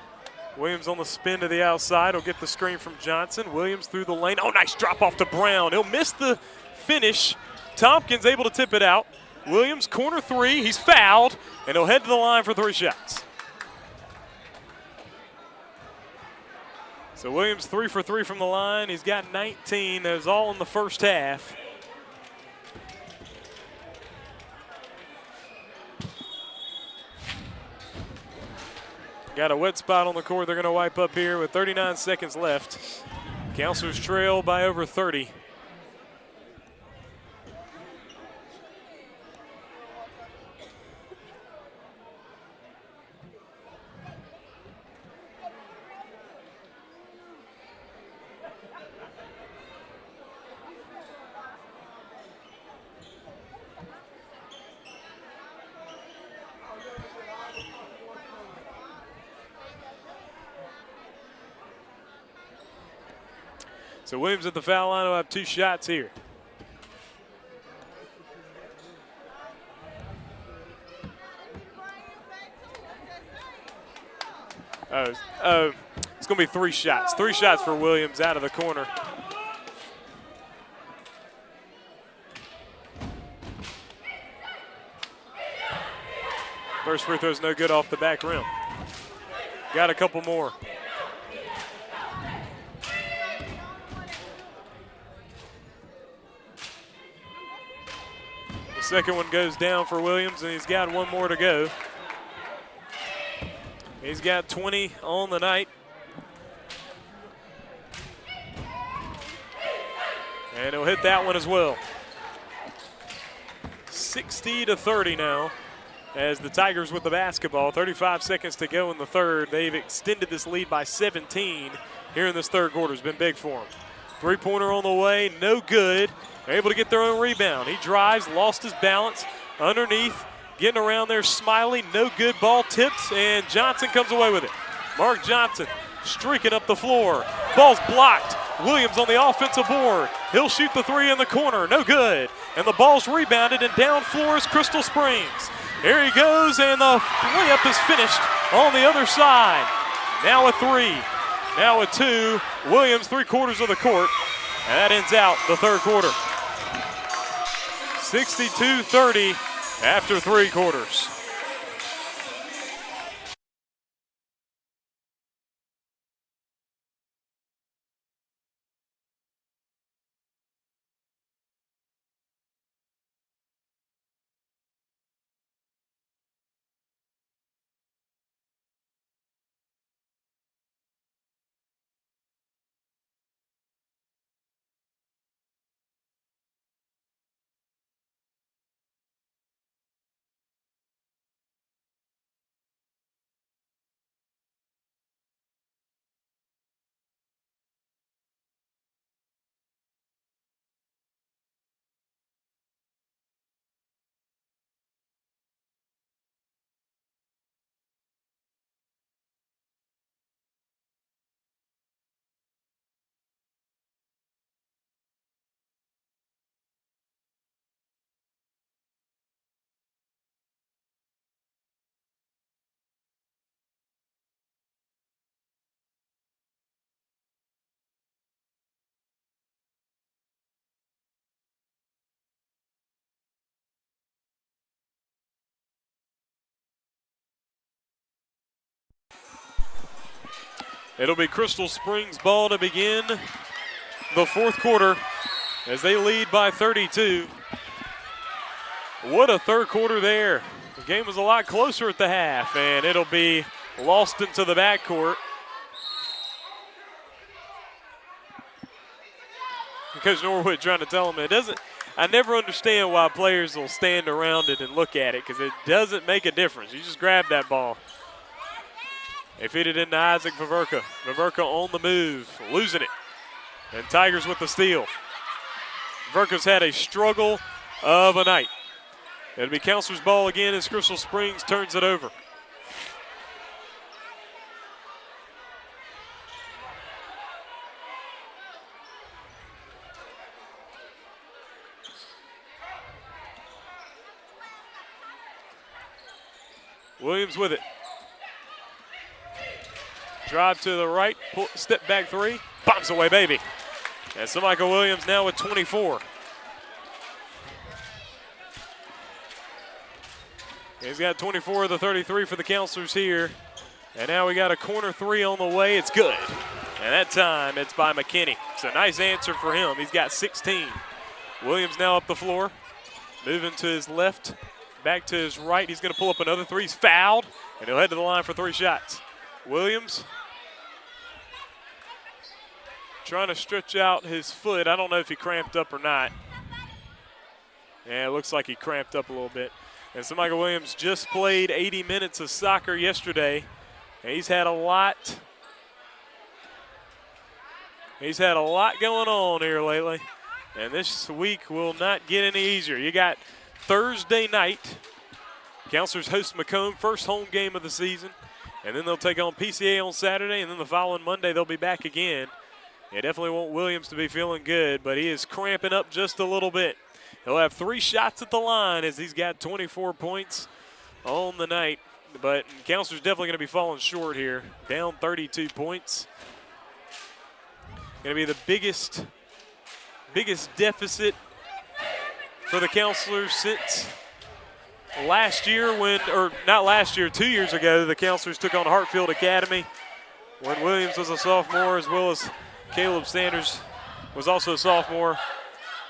Williams on the spin to the outside. He'll get the screen from Johnson. Williams through the lane. Oh, nice drop off to Brown. He'll miss the finish. Tompkins able to tip it out. Williams, corner three. He's fouled, and he'll head to the line for 3 shots. So Williams 3 for 3 from the line. He's got 19. That was all in the first half. Got a wet spot on the court they're going to wipe up here with 39 seconds left. Counselors trail by over 30. So Williams at the foul line will have 2 shots here. It's going to be 3 shots. 3 shots for Williams out of the corner. First free throw's no good off the back rim. Got a couple more. Second one goes down for Williams, and he's got 1 more to go. He's got 20 on the night. And he'll hit that one as well. 60-30 now as the Tigers with the basketball. 35 seconds to go in the third. They've extended this lead by 17 here in this third quarter. It's been big for them. 3-pointer on the way, no good. They're able to get their own rebound. He drives, lost his balance, underneath, getting around there. Smiley, no good. Ball tipped, and Johnson comes away with it. Mark Johnson streaking up the floor. Ball's blocked. Williams on the offensive board. He'll shoot the 3 in the corner, no good. And the ball's rebounded, and down floor is Crystal Springs. Here he goes, and the layup is finished on the other side. Now a 3, now a 2. Williams 3/4 of the court, and that ends out the third quarter. 62-30 after 3 quarters. It'll be Crystal Springs ball to begin the fourth quarter as they lead by 32. What a third quarter there. The game was a lot closer at the half, and it'll be lost into the backcourt. Coach Norwood trying to tell them it doesn't. I never understand why players will stand around it and look at it because it doesn't make a difference. You just grab that ball. They feed it into Isaac Vaverka. Vaverka on the move, losing it. And Tigers with the steal. Vaverka's had a struggle of a night. It'll be Counselor's ball again as Crystal Springs turns it over. Williams with it. Drive to the right, step back three, bombs away, baby. And so Michael Williams now with 24. He's got 24 of the 33 for the Counselors here. And now we got a corner three on the way. It's good. And that time it's by McKinney. It's a nice answer for him. He's got 16. Williams now up the floor, moving to his left. Back to his right, he's going to pull up another three. He's fouled, and he'll head to the line for 3 shots. Williams trying to stretch out his foot. I don't know if he cramped up or not. Yeah, it looks like he cramped up a little bit. And so Michael Williams just played 80 minutes of soccer yesterday, and he's had a lot going on here lately, and this week will not get any easier. You got Thursday night, Counselors host Macomb, first home game of the season. And then they'll take on PCA on Saturday, and then the following Monday they'll be back again. They definitely want Williams to be feeling good, but he is cramping up just a little bit. He'll have 3 shots at the line as he's got 24 points on the night. But Counselors definitely going to be falling short here, down 32 points. Going to be the biggest deficit for the Counselors since last year not last year, 2 years ago, the Counselors took on Hartfield Academy when Williams was a sophomore, as well as Caleb Sanders was also a sophomore.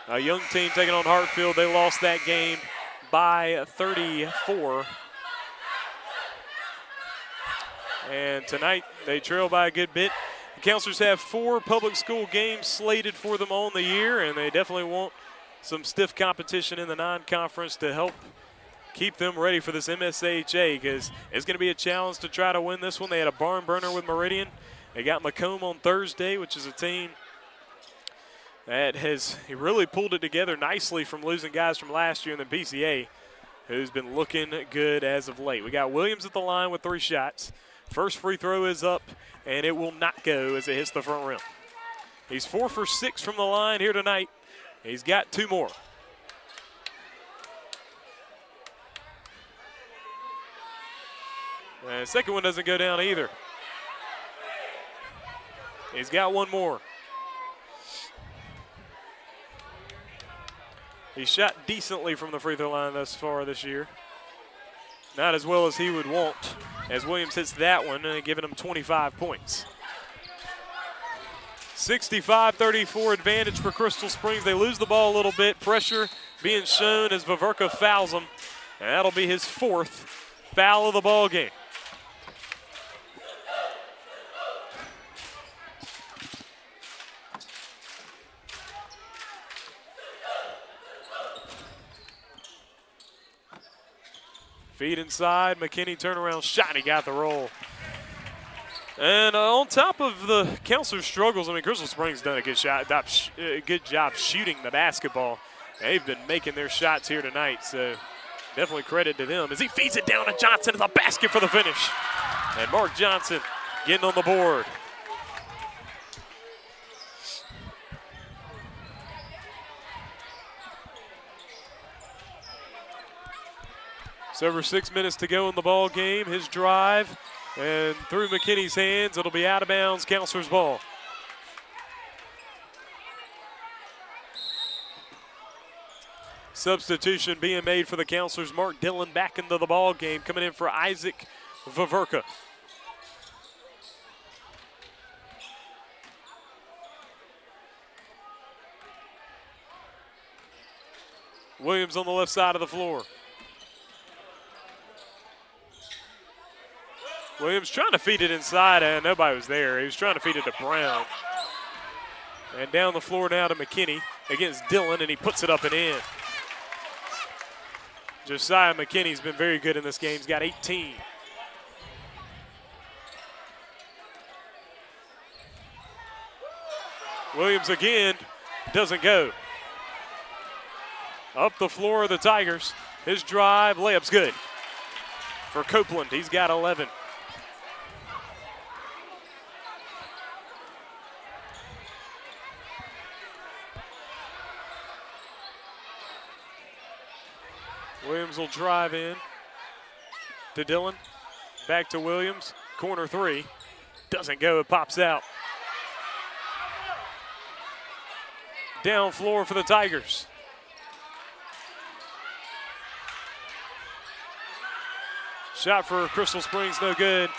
A young team taking on Hartfield. They lost that game by 34. And tonight they trail by a good bit. The Counselors have 4 public school games slated for them on the year, and they definitely want some stiff competition in the non-conference to help keep them ready for this MSAHA, because it's going to be a challenge to try to win this one. They had a barn burner with Meridian. They got Macomb on Thursday, which is a team that has really pulled it together nicely from losing guys from last year, and then PCA, who's been looking good as of late. We got Williams at the line with 3 shots. First free throw is up, and it will not go as it hits the front rim. He's 4 for 6 from the line here tonight. He's got 2 more. And the second one doesn't go down either. He's got 1 more. He shot decently from the free throw line thus far this year. Not as well as he would want, as Williams hits that one, and giving him 25 points. 65-34 advantage for Crystal Springs. They lose the ball a little bit. Pressure being shown as Vaverka fouls him, and that'll be his 4th foul of the ball game. Feed inside, McKinney turnaround shot, he got the roll. And on top of the Counselor struggles, I mean, Crystal Springs done a good job shooting the basketball. They've been making their shots here tonight, so definitely credit to them as he feeds it down to Johnson. It's a basket for the finish. And Mark Johnson getting on the board. It's over 6 minutes to go in the ball game. His drive, and through McKinney's hands, it'll be out of bounds, Counselor's ball. Substitution being made for the Counselors. Mark Dillon back into the ball game, coming in for Isaac Vaverka. Williams on the left side of the floor. Williams trying to feed it inside, and nobody was there. He was trying to feed it to Brown. And down the floor now to McKinney against Dillon, and he puts it up and in. Josiah McKinney's been very good in this game. He's got 18. Williams again, doesn't go. Up the floor of the Tigers. His drive, layup's good. For Copeland, he's got 11. Williams will drive in to Dillon. Back to Williams. Corner three. Doesn't go, it pops out. Down floor for the Tigers. Shot for Crystal Springs, no good.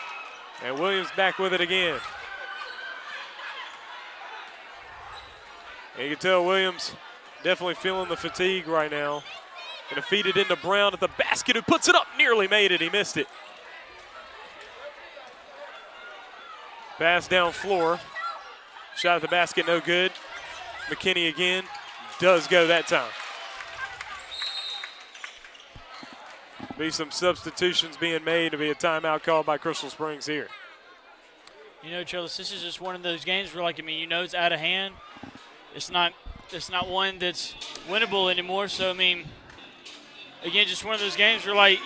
And Williams back with it again. And you can tell Williams definitely feeling the fatigue right now. Gonna feed it into Brown at the basket, who puts it up, nearly made it, he missed it. Pass down floor. Shot at the basket, no good. McKinney again, does go that time. Be some substitutions being made to be a timeout called by Crystal Springs here. You know, Trellis, this is just one of those games where, it's out of hand. It's not one that's winnable anymore. So, again, just one of those games where,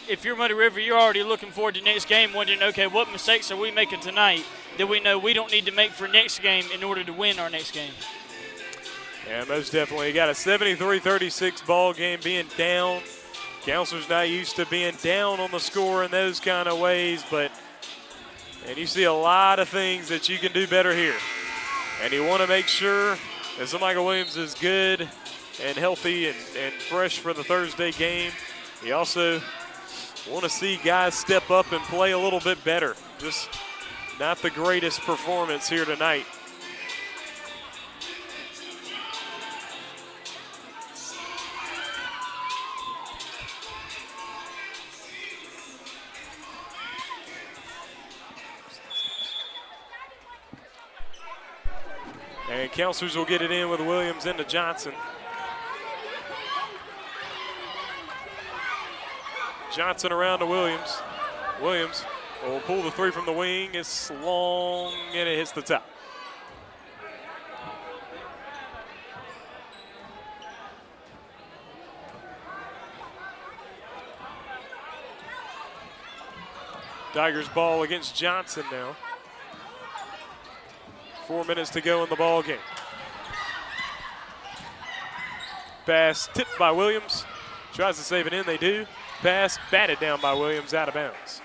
if you're Muddy River, you're already looking forward to next game, wondering, okay, what mistakes are we making tonight that we know we don't need to make for next game in order to win our next game? Yeah, most definitely. You got a 73-36 ball game, being down. Counselor's not used to being down on the score in those kind of ways, and you see a lot of things that you can do better here. And you want to make sure that somebody like Williams is good and healthy and fresh for the Thursday game. You also want to see guys step up and play a little bit better. Just not the greatest performance here tonight. And Counselors will get it in with Williams into Johnson. Johnson around to Williams. Williams will pull the three from the wing. It's long and it hits the top. Tigers ball against Johnson now. 4 minutes to go in the ball game. Pass tipped by Williams. Tries to save it in, they do. Pass batted down by Williams, out of bounds.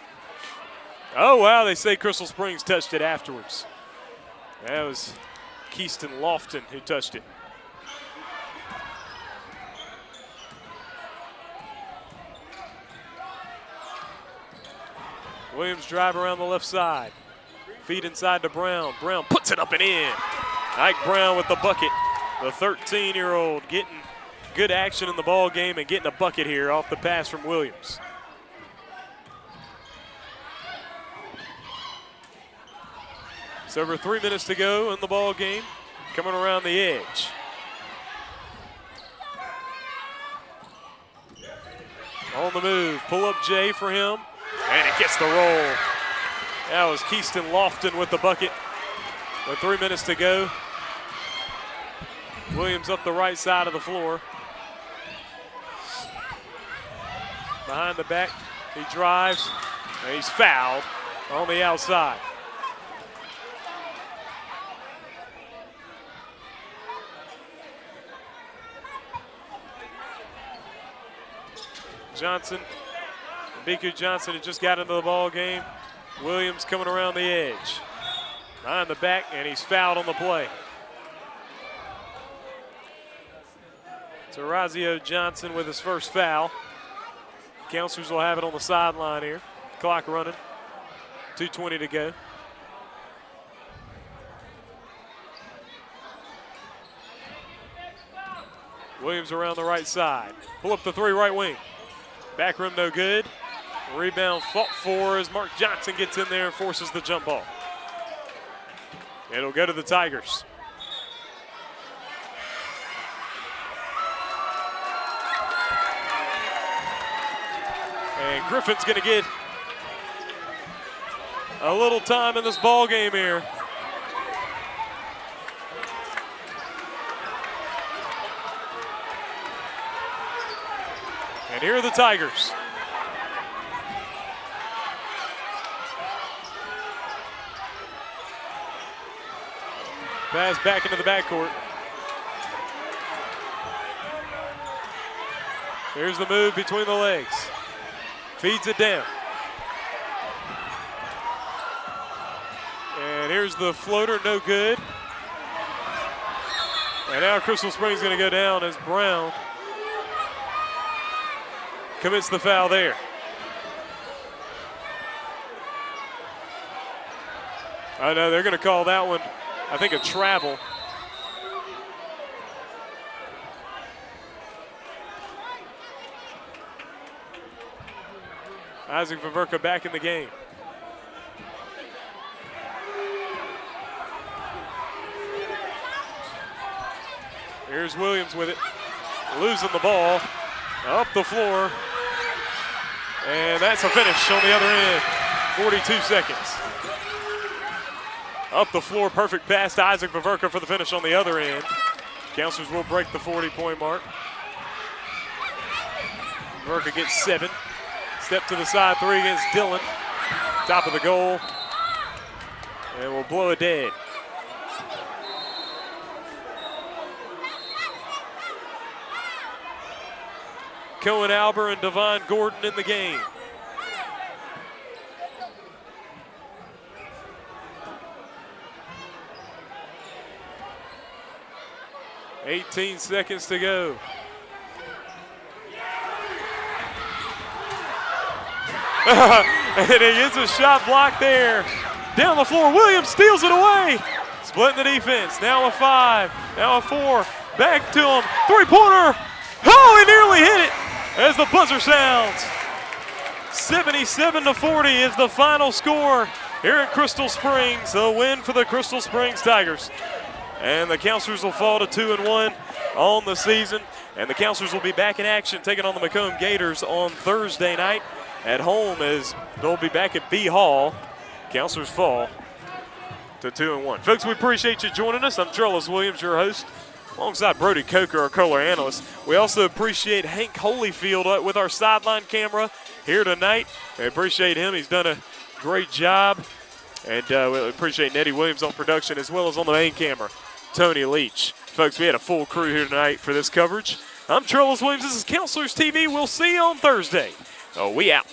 Oh, wow, they say Crystal Springs touched it afterwards. That was Keyston Lofton who touched it. Williams drive around the left side. Feed inside to Brown. Brown puts it up and in. Ike Brown with the bucket. The 13-year-old getting good action in the ball game and getting a bucket here off the pass from Williams. So over 3 minutes to go in the ball game. Coming around the edge. On the move. Pull up Jay for him. And it gets the roll. That was Keyston Lofton with the bucket. With 3 minutes to go. Williams up the right side of the floor. Behind the back, he drives, and he's fouled on the outside. Johnson, Biku Johnson had just got into the ball game. Williams coming around the edge. Behind the back, and he's fouled on the play. Terazio Johnson with his first foul. Counselors will have it on the sideline here. Clock running. 2:20 to go. Williams around the right side. Pull up the three, right wing. Back rim, no good. Rebound fought for as Mark Johnson gets in there and forces the jump ball. It'll go to the Tigers. And Griffin's going to get a little time in this ball game here. And here are the Tigers. Pass back into the backcourt. Here's the move between the legs. Feeds it down. And here's the floater, no good. And now Crystal Springs going to go down as Brown commits the foul there. I know they're going to call that one, I think, a travel. Isaac Vaverka back in the game. Here's Williams with it. Losing the ball. Up the floor. And that's a finish on the other end. 42 seconds. Up the floor, perfect pass to Isaac Vaverka for the finish on the other end. Counselors will break the 40-point mark. Vaverka gets 7. Step to the side, 3 against Dillon. Top of the goal. And we'll blow it dead. Cohen Albert and Devon Gordon in the game. $18 seconds to go. And he gets a shot blocked there. Down the floor, Williams steals it away. Splitting the defense, now a 5, now a 4. Back to him, three-pointer. Oh, he nearly hit it as the buzzer sounds. 77-40 is the final score here at Crystal Springs. A win for the Crystal Springs Tigers. And the Counselors will fall to 2-1 on the season. And the Counselors will be back in action taking on the Macomb Gators on Thursday night at home as they'll be back at B Hall. Counselors fall to 2-1. Folks, we appreciate you joining us. I'm Trellis Williams, your host, alongside Brody Coker, our color analyst. We also appreciate Hank Holyfield with our sideline camera here tonight. We appreciate him. He's done a great job. And we appreciate Nettie Williams on production as well as on the main camera, Tony Leach. Folks, we had a full crew here tonight for this coverage. I'm Trellis Williams. This is Counselors TV. We'll see you on Thursday. We out.